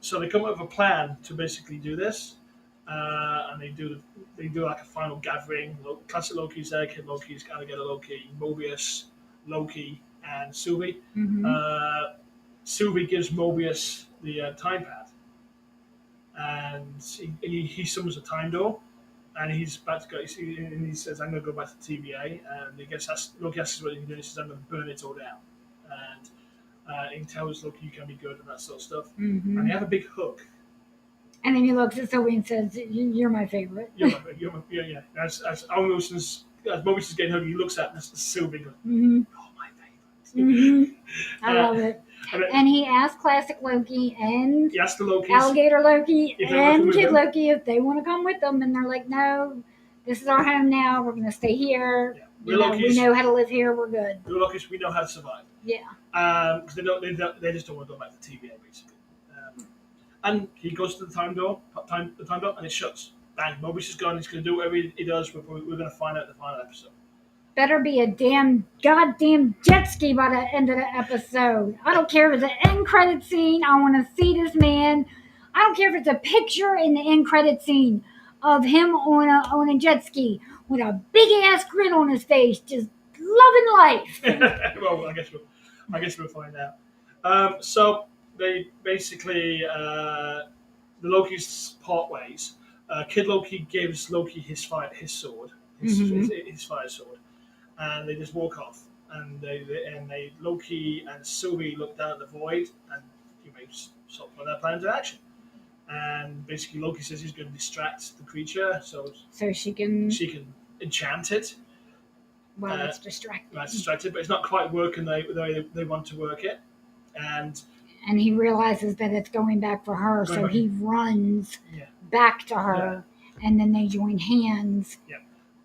So they come up with a plan to basically do this, and they do like a final gathering. Classic Loki's there. Kid Loki's Alligator Loki, Mobius, Loki, and Sylvie. Sylvie gives Mobius the time pad, and he summons a time door, and he's about to go. And he says, "I'm going to go back to the TVA," and I guess Loki asks what he can do. He says, "I'm going to burn it all down," and he tells Loki you can be good and that sort of stuff. And they have a big hug. And then he looks at Sylvie and says, "You're my favorite." Yeah. As Mobius is getting hugged, he looks at Sylvie going, "Oh, my favorite." I love it. And he asked Classic Loki and He asked the Lokis, Alligator Loki and Kid him. Loki if they want to come with them, and they're like, "No, this is our home now. We're going to stay here. Yeah. We know how to live here. We're good." We're Lokis. We know how to survive. Yeah. Because they just don't want to go back to TVA basically. And he goes to the time door, and it shuts. Bang! Mobius is gone. He's going to do whatever he does. We're going to find out in the final episode. Better be a goddamn jet ski by the end of the episode. I don't care if it's an end credit scene. I want to see this man. I don't care if it's a picture in the end credit scene of him on a jet ski with a big ass grin on his face, just loving life. Well, I guess we'll find out. So they basically the Lokis part ways. Kid Loki gives Loki his fire sword, his fire sword, and they just walk off. And they Loki and Sylvie look down at the void, and sort of put their plan into action. And basically, Loki says he's going to distract the creature, so she can enchant it. Well, that's distracting. That's distracted, but it's not quite working the way they want to work it. And he realizes that it's going back for her, so he runs back to her, and then they join hands. Yeah.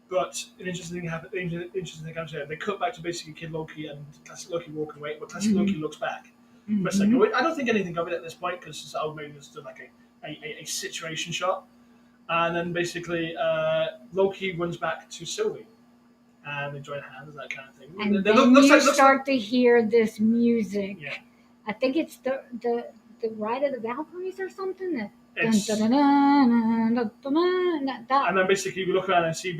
But an interesting thing happens here. They cut back to basically Kid Loki and Classic Loki walking away, but Classic Loki looks back. But it's like, I don't think anything of it at this point because it's maybe just like a situation shot. And then basically Loki runs back to Sylvie. And they join hands, that kind of thing. And then you start to hear this music. Yeah. I think it's the Ride of the Valkyries or something. And then basically we look around and see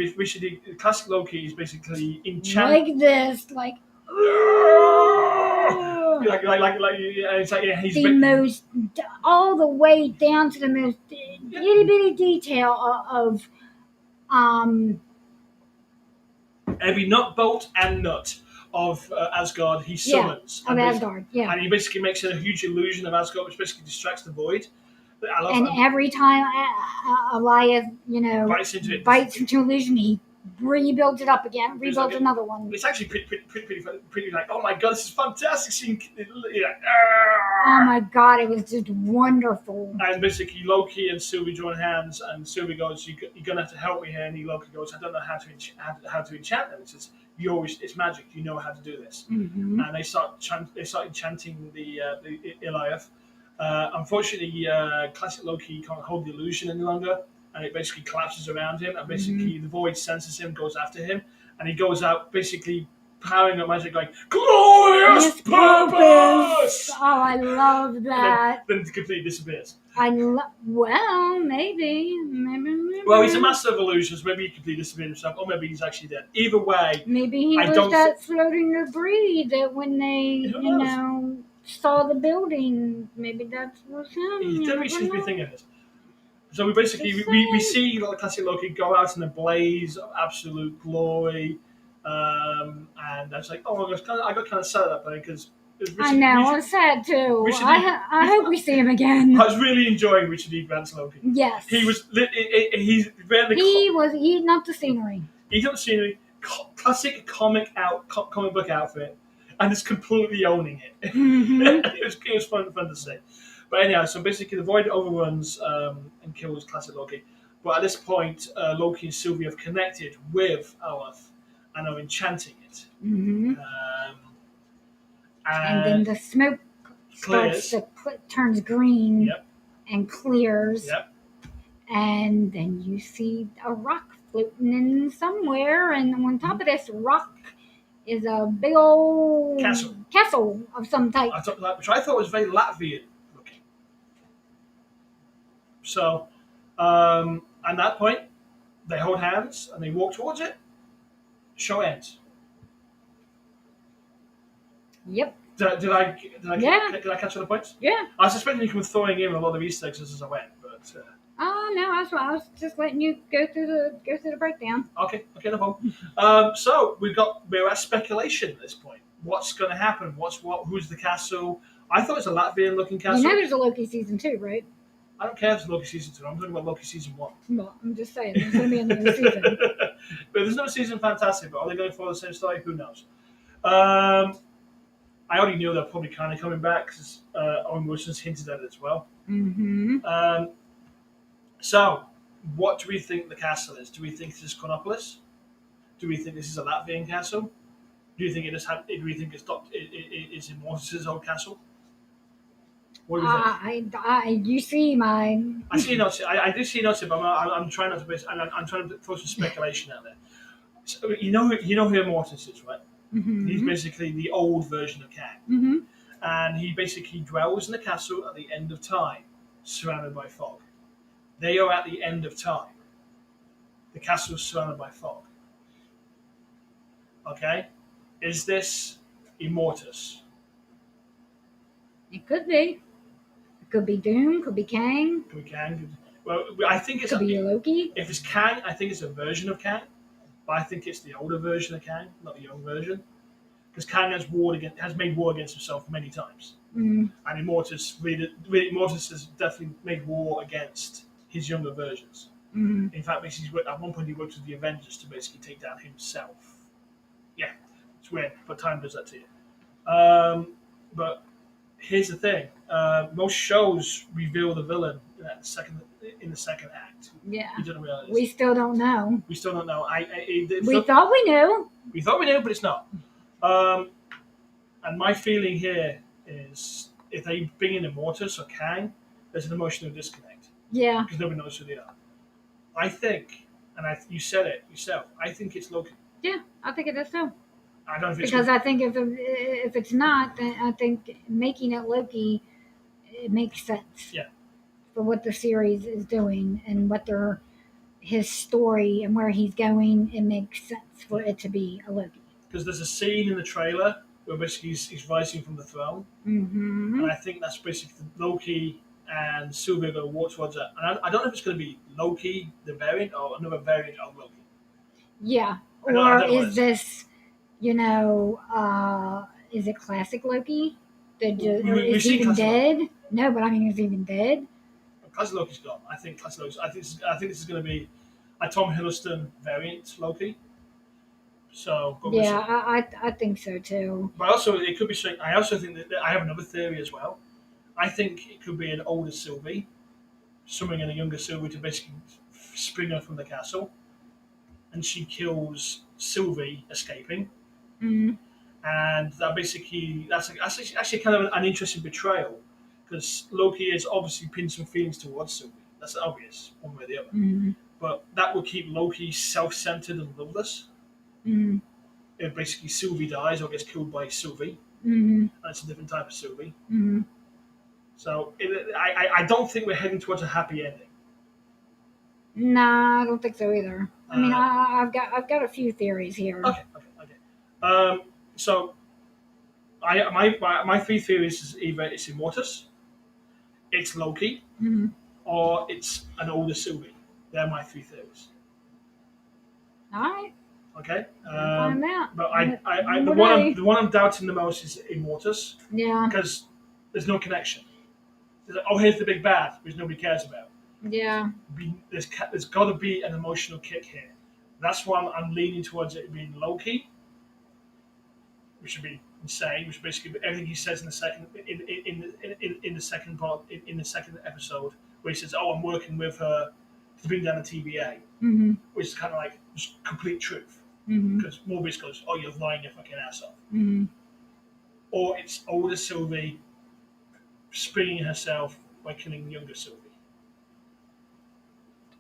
classic Loki is basically enchanted. Like this, like it's like he's the most, all the way down to the most itty bitty detail of every nut, bolt, and nut of Asgard he summons. Asgard, and he basically makes a huge illusion of Asgard, which basically distracts the void. I love And it. every time Elias, bites into illusion, he rebuilds it up again, rebuilds another one. It's actually pretty like, oh my god, this is fantastic. Seeing, Oh my god, it was just wonderful. And basically, Loki and Sylvie join hands, and Sylvie goes, "You're gonna have to help me here." And Loki goes, "I don't know how to enchant them." He says, it's magic. You know how to do this." Mm-hmm. And they start enchanting the Eliath. Unfortunately, classic Loki can't hold the illusion any longer, and it basically collapses around him. And basically, the void senses him, goes after him, and he goes out basically powering up magic, going glorious purpose. Oh, I love that. And then it completely disappears. Well, maybe. Well, he's a master of illusions. Maybe he completely disappeared himself, or maybe he's actually dead. Either way, maybe he was that floating debris that when they, saw the building, maybe that was him. He definitely seems to be thinking of it. So we basically we see the classic Loki go out in a blaze of absolute glory, and I was like, oh, I got kind of sad at that point because I know, I was sad too. I hope we see him again. I was really enjoying Richard E. Grant's Loki. Yes, he was. He was eating up the scenery. Eating up the scenery, classic comic book outfit, and just completely owning it. Mm-hmm. it was fun to see. But anyhow, so basically the Void overruns and kills classic Loki. But at this point, Loki and Sylvie have connected with Olaf and are enchanting it. Mm-hmm. And then the smoke turns green. Yep. And clears. Yep. And then you see a rock floating in somewhere, and on top of this rock is a big old castle of some type. Which I thought was very Latvian looking. So, at that point, they hold hands and they walk towards it. Show ends. Yep. Did I catch all the points? Yeah. I was expecting you to be throwing in a lot of Easter eggs as I went, but. Oh no, I was just letting you go through the breakdown. Okay, no problem. So we're at speculation at this point. What's going to happen? Who's the castle? I thought it was a Latvian looking castle. You know, there's a Loki season 2, right? I don't care if it's Loki season 2. I'm talking about Loki season 1. Well, I'm just saying there's going to be another season. But there's no season fantastic. But are they going to follow the same story? Who knows? I already knew they're probably kind of coming back because Owen Wilson's hinted at it as well. Mm-hmm. So, what do we think the castle is? Do we think this is Chronopolis? Do we think this is a Latvian castle? Do you think it do we think it's Immortus' old castle? What do you think? You see mine. I see notes. I do see notes, but I'm trying not to base. I'm trying to throw some speculation out there. So, you know who Immortus is, right? Mm-hmm. He's basically the old version of Kang, mm-hmm. and he basically dwells in the castle at the end of time, surrounded by fog. They are at the end of time. The castle is surrounded by fog. Okay? Is this Immortus? It could be. It could be Doom, could be Kang. Could be Kang. Well, I think it's... Could be Loki. If it's Kang, I think it's a version of Kang. But I think it's the older version of Kang, not the young version. Because Kang has made war against himself many times. Mm. And Immortus has definitely made war against his younger versions. Mm-hmm. In fact, at one point he worked with the Avengers to basically take down himself. Yeah, it's weird, but time does that to you. But here's the thing: most shows reveal the villain in the second act. Yeah, we don't know we still don't know. We still don't know. We thought we knew. We thought we knew, but it's not. And my feeling here is if they bring in Immortus or Kang, there's an emotional disconnect. Yeah. Because nobody knows who they are. I think, and you said it yourself, I think it's Loki. Yeah, I think it is too. I don't think because I think if it's not, then I think making it Loki, it makes sense. Yeah. For what the series is doing and what his story and where he's going, it makes sense for it to be a Loki. Because there's a scene in the trailer where basically he's rising from the throne. Mm-hmm. And I think that's basically Loki and Sylvie are going to walk towards it. And I don't know if it's going to be Loki, the variant, or another variant of Loki. Yeah. Or is this, is it classic Loki? Is he even dead? Loki. No, but I mean, is he even dead? Classic Loki's gone. I think Classic Loki's. I think this is going to be a Tom Hiddleston variant Loki. So go with Yeah, it. I think so too. But also, it could be. I also think that I have another theory as well. I think it could be an older Sylvie summoning in a younger Sylvie to basically spring her from the castle, and she kills Sylvie escaping, Mm, and that's actually kind of an interesting betrayal because Loki has obviously pinned some feelings towards Sylvie. That's obvious, one way or the other. mm, But that will keep Loki self-centered and loveless. mm, If basically Sylvie dies or gets killed by Sylvie, mm, and it's a different type of Sylvie. mm. So I don't think we're heading towards a happy ending. Nah, I don't think so either. I mean, Uh, I've got a few theories here. okay. So my three theories is either it's Immortus, it's Loki, Mm-hmm. or it's an older Sylvie. They're my three theories. All right, Okay. we'll find out. But One day. the one I'm doubting the most is Immortus Yeah, because there's no connection. There's like, oh, here's the big bad, which nobody cares about. yeah. There's got to be an emotional kick here. That's why I'm leaning towards it being Loki, which would be insane. Which basically everything he says in the second in the second part in the second episode, where he says, "Oh, I'm working with her to bring down the TVA," Mm-hmm. which is kind of like just complete truth. Mm-hmm. Because Morbius goes, "Oh, you're lying your fucking ass off," Mm-hmm. or it's older Sylvie springing herself by killing younger Sylvie.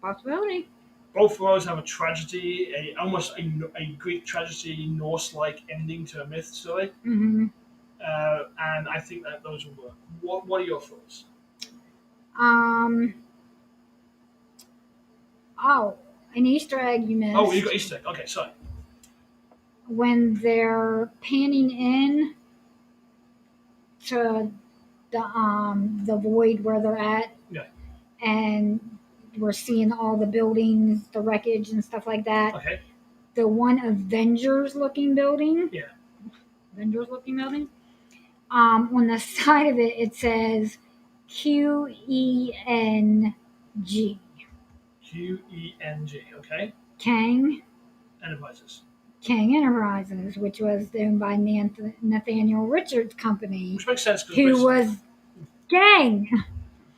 Possibility. Both of those have a tragedy, almost a Greek tragedy, Norse-like ending to a myth story, Mm-hmm. and I think that those will work. What are your thoughts? Um. Oh, an Easter egg you missed. Oh, you got Easter egg. Okay, sorry. When they're panning in to the void where they're at, Yeah. and we're seeing all the buildings, the wreckage, and stuff like that. Okay. The one Avengers looking building. Yeah. Avengers looking building. On the side of it, it says QENG. QENG. Okay. Kang. Enterprises. Kang Enterprises, which was owned by Nathaniel Richards' company, Which makes sense who was Kang.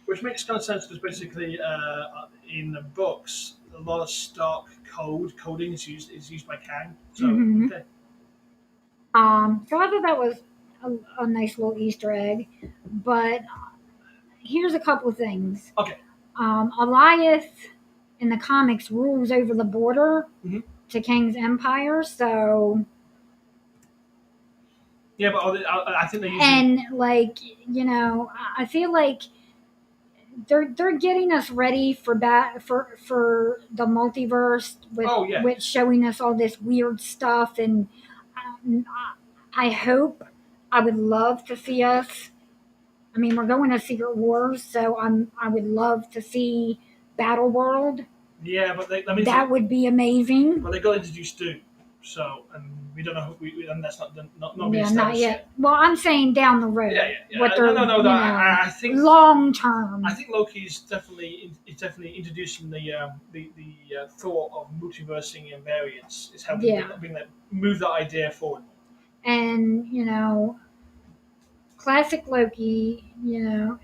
Which makes kind of sense because basically in the books a lot of stock coding is used by Kang. So Mhm. okay. So I thought that was a nice little Easter egg. But here's a couple of things. Okay. Elias in the comics rules over the border Mhm. to Kang's empire, so Yeah, but I think they're using. and like I feel like they're getting us ready for the multiverse with Oh, yeah. with showing us all this weird stuff, and um, I hope, I would love to see us. I mean, we're going to Secret Wars, so I would love to see Battle World. Yeah, but That would be amazing. But they got introduced to, so and we don't know who and that's not Yeah, established not yet. Well, I'm saying down the road. Yeah. What they're, I think long term. I think Loki's definitely introducing the thought of multiversing and variants is helping move that idea forward. And classic Loki,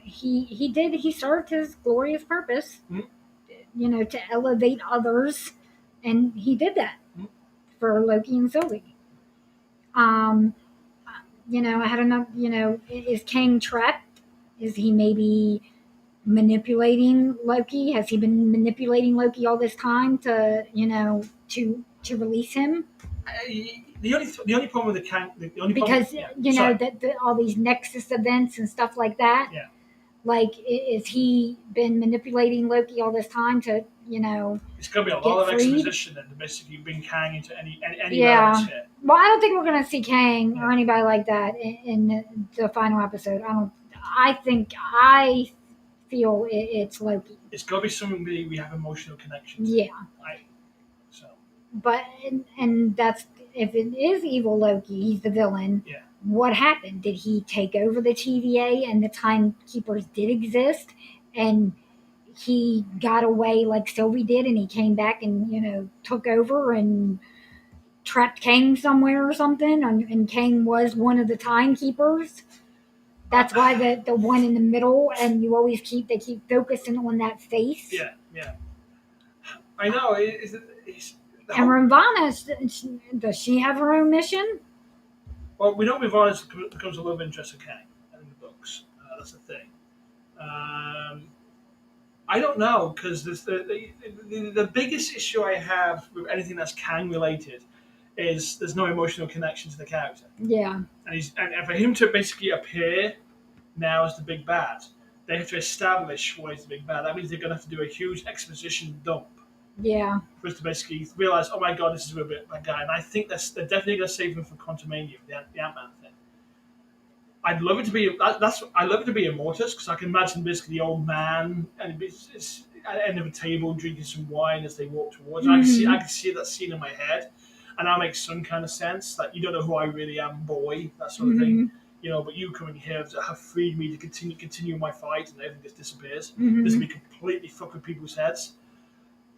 he served his glorious purpose, to elevate others, and he did that for Loki and Sylvie. I had enough. Is Kang trapped? Is he maybe manipulating Loki? Has he been manipulating Loki all this time to to release him? The only problem with the Kang, Because all these Nexus events and stuff like that. Yeah. Like, is he been manipulating Loki all this time to It's going to be a lot of exposition and to basically bring Kang into any yeah. here. Well, I don't think we're going to see Kang or anybody like that in the final episode. I feel it's Loki. It's got to be something we have emotional connections. Yeah. So. But and that's, if it is evil Loki, he's the villain. Yeah. What happened? Did he take over the TVA and the Timekeepers did exist, and he got away like Sylvie did, and he came back and took over and trapped Kang somewhere or something, and Kang was one of the timekeepers. That's why the one in the middle, and they keep focusing on that face. Yeah, yeah. I know. And Ravana, does she have her own mission? Well, we know Ravana becomes a love interest of Kang in the books. That's the thing. I don't know because the biggest issue I have with anything that's Kang related is there's no emotional connection to the character, Yeah, and for him to basically appear now as the big bad, they have to establish why he's the big bad. That means they're going to have to do a huge exposition dump yeah, for us to basically realize, oh my god, this is a bit bad guy. And I think they're definitely going to save him for Quantumania, the Ant-Man thing. I'd love it to be I love it to be Immortus because I can imagine basically the old man and it's at the end of a table drinking some wine as they walk towards. Mm-hmm. I can see that scene in my head, and that makes some kind of sense. Like you don't know who I really am, boy, that sort of thing. But you coming here have freed me to continue my fight, and everything just disappears. Mm-hmm. This will be completely fuck with people's heads.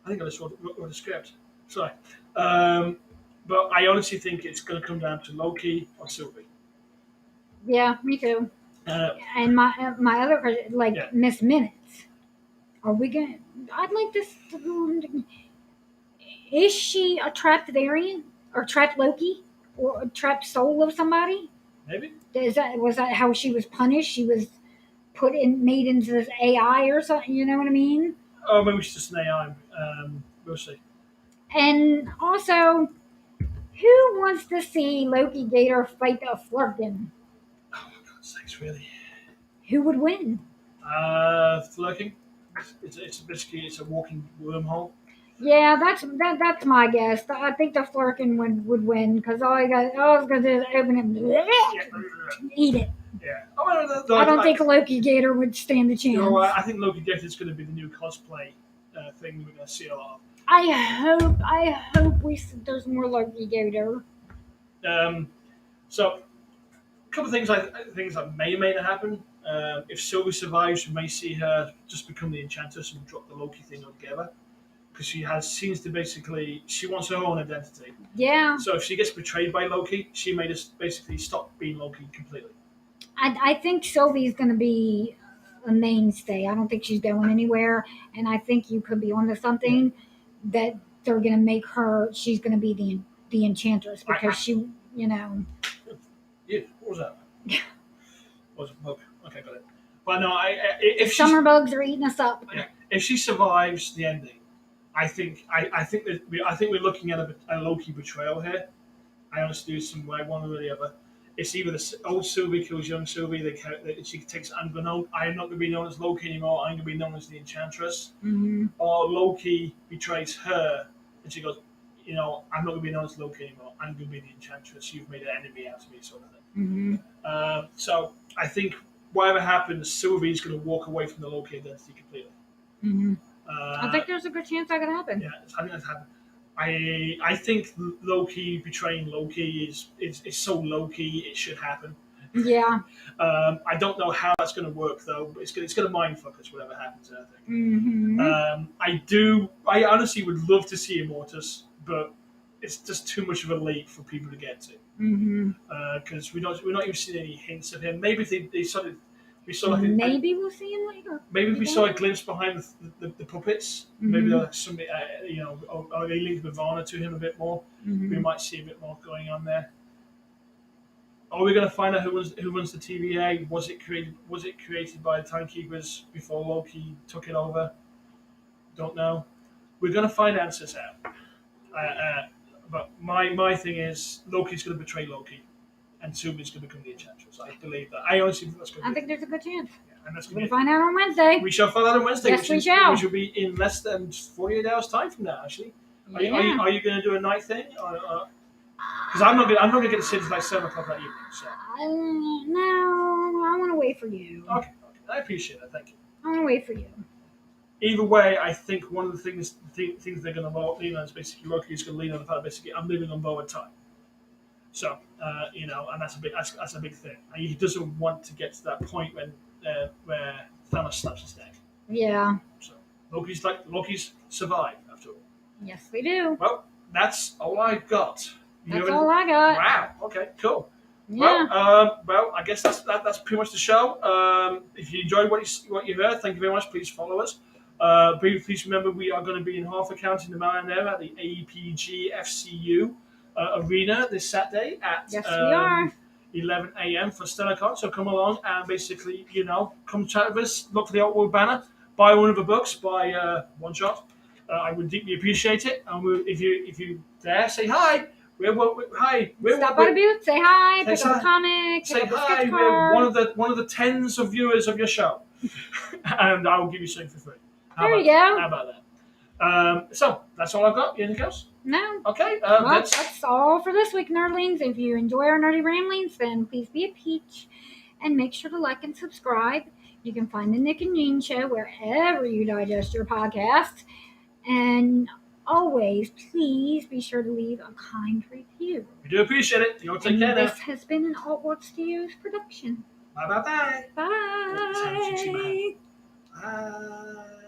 I think I just wrote a script. Sorry, but I honestly think it's going to come down to Loki or Sylvie. Yeah, me too. Uh, And my other question, like Yeah. Miss Minutes, are we gonna? I'd like this. Is she a trapped variant or trapped Loki or a trapped soul of somebody? Maybe. Was that how she was punished? She was made into this AI or something. You know what I mean? Oh, maybe it's just an AI. We'll see. And also, who wants to see Loki Gator fight a Flurkin? Oh, for God's sakes, really? Who would win? Lurking. It's basically it's a walking wormhole. Yeah, that's my guess. I think the Flurkin would win because all I was gonna do is open it, Yeah. eat it. Yeah. Oh, I don't think Loki Gator would stand a chance. I think Loki Death is going to be the new cosplay thing we're going to see a lot I hope there's more Loki Gator. of. So, a couple of things that may or may not happen. If Sylvie survives, we may see her just become the Enchantress and drop the Loki thing altogether. Because seems to basically she wants her own identity. Yeah, So if she gets betrayed by Loki, she may just basically stop being Loki completely. I think Sylvie's going to be a mainstay. I don't think she's going anywhere, and I think you could be onto something that they're going to make her. She's going to be the Enchantress because she, Yeah, what was that? Was it bug? Okay, got it. But no, if summer bugs are eating us up. if she survives the ending, I think we're looking at a Loki betrayal here. I honestly do some way one or the other. It's either the old Sylvie kills young Sylvie. She takes. I'm not going to be known as Loki anymore. I'm going to be known as the Enchantress. Mm-hmm. Or Loki betrays her, and she goes, I'm not going to be known as Loki anymore. I'm going to be the Enchantress. You've made an enemy out of me, sort of thing. Mm-hmm. So I think whatever happens, Sylvie's going to walk away from the Loki identity completely. Mm-hmm. I think there's a good chance that could happen. Yeah, I think that's happened. I think Loki betraying Loki is so Loki it should happen. Yeah. I don't know how that's going to work though, but it's going to mindfuck us whatever happens. I think. Mm-hmm. I honestly would love to see Immortus, but it's just too much of a leap for people to get to. Because we're not even seeing any hints of him. Maybe if they started. We saw like maybe we'll see him later. Maybe if we saw a glimpse behind the puppets, maybe like some, or they linked Ravana to him a bit more. We might see a bit more going on there. Are we going to find out who runs the TVA? Was it created by the Timekeepers before Loki took it over? Don't know. We're going to find answers out. But my thing is Loki's going to betray Loki, and Sylvie's going to become the Enchantress. I believe that. I honestly think that's going to. I think there's a good chance. And that's We'll find out on Wednesday. We shall find out on Wednesday. Yes, we shall. Which will be in less than 48 hours' time from now. Actually, are you going to do a night thing? Because I'm not going to get to sit until like 7 o'clock that evening. So. No, I want to wait for you. Okay, I appreciate that. Thank you. I want to wait for you. Either way, I think one of the things they're going to lean on is basically Loki is going to lean on the fact basically I'm living on borrowed time. So and that's a big thing. And he doesn't want to get to that point when where Thanos snaps his neck. Yeah. So Loki's survive after all. Yes, we do. Well, that's all I got. That's all I got. Wow. Okay. Cool. Yeah. Well, I guess that's pretty much the show. If you enjoyed what you heard, thank you very much. Please follow us. Please remember we are going to be in Hartford County, the Maryland there at the APG FCU arena this Saturday at Yes, we are. 11 a.m. for StellaCon. So come along and basically, come chat with us. Look for the Outward banner. Buy one of the books. Buy one shot. I would deeply appreciate it. And if you dare, say hi. Stop by the booth, say hi, pick up a comic, say pick up a hi. sketch We're card. one of the tens of viewers of your show, and I will give you something for free. There you go. How about that? So that's all I've got. Anything else? No. Okay. Well, that's all for this week, nerdlings. If you enjoy our nerdy ramblings, then please be a peach and make sure to like and subscribe. You can find the Nick and Jean Show wherever you digest your podcasts. And always, please be sure to leave a kind review. We do appreciate it. You take care now. This has been an Altworld Studios production. Bye. Bye. Bye.